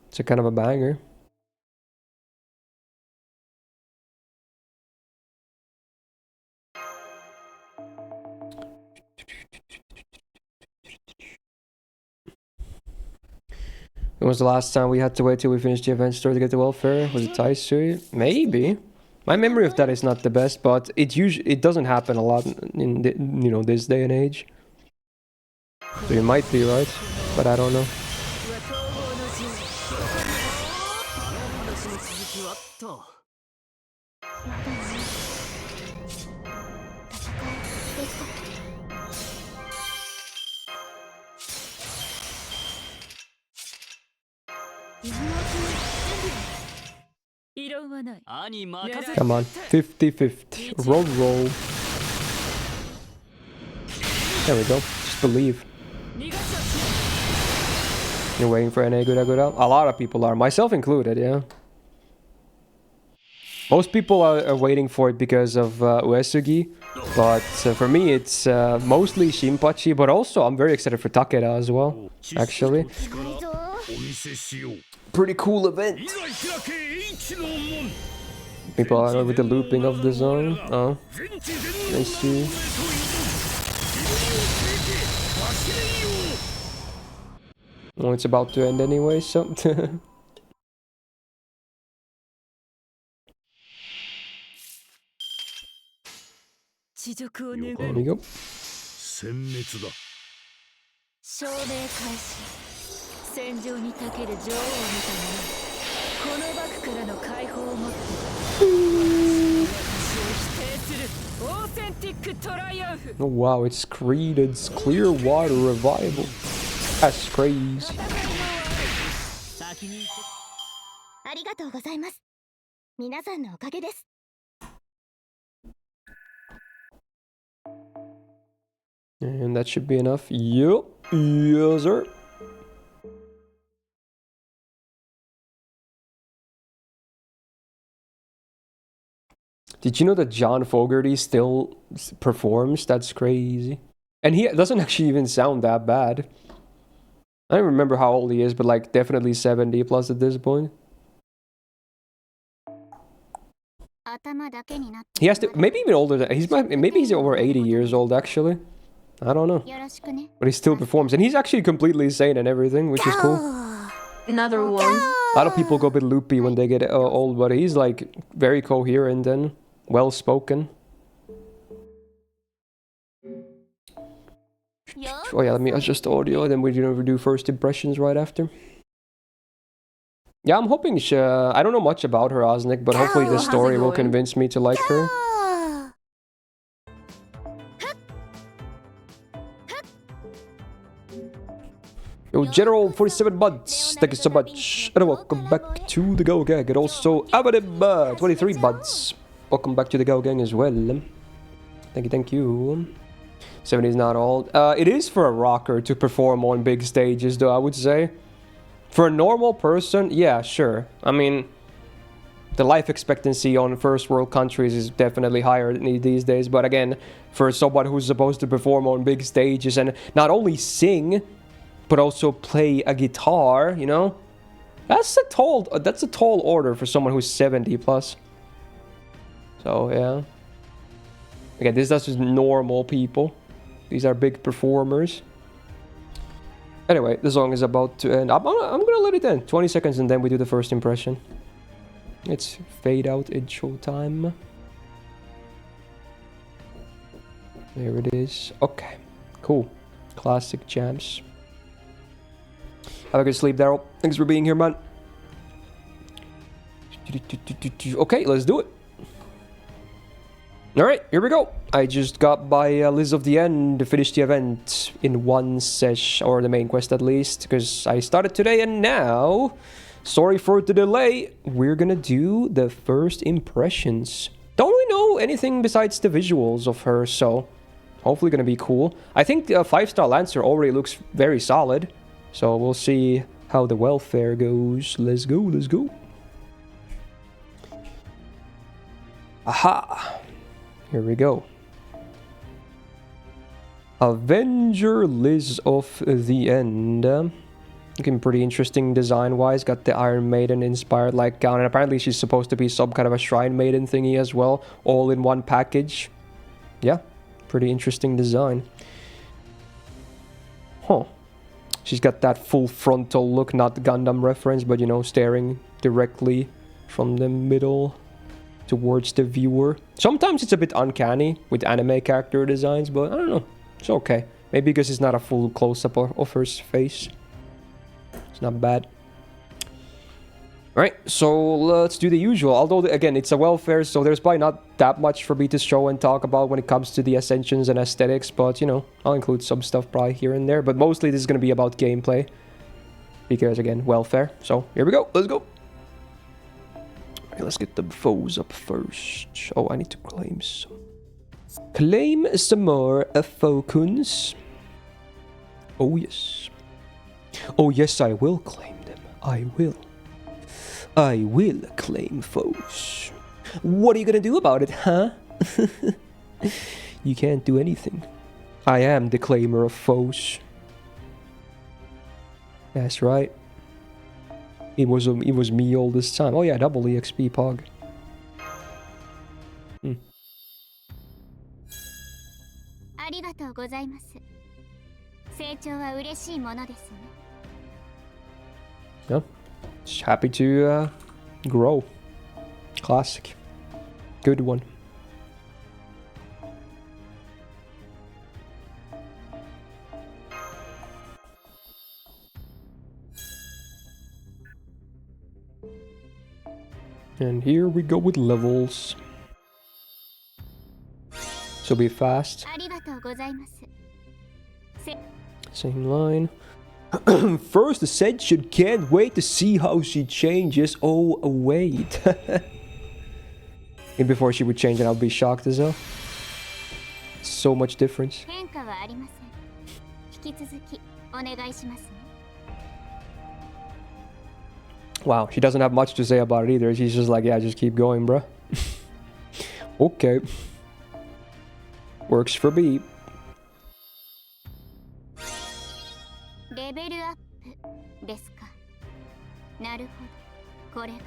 It's a kind of a banger. When was the last time we had to wait till we finished the event store to get the welfare? Was it Taisui? Maybe. My memory of that is not the best, but it doesn't happen a lot in the, you know, this day and age. So you might be right, but I don't know. Come on, 50-50. Roll. There we go. Just believe. You're waiting for NA good out? A lot of people are, myself included, yeah. Most people are waiting for it because of Uesugi, but for me it's mostly Shinpachi, but also I'm very excited for Takeda as well, actually. Pretty cool event. People are with the looping of the zone. Oh, I see. Well, it's about to end anyway, so... There we go. Oh wow, it's Creedence Clearwater Revival. That's crazy. And that should be enough. Yup. Yes, sir. Did you know that John Fogerty still performs? That's crazy. And he doesn't actually even sound that bad. I don't remember how old he is, but like definitely 70 plus at this point. He has to, maybe even older than, maybe he's over 80 years old actually. I don't know. But he still performs. And he's actually completely sane and everything, which is cool. Another one. A lot of people go a bit loopy when they get old, but he's like very coherent and well spoken. Oh yeah, let me adjust the audio, then we do first impressions right after. Yeah, I'm hoping I don't know much about her, Osnick, but hopefully the story will convince me to like her. Yo, General 47 buds, thank you so much. And welcome back to the Go Gang. And also, Avadim, 23 buds. Welcome back to the Go Gang as well. Thank you, thank you. 70 is not old. It is for a rocker to perform on big stages, though, I would say. For a normal person, yeah, sure. I mean, the life expectancy on first world countries is definitely higher these days. But again, for someone who's supposed to perform on big stages and not only sing, but also play a guitar, you know? That's a tall order for someone who's 70 plus. So, yeah. Again, this is just normal people. These are big performers. Anyway, the song is about to end. I'm gonna let it end. 20 seconds and then we do the first impression. It's fade out intro time. There it is. Okay, cool. Classic jams. Have a good sleep, Daryl. Thanks for being here, man. Okay, let's do it. Alright, here we go. I just got by Liz of the End to finish the event in one sesh, or the main quest at least, because I started today and now, sorry for the delay, we're gonna do the first impressions. Don't really know anything besides the visuals of her, so hopefully gonna be cool. I think the 5-star Lancer already looks very solid, so we'll see how the welfare goes. Let's go, let's go. Aha! Here we go. Avenger Liz of the End. Looking pretty interesting design-wise. Got the Iron Maiden inspired like gown, and apparently she's supposed to be some kind of a Shrine Maiden thingy as well, all in one package. Yeah, pretty interesting design. Huh. She's got that full frontal look, not Gundam reference, but you know, staring directly from the middle towards the viewer. Sometimes it's a bit uncanny with anime character designs, but I don't know. It's okay. Maybe because it's not a full close-up of her face. It's not bad. Alright, so let's do the usual. Although, again, it's a welfare, so there's probably not that much for me to show and talk about when it comes to the ascensions and aesthetics, but, you know, I'll include some stuff probably here and there. But mostly this is going to be about gameplay. Because, again, welfare. So, here we go. Let's go. Okay, let's get the foes up first. Oh, I need to claim some. Claim some more Focons. Oh, yes. Oh, yes, I will claim them. I will. I will claim foes. What are you gonna do about it, huh? You can't do anything. I am the claimer of foes. That's right. It was me all this time. Oh yeah, double EXP Pog. ありがとうございます。成長は嬉しいものですね。Yeah, just happy to grow. Classic. Good one. And here we go with levels. So be fast. ありがとうございます。 Same line. First ascension, can't wait to see how she changes. Oh, wait. And before she would change it, I'll be shocked as well. So much difference. 変化はありません。引き続きお願いしますね。 Wow, she doesn't have much to say about it either. She's just like, yeah, just keep going, bruh. Okay. Works for me. レベルアップですか。なるほど。これが。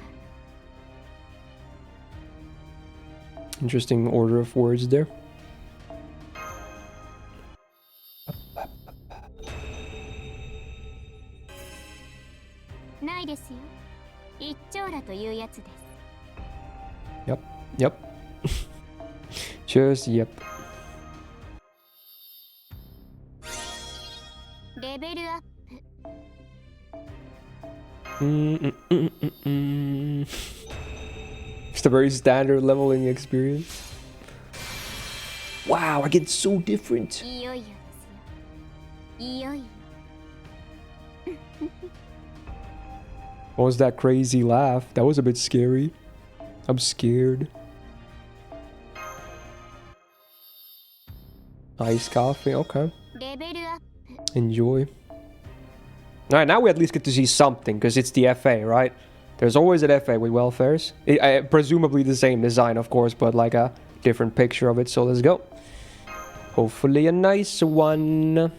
Interesting order of words there. ないですよ。一丁羅というやつです。 Yep, yep. Just yep. レベルアップ。 Just a very standard leveling experience. Wow, I get so different. いよいよですよ。いよいよ。What was that crazy laugh? That was a bit scary. I'm scared. Iced coffee, okay. レベルアップ Enjoy. Alright, now we at least get to see something, because it's the FA, right? There's always an FA with welfares. Presumably the same design, of course, but like a different picture of it, so let's go. Hopefully a nice one.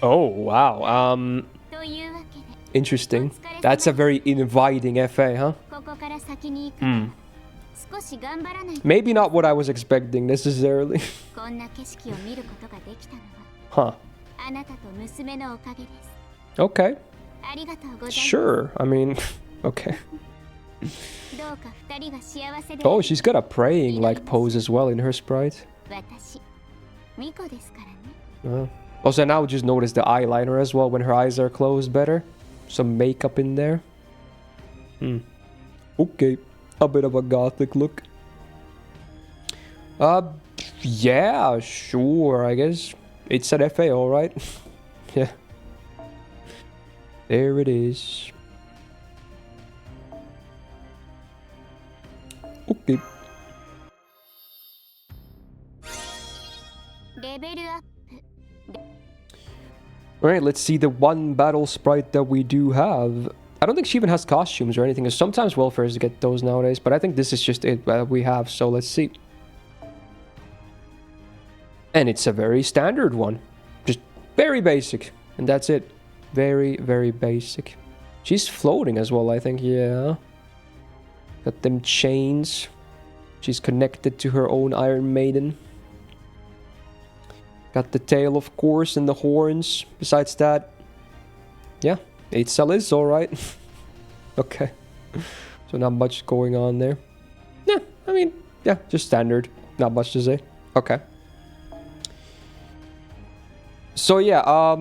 Oh, wow. というわけで Interesting. That's a very inviting FA, huh? ここから先に行くから少し頑張らないと Maybe not what I was expecting necessarily. こんな景色を見ることができたのは Huh. あなたと娘のおかげです Okay. ありがとうございます Sure. I mean, okay. どうか二人が幸せで Oh, she's got a praying like pose as well in her sprite. 私ミコですからね Also, now just notice the eyeliner as well when her eyes are closed better. Some makeup in there. Okay. A bit of a gothic look. Yeah, sure, I guess. It's an FA, alright. Yeah. There it is. Okay. レベルアップ Alright, let's see the one battle sprite that we do have. I don't think she even has costumes or anything, because sometimes welfares get those nowadays, but I think this is just it that we have, so let's see. And it's a very standard one. Just very basic, and that's it. Very, very basic. She's floating as well, I think, yeah. Got them chains. She's connected to her own Iron Maiden. Got the tail, of course, and the horns. Besides that, yeah, it's a Liz, alright. Okay. So not much going on there. Yeah, I mean, yeah, just standard. Not much to say. Okay. So yeah,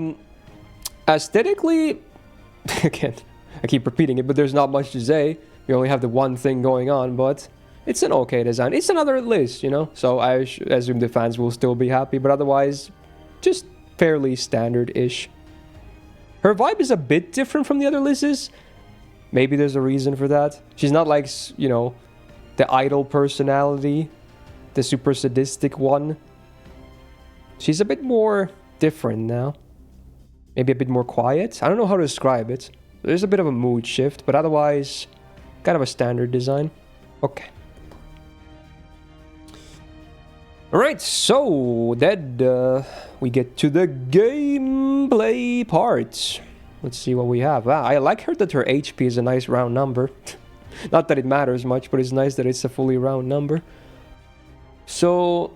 aesthetically, again, I keep repeating it, but there's not much to say. We only have the one thing going on, but it's an okay design. It's another Liz, you know? So I assume the fans will still be happy, but otherwise, just fairly standard-ish. Her vibe is a bit different from the other Liz's. Maybe there's a reason for that. She's not like, you know, the idol personality, the super sadistic one. She's a bit more different now. Maybe a bit more quiet. I don't know how to describe it. There's a bit of a mood shift, but otherwise, kind of a standard design. Okay. Alright, so then we get to the gameplay part. Let's see what we have. Ah, I like her that her HP is a nice round number. Not that it matters much, but it's nice that it's a fully round number. So,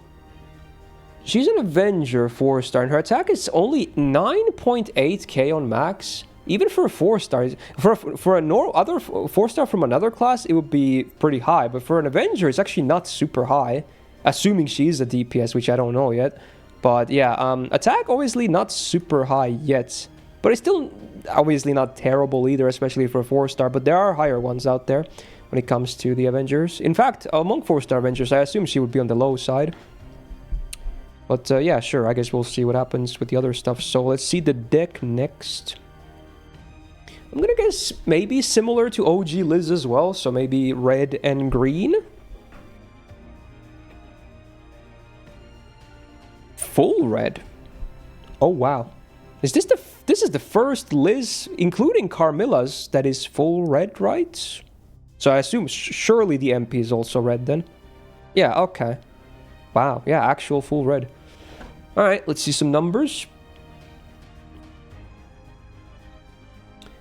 she's an Avenger 4-star, and her attack is only 9.8k on max. Even for a 4-star, for a other 4-star from another class, it would be pretty high. But for an Avenger, it's actually not super high. Assuming she's a DPS, which I don't know yet. But yeah, attack obviously not super high yet. But it's still obviously not terrible either, especially for a 4-star. But there are higher ones out there when it comes to the Avengers. In fact, among 4-star Avengers, I assume she would be on the low side. But yeah, sure, I guess we'll see what happens with the other stuff. So let's see the deck next. I'm gonna guess maybe similar to OG Liz as well. So maybe red and green. Full red. Oh wow. Is this this is the first Liz, including Carmilla's, that is full red, right? So I assume surely the MP is also red then. Yeah, okay. Wow, yeah, actual full red. Alright, let's see some numbers.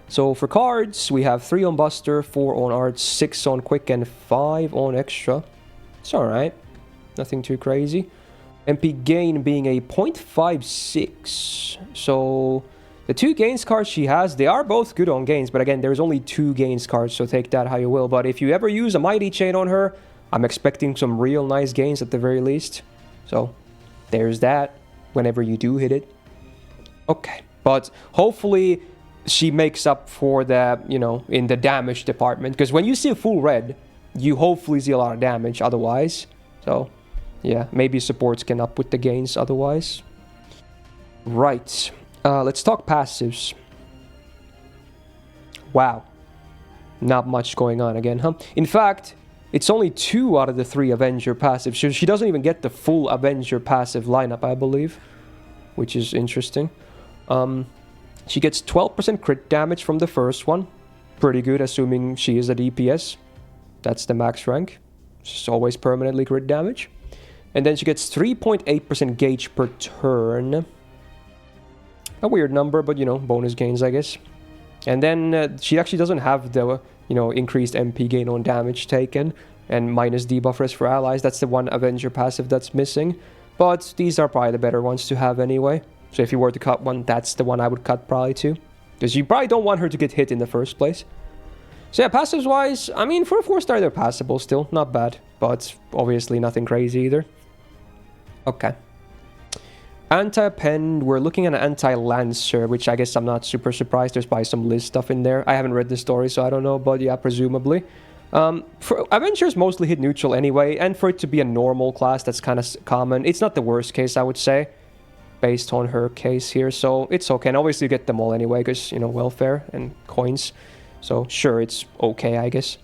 So for cards, we have 3 on Buster, 4 on Arts, 6 on Quick, and 5 on Extra. It's alright. Nothing too crazy. MP gain being a 0.56. So the 2 gains cards she has, they are both good on gains, but again, there's only 2 gains cards, so take that how you will. But if you ever use a Mighty Chain on her, I'm expecting some real nice gains at the very least. So there's that whenever you do hit it. Okay, but hopefully she makes up for the, you know, in the damage department. Because when you see a full red, you hopefully see a lot of damage otherwise. So yeah, maybe supports can up with the gains otherwise. Right. Let's talk passives. Wow. Not much going on again, huh? In fact, it's only 2 out of the 3 Avenger passives. She doesn't even get the full Avenger passive lineup, I believe. Which is interesting. She gets 12% crit damage from the first one. Pretty good, assuming she is a DPS. That's the max rank. It's always permanently crit damage. And then she gets 3.8% gauge per turn. A weird number, but you know, bonus gains, I guess. And then she actually doesn't have the, you know, increased MP gain on damage taken. And minus debuff rest for allies. That's the one Avenger passive that's missing. But these are probably the better ones to have anyway. So if you were to cut one, that's the one I would cut probably too. Because you probably don't want her to get hit in the first place. So yeah, passives wise, I mean, for a 4-star they're passable still. Not bad. But obviously nothing crazy either. Okay. Anti-Append, we're looking at an Anti-Lancer, which I guess I'm not super surprised. There's probably some Liz stuff in there. I haven't read the story, so I don't know, but yeah, presumably. For Avengers mostly hit neutral anyway, and for it to be a normal class, that's kind of common. It's not the worst case, I would say, based on her case here, so it's okay. And obviously you get them all anyway, because, you know, welfare and coins. So sure, it's okay, I guess.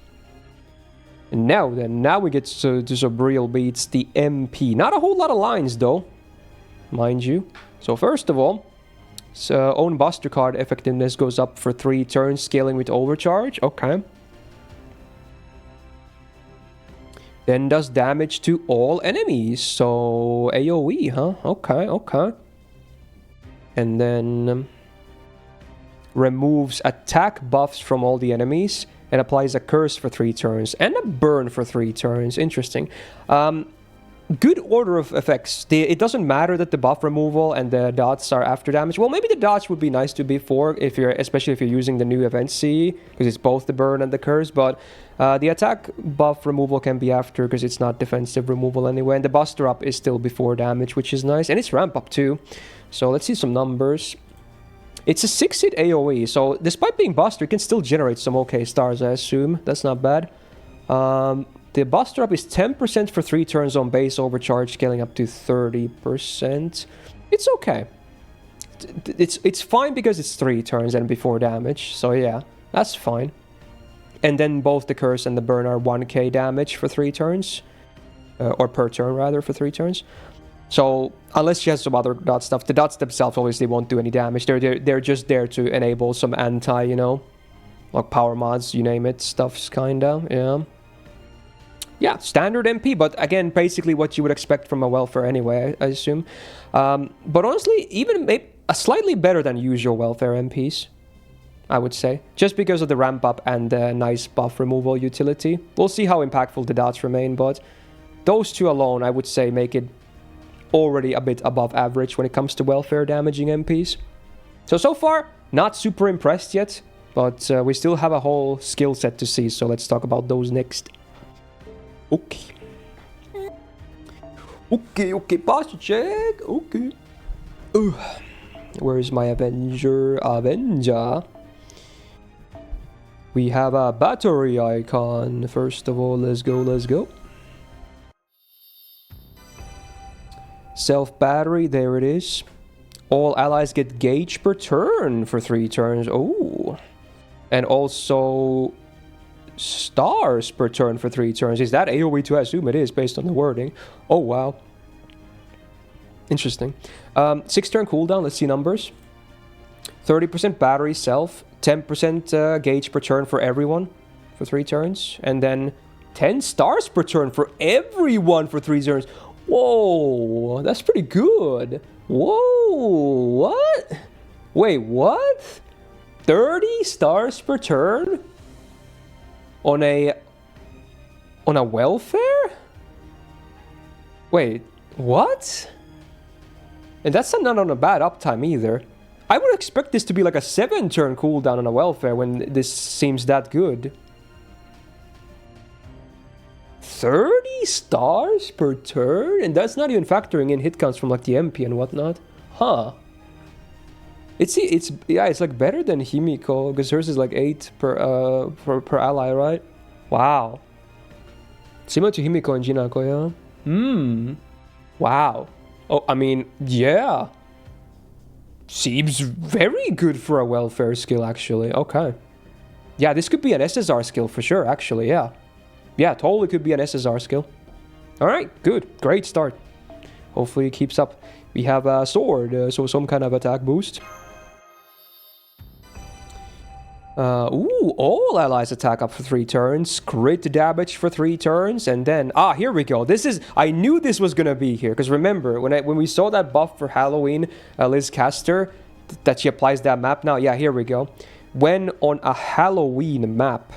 And now we get to some real beats, the MP. Not a whole lot of lines, though. Mind you. So first of all, own Buster card effectiveness goes up for 3 turns, scaling with overcharge. Okay. Then does damage to all enemies. So AoE, huh? Okay. And then removes attack buffs from all the enemies and applies a curse for 3 turns and a burn for 3 turns. Interesting. Good order of effects. It doesn't matter that the buff removal and the dots are after damage. Well, maybe the dots would be nice to be before, especially if you're using the new event CE, because it's both the burn and the curse. But the attack buff removal can be after, because it's not defensive removal anyway. And the Buster up is still before damage, which is nice. And it's ramp up too. So let's see some numbers. It's a 6-hit AoE, so despite being Buster, it can still generate some okay stars, I assume. That's not bad. The Buster up is 10% for 3 turns on base overcharge, scaling up to 30%. It's okay. It's fine because it's 3 turns and before damage, so yeah, that's fine. And then both the curse and the burn are 1k damage for 3 turns. Or per turn, rather, for 3 turns. So, unless she has some other dot stuff, the dots themselves obviously won't do any damage. They're just there to enable some anti, you know, like power mods, you name it, stuffs, kinda, yeah. Yeah, standard MP, but again, basically what you would expect from a welfare anyway, I assume. But honestly, even slightly better than usual welfare MPs, I would say. Just because of the ramp up and the nice buff removal utility. We'll see how impactful the dots remain, but those 2 alone, I would say, make it already a bit above average when it comes to welfare damaging MPs. So far, not super impressed yet, but we still have a whole skill set to see, so let's talk about those next. Okay, posture check. Okay. Where's my Avenger? We have a battery icon. First of all, let's go. Self battery, there it is. All allies get gauge per turn for 3 turns. Oh. And also stars per turn for 3 turns. Is that AoE too? I assume it is based on the wording. Oh, wow. Interesting. 6 turn cooldown. Let's see numbers. 30% battery self. 10% gauge per turn for everyone for 3 turns. And then 10 stars per turn for everyone for 3 turns. Whoa, that's pretty good. Whoa, what? Wait, what? 30 stars per turn? On a welfare? Wait, what? And that's not on a bad uptime either. I would expect this to be like a 7 turn cooldown on a welfare when this seems that good. 30 stars per turn? And that's not even factoring in hit counts from like the MP and whatnot. Huh. It's like better than Himiko, because hers is like 8 per ally, right? Wow. Similar to Himiko and Jinako, yeah? Wow. Oh, I mean, yeah. Seems very good for a welfare skill, actually. Okay. Yeah, this could be an SSR skill for sure, actually, yeah. Yeah, totally could be an SSR skill. Alright, good. Great start. Hopefully it keeps up. We have a sword, so some kind of attack boost. Ooh, all allies attack up for 3 turns. Crit damage for 3 turns. And then, here we go. This is, I knew this was gonna be here. Because remember, when we saw that buff for Halloween, Liz caster, that she applies that map now. Yeah, here we go. When on a Halloween map,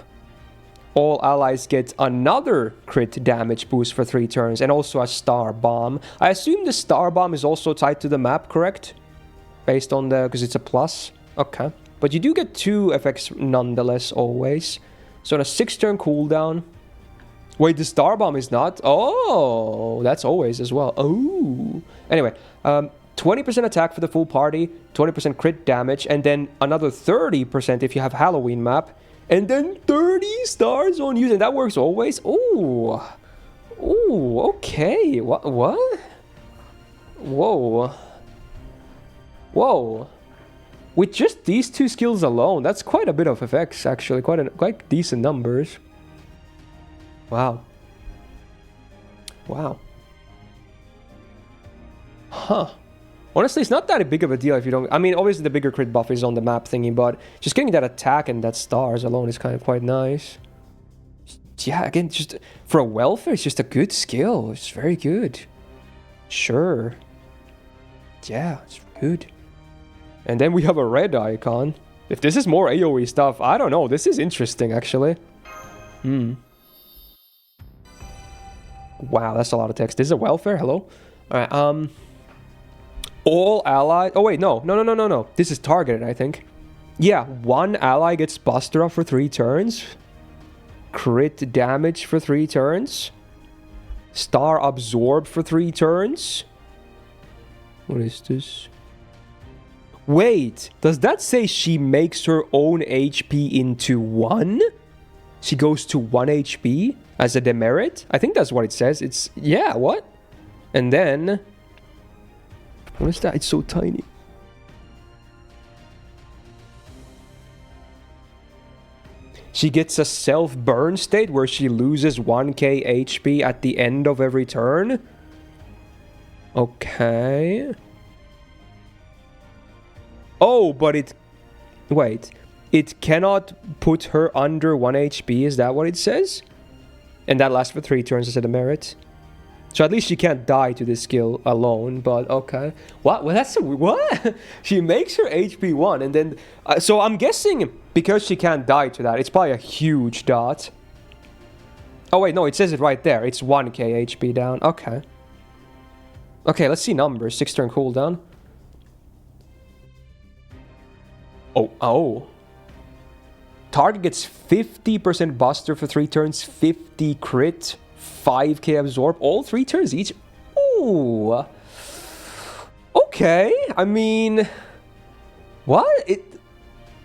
all allies get another crit damage boost for 3 turns. And also a star bomb. I assume the star bomb is also tied to the map, correct? Based on the, because it's a plus. Okay. But you do get 2 effects nonetheless, always. So on a 6-turn cooldown. Wait, the star bomb is not? Oh, that's always as well. Oh. Anyway, 20% attack for the full party, 20% crit damage, and then another 30% if you have Halloween map. And then 30 stars on you, and that works always? Oh. Oh, okay. What? Whoa. Whoa. With just these 2 skills alone, that's quite a bit of effects, actually. Quite decent numbers. Wow. Wow. Huh. Honestly, it's not that big of a deal if you don't... I mean, obviously the bigger crit buff is on the map thingy, but just getting that attack and that stars alone is kind of quite nice. Yeah, again, just... For a welfare, it's just a good skill. It's very good. Sure. Yeah, it's good. And then we have a red icon. If this is more AoE stuff, I don't know. This is interesting, actually. Wow, that's a lot of text. This is a welfare? Hello? Alright, all allies... Oh, wait, no. This is targeted, I think. Yeah, 1 ally gets Buster Up for 3 turns. Crit damage for 3 turns. Star Absorb for 3 turns. What is this? Wait, does that say she makes her own HP into 1? She goes to 1 HP as a demerit? I think that's what it says. It's... Yeah, what? And then... What is that? It's so tiny. She gets a self-burn state where she loses 1k HP at the end of every turn? Okay... Oh, but it... Wait. It cannot put her under 1 HP, is that what it says? And that lasts for 3 turns as a demerit. So at least she can't die to this skill alone, but okay. What? Well, that's... What? She makes her HP 1 and then... so I'm guessing because she can't die to that, it's probably a huge dot. Oh wait, no, it says it right there. It's 1k HP down. Okay. Okay, let's see numbers. 6-turn cooldown. Oh. Target gets 50% Buster for 3 turns, 50 crit, 5k absorb, all 3 turns each. Ooh. Okay, I mean... What? This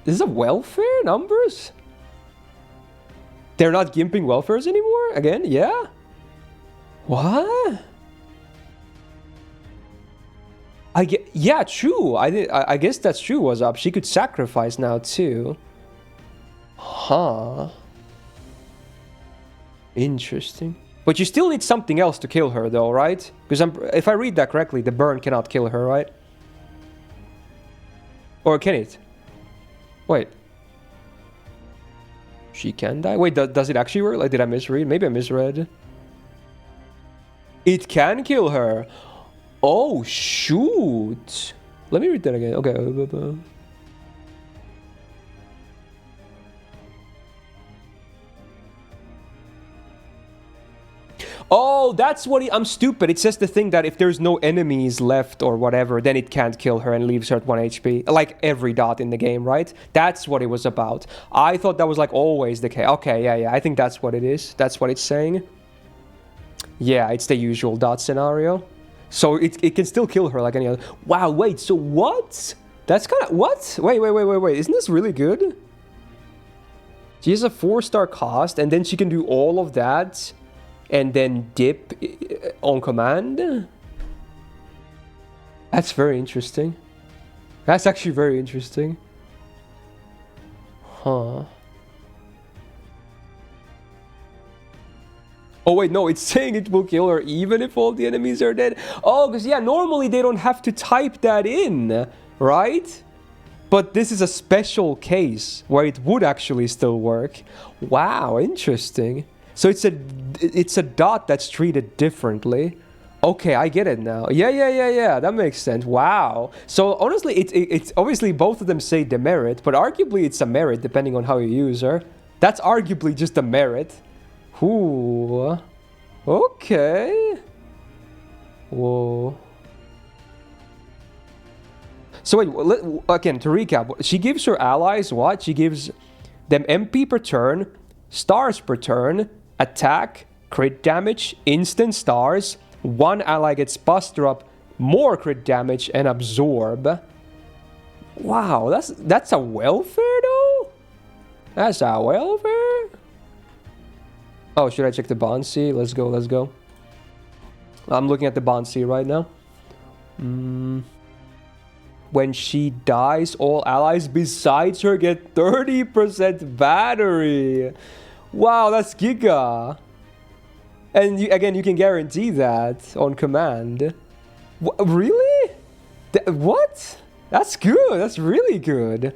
is a welfare numbers? They're not gimping welfares anymore? Again? Yeah? What? Yeah, true. I guess that's true, was up. She could sacrifice now, too. Huh. Interesting. But you still need something else to kill her, though, right? Because if I read that correctly, the burn cannot kill her, right? Or can it? Wait. She can die? Wait, does it actually work? Like, did I misread? Maybe I misread. It can kill her. Oh, shoot. Let me read that again. Okay. Oh, that's what I'm stupid. It says the thing that if there's no enemies left or whatever, then it can't kill her and leaves her at 1 HP. Like every dot in the game, right? That's what it was about. I thought that was like always the case. Okay, yeah. I think that's what it is. That's what it's saying. Yeah, it's the usual dot scenario. So it can still kill her like any other... Wow, wait, so what? That's kind of... What? Wait. Isn't this really good? She has a 4-star cost, and then she can do all of that, and then dip on command? That's very interesting. That's actually very interesting. Huh. Oh wait, no, it's saying it will kill her even if all the enemies are dead. Oh, because yeah, normally they don't have to type that in, right? But this is a special case where it would actually still work. Wow, interesting. So it's a dot that's treated differently. Okay, I get it now. Yeah. That makes sense. Wow. So honestly, it's obviously both of them say demerit, but arguably it's a merit depending on how you use her. That's arguably just a merit. Ooh. Okay. Whoa. So wait, again, to recap, she gives her allies what? She gives them MP per turn, stars per turn, attack, crit damage, instant stars, one ally gets buster up, more crit damage, and absorb. Wow, that's a welfare though? That's a welfare? Oh, should I check the Bonsi? Let's go. I'm looking at the Bonsi right now. When she dies, all allies besides her get 30% battery. Wow, that's giga. And again, you can guarantee that on command. Really? What? That's good. That's really good.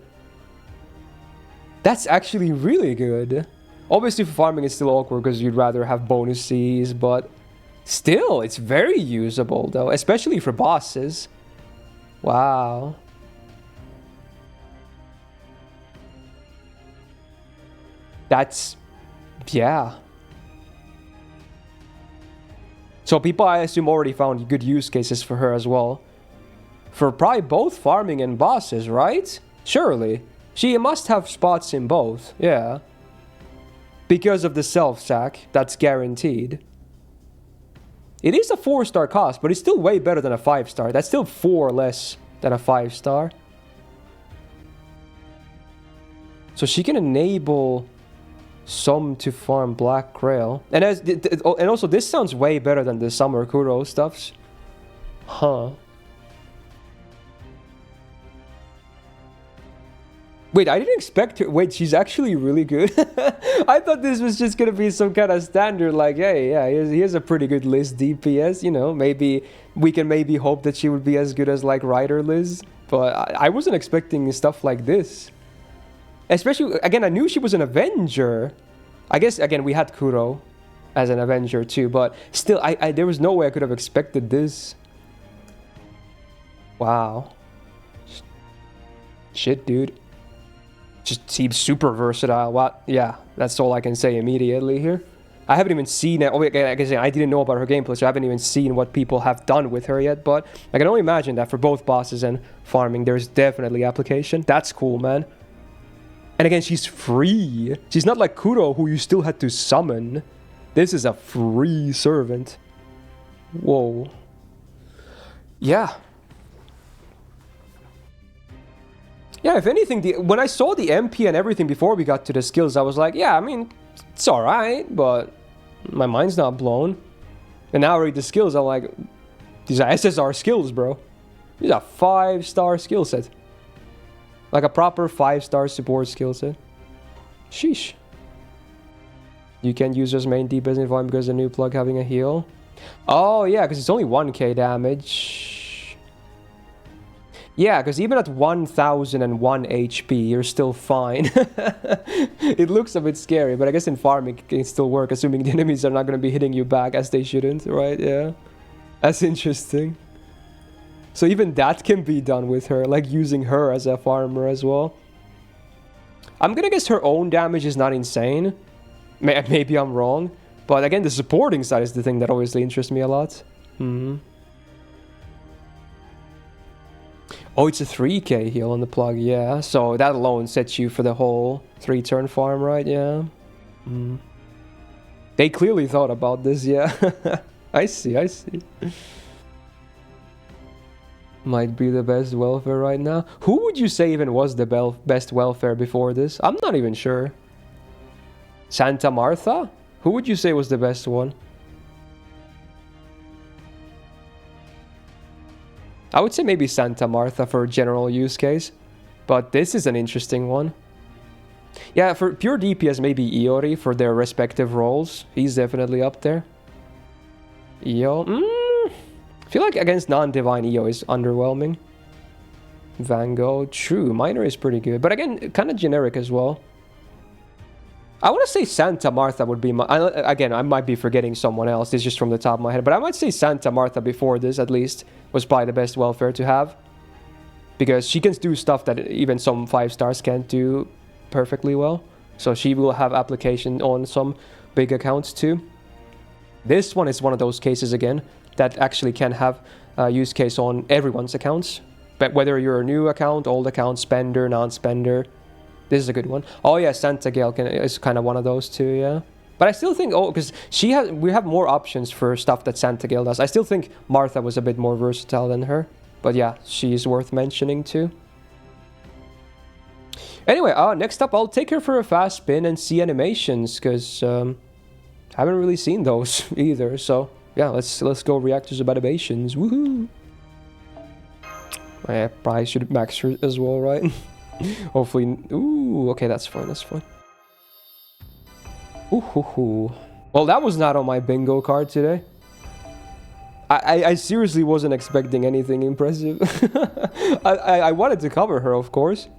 That's actually really good. Obviously, for farming, it's still awkward because you'd rather have bonuses, but still, it's very usable, though, especially for bosses. Wow. That's... yeah. So people, I assume, already found good use cases for her as well. For probably both farming and bosses, right? Surely. She must have spots in both, yeah. Because of the self-sack, that's guaranteed. It is a 4-star cost, but it's still way better than a 5-star. That's still 4 less than a 5-star. So she can enable some to farm Black Grail. And also, this sounds way better than the Summer Kuro stuffs. Huh. Wait, I didn't expect her. Wait, she's actually really good. I thought this was just gonna be some kind of standard, like, hey, yeah, here's a pretty good Liz DPS. You know, maybe we can maybe hope that she would be as good as like Rider Liz. But I wasn't expecting stuff like this. Especially, again, I knew she was an Avenger. I guess, again, we had Kuro as an Avenger too, but still, there was no way I could have expected this. Wow. Shit, dude. Just seems super versatile. What? Yeah, that's all I can say immediately here. I haven't even seen it. Oh, I didn't know about her gameplay, so I haven't even seen what people have done with her yet. But I can only imagine that for both bosses and farming, there's definitely application. That's cool, man. And again, she's free. She's not like Kuro, who you still had to summon. This is a free servant. Whoa. Yeah. Yeah, if anything, when I saw the MP and everything before we got to the skills, I was like, yeah, I mean, it's alright, but my mind's not blown. And now I read the skills, I'm like, these are SSR skills, bro. These are 5-star skill set. Like a proper 5-star support skill set. Sheesh. You can use as main DPS in farm because the new plug having a heal. Oh, yeah, because it's only 1k damage. Yeah, because even at 1001 HP, you're still fine. It looks a bit scary, but I guess in farming it can still work, assuming the enemies are not going to be hitting you back as they shouldn't, right? Yeah. That's interesting. So even that can be done with her, like using her as a farmer as well. I'm going to guess her own damage is not insane. Maybe I'm wrong. But again, the supporting side is the thing that obviously interests me a lot. Oh, it's a 3k heal on the plug, yeah. So that alone sets you for the whole 3-turn farm, right? Yeah. They clearly thought about this, yeah. I see. Might be the best welfare right now. Who would you say even was the best welfare before this? I'm not even sure. Santa Martha? Who would you say was the best one? I would say maybe Santa Martha for a general use case. But this is an interesting one. Yeah, for pure DPS, maybe Iori for their respective roles. He's definitely up there. Io. I feel like against non-divine Io is underwhelming. Van Gogh. True, Minor is pretty good. But again, kind of generic as well. I want to say Santa Martha would be my... again, I might be forgetting someone else. This is just from the top of my head. But I might say Santa Martha before this, at least, was probably the best welfare to have. Because she can do stuff that even some 5 stars can't do perfectly well. So she will have application on some big accounts too. This one is one of those cases, again, that actually can have a use case on everyone's accounts. But whether you're a new account, old account, spender, non-spender... This is a good one. Oh yeah, Santa Gale is kind of one of those too, yeah. But I still think, because we have more options for stuff that Santa Gale does. I still think Martha was a bit more versatile than her. But yeah, she's worth mentioning too. Anyway, next up, I'll take her for a fast spin and see animations, because I haven't really seen those either. So yeah, let's go react to some animations. Woohoo! I probably should max her as well, right? Hopefully... Ooh, okay, that's fine, that's fine. Ooh. Well, that was not on my bingo card today. I seriously wasn't expecting anything impressive. I wanted to cover her, of course.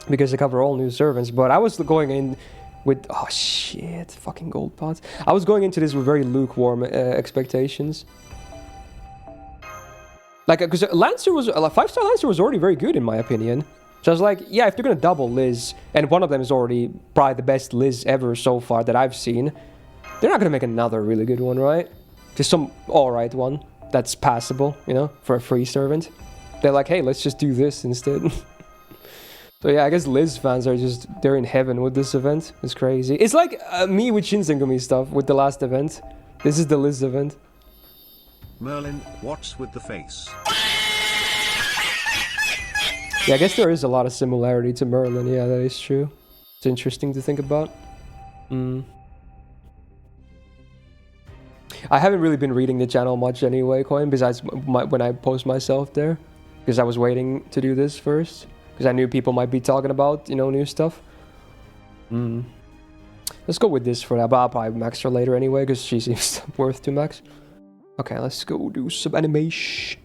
Because I cover all new servants. But I was going in with... Oh, shit. Fucking gold pots. I was going into this with very lukewarm expectations. Like, because Lancer was... 5-star Lancer was already very good, in my opinion. So I was like, yeah, if they're going to double Liz, and one of them is already probably the best Liz ever so far that I've seen, they're not going to make another really good one, right? Just some alright one that's passable, you know, for a free servant. They're like, hey, let's just do this instead. So yeah, I guess Liz fans are just, they're in heaven with this event. It's crazy. It's like me with Shinsengumi stuff with the last event. This is the Liz event. Merlin, what's with the face? Yeah, I guess there is a lot of similarity to Merlin. Yeah, that is true. It's interesting to think about. I haven't really been reading the channel much anyway, Coin, besides when I post myself there. Because I was waiting to do this first. Because I knew people might be talking about, you know, new stuff. Let's go with this for that, but I'll probably max her later anyway, because she seems worth to max. Okay, let's go do some animation.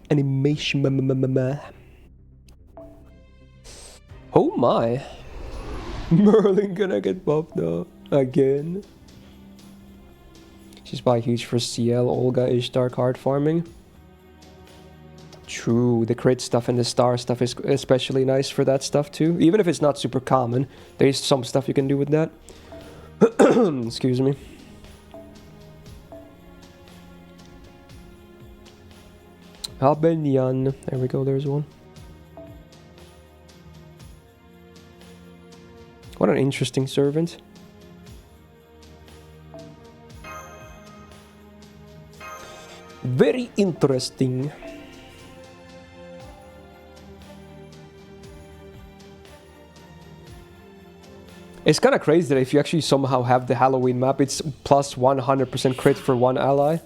Oh my. Merlin gonna get buffed though. Again. She's probably huge for CL, Olga, Ishtar card farming. True, the crit stuff and the star stuff is especially nice for that stuff too. Even if it's not super common, there's some stuff you can do with that. Excuse me. Albanian. There we go, there's one. What an interesting servant. Very interesting. It's kind of crazy that if you actually somehow have the Halloween map, it's plus 100% crit for one ally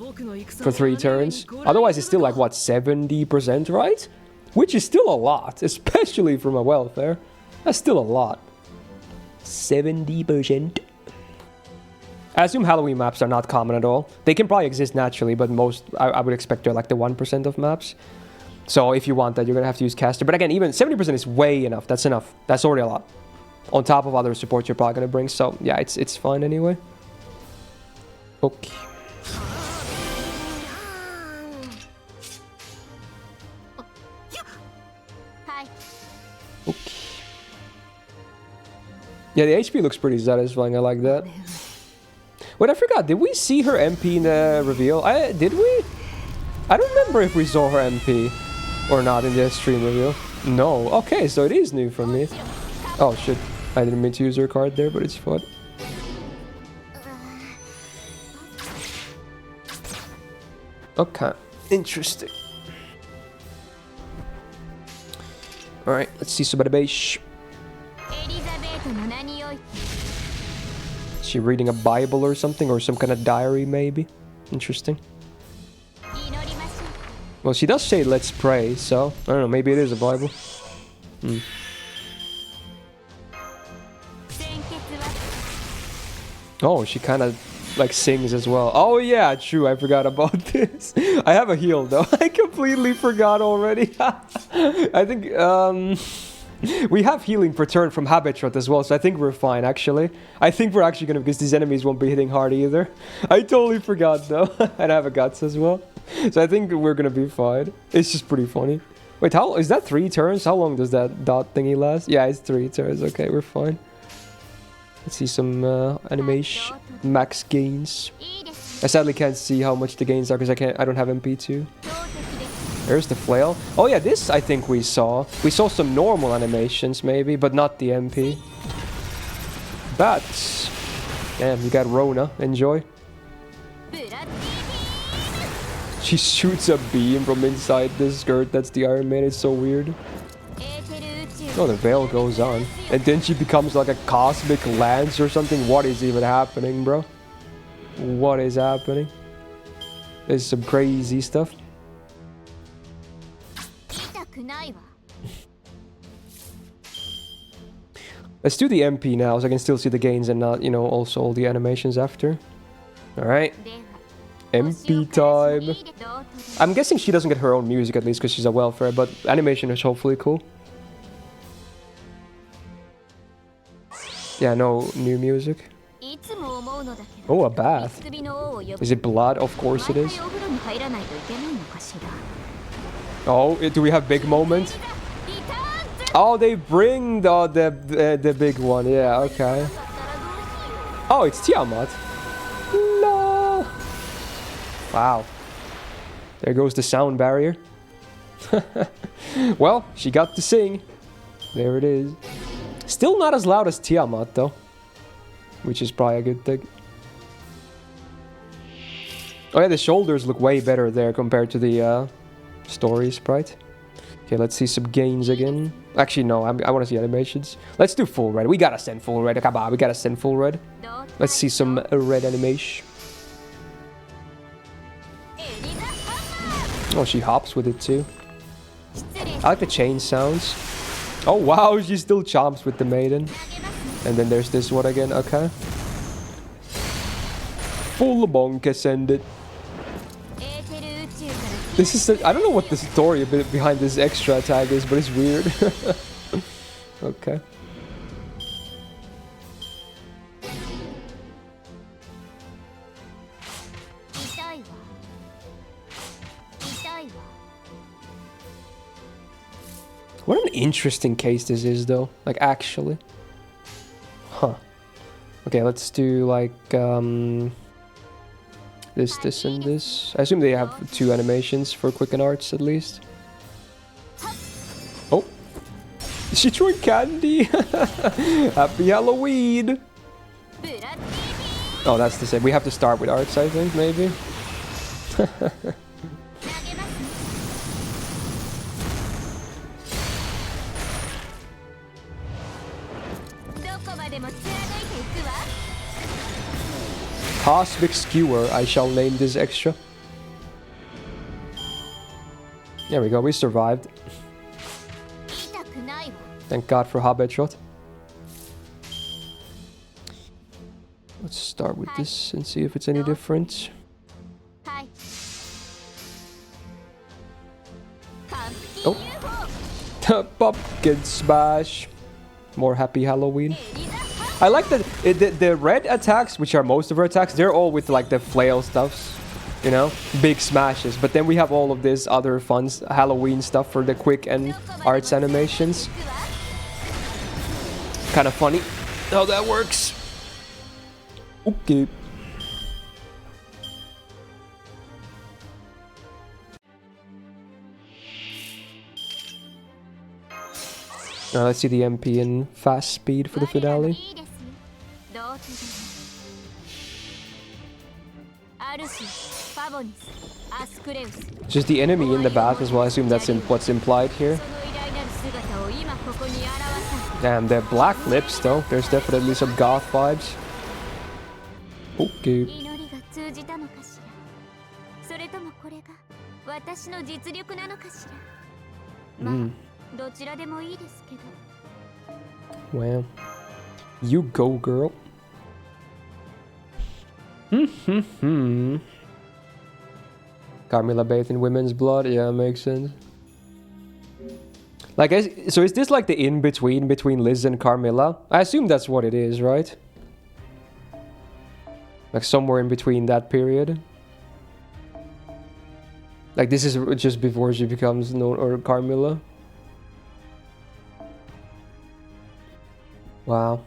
for 3 turns. Otherwise, it's still like, what, 70%, right? Which is still a lot, especially from a welfare. That's still a lot. 70%. I assume Halloween maps are not common at all. They can probably exist naturally, but most, I would expect they're like the 1% of maps. So if you want that, you're going to have to use caster. But again, even 70% is way enough. That's enough. That's already a lot. On top of other support you're probably going to bring. So yeah, it's fine anyway. Okay. Okay. Yeah, the HP looks pretty satisfying. I like that. Wait, I forgot. Did we see her MP in the reveal? Did we? I don't remember if we saw her MP or not in the stream reveal. No. Okay, so it is new for me. Oh, shit. I didn't mean to use her card there, but it's fun. Okay. Interesting. Alright, let's see some base. Is she reading a Bible or something? Or some kind of diary, maybe? Interesting. Well, she does say let's pray, so I don't know, maybe it is a Bible. Hmm. Oh, she kind of like sings as well. Oh yeah, true, I forgot about this. I have a heal though. I completely forgot already. I think we have healing per turn from Habitat as well, so I think we're fine actually. I think we're actually gonna, because these enemies won't be hitting hard either. I totally forgot though. And I have a guts as well. So I think we're gonna be fine. It's just pretty funny. Wait, how is that 3 turns? How long does that dot thingy last? Yeah, it's 3 turns. Okay, we're fine. Let's see some animation max gains. I sadly can't see how much the gains are because I don't have MP2. There's the flail. Oh yeah, this I think we saw. We saw some normal animations maybe, but not the MP. Bats. Damn, you got Rona. Enjoy. She shoots a beam from inside the skirt. That's the Iron Man. It's so weird. Oh, the veil goes on. And then she becomes like a cosmic lance or something. What is even happening, bro? What is happening? There's some crazy stuff. Let's do the MP now, so I can still see the gains and not, you know, also all the animations after. Alright. MP time. I'm guessing she doesn't get her own music at least because she's a welfare, but animation is hopefully cool. Yeah, no new music. Oh, a bath. Is it blood? Of course it is. Oh, do we have big moment? Oh, they bring the big one. Yeah, okay. Oh, it's Tiamat. No. Wow. There goes the sound barrier. Well, she got to sing. There it is. Still not as loud as Tiamat, though. Which is probably a good thing. Oh yeah, the shoulders look way better there compared to the story sprite. Okay, let's see some gains again. Actually, no, I want to see animations. Let's do full red. We gotta send full red. Come on, we gotta send full red. Let's see some red animation. Oh, she hops with it too. I like the chain sounds. Oh wow, she still chomps with the maiden. And then there's this one again, okay. Full bonk ascended. This is I don't know what the story behind this extra attack is, but it's weird. Okay. What an interesting case this is, though. Like, actually. Huh. Okay, let's do, like, this, this, and this. I assume they have 2 animations for Quicken Arts, at least. Oh. Is she throwing candy? Happy Halloween! Oh, that's the same. We have to start with arts, I think, maybe. Cosmic Skewer, I shall name this extra. There we go, we survived. Thank God for Habetshot. Let's start with this and see if it's any different. Oh. Pumpkin Smash. More Happy Halloween. I like that the red attacks, which are most of her attacks, they're all with like the flail stuffs, you know, big smashes. But then we have all of this other fun Halloween stuff for the quick and arts animations. Kind of funny how that works. Okay. Now let's see the MP in fast speed for the finale. Just the enemy in the bath as well. I assume that's what's implied here. Damn, they're black lips though. There's definitely some goth vibes. Okay. 私の実力なのかしら。まあ、どちらでもいいですけど。Well, you go, girl. Carmilla bathed in women's blood. Yeah, makes sense. Like, so is this like the in-between between Liz and Carmilla? I assume that's what it is, right? Like somewhere in between that period. Like this is just before she becomes known or Carmilla. Wow.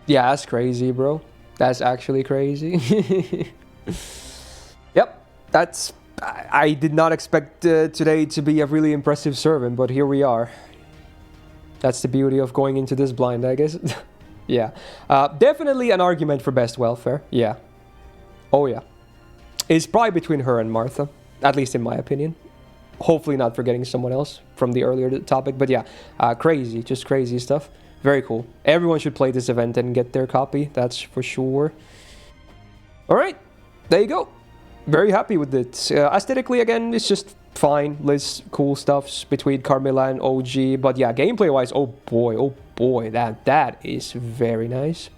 Yeah, that's crazy, bro. That's actually crazy. Yep, that's... I did not expect today to be a really impressive servant, but here we are. That's the beauty of going into this blind, I guess. Yeah. Definitely an argument for best welfare. Yeah. Oh, yeah. It's probably between her and Martha. At least in my opinion. Hopefully not forgetting someone else from the earlier topic. But yeah, crazy. Just crazy stuff. Very cool. Everyone should play this event and get their copy. That's for sure. Alright. There you go. Very happy with it. Aesthetically, again, it's just fine. Liz, cool stuffs between Carmilla and OG. But yeah, gameplay-wise, oh boy, that is very nice.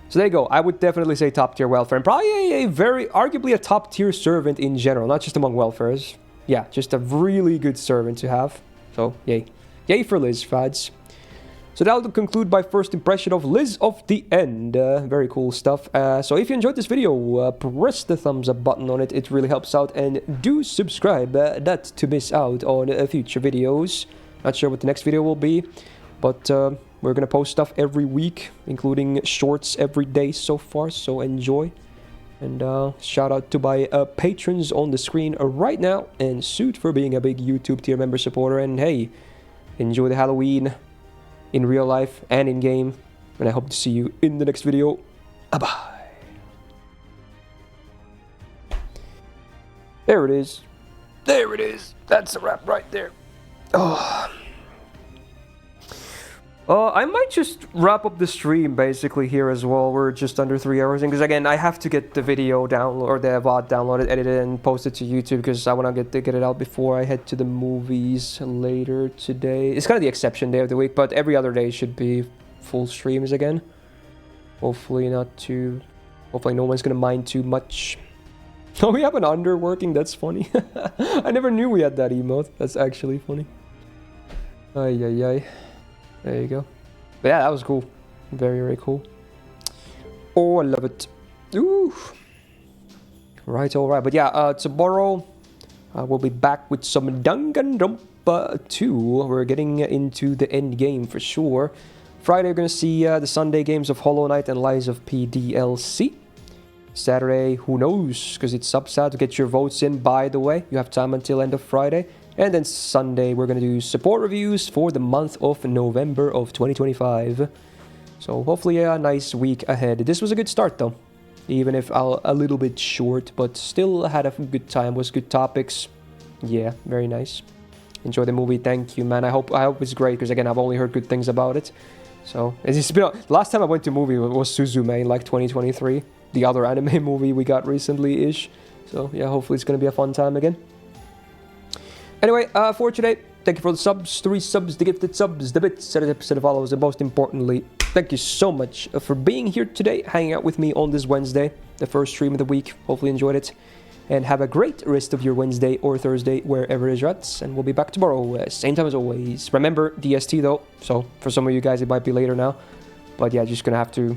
So there you go. I would definitely say top tier welfare. And probably a very, arguably a top tier servant in general. Not just among welfares. Yeah, just a really good servant to have. So, yay. Yay for Liz, fads. So that'll conclude my first impression of Liz of the End. Very cool stuff. So if you enjoyed this video, press the thumbs up button on it. It really helps out. And do subscribe, not to miss out on future videos. Not sure what the next video will be. But we're going to post stuff every week, including shorts every day so far. So enjoy. And shout out to my patrons on the screen right now. And Suit for being a big YouTube tier member supporter. And hey, enjoy the Halloween. In real life and in game, and I hope to see you in the next video. Bye. There it is. There it is. That's a wrap right there. Oh. I might just wrap up the stream basically here as well. We're just under 3 hours in, because again, I have to get the video download or the VOD downloaded, edited, and posted to YouTube because I want to get it out before I head to the movies later today. It's kind of the exception day of the week, but every other day should be full streams again. Hopefully not too... Hopefully no one's gonna mind too much. Oh, we have an underworking. That's funny. I never knew we had that emote. That's actually funny. Ay, ay, ay. There you go. But yeah, that was cool. Very, very cool. Oh, I love it. Ooh. Right, alright. But yeah, tomorrow we'll be back with some Danganronpa 2. We're getting into the end game for sure. Friday, we're going to see the Sunday games of Hollow Knight and Lies of P DLC. Saturday, who knows? Because it's Subsat to get your votes in, by the way. You have time until end of Friday. And then Sunday, we're going to do support reviews for the month of November of 2025. So hopefully a nice week ahead. This was a good start though. Even if a little bit short, but still had a good time. Was good topics. Yeah, very nice. Enjoy the movie. Thank you, man. I hope it's great because again, I've only heard good things about it. So it's been last time I went to a movie was Suzume in like 2023. The other anime movie we got recently-ish. So yeah, hopefully it's going to be a fun time again. Anyway, for today, thank you for the subs, 3 subs, the gifted subs, the bits, set of follows, and most importantly, thank you so much for being here today, hanging out with me on this Wednesday, the first stream of the week. Hopefully you enjoyed it, and have a great rest of your Wednesday or Thursday, wherever it is at, and we'll be back tomorrow, same time as always. Remember, DST though, so for some of you guys it might be later now, but yeah, just gonna have to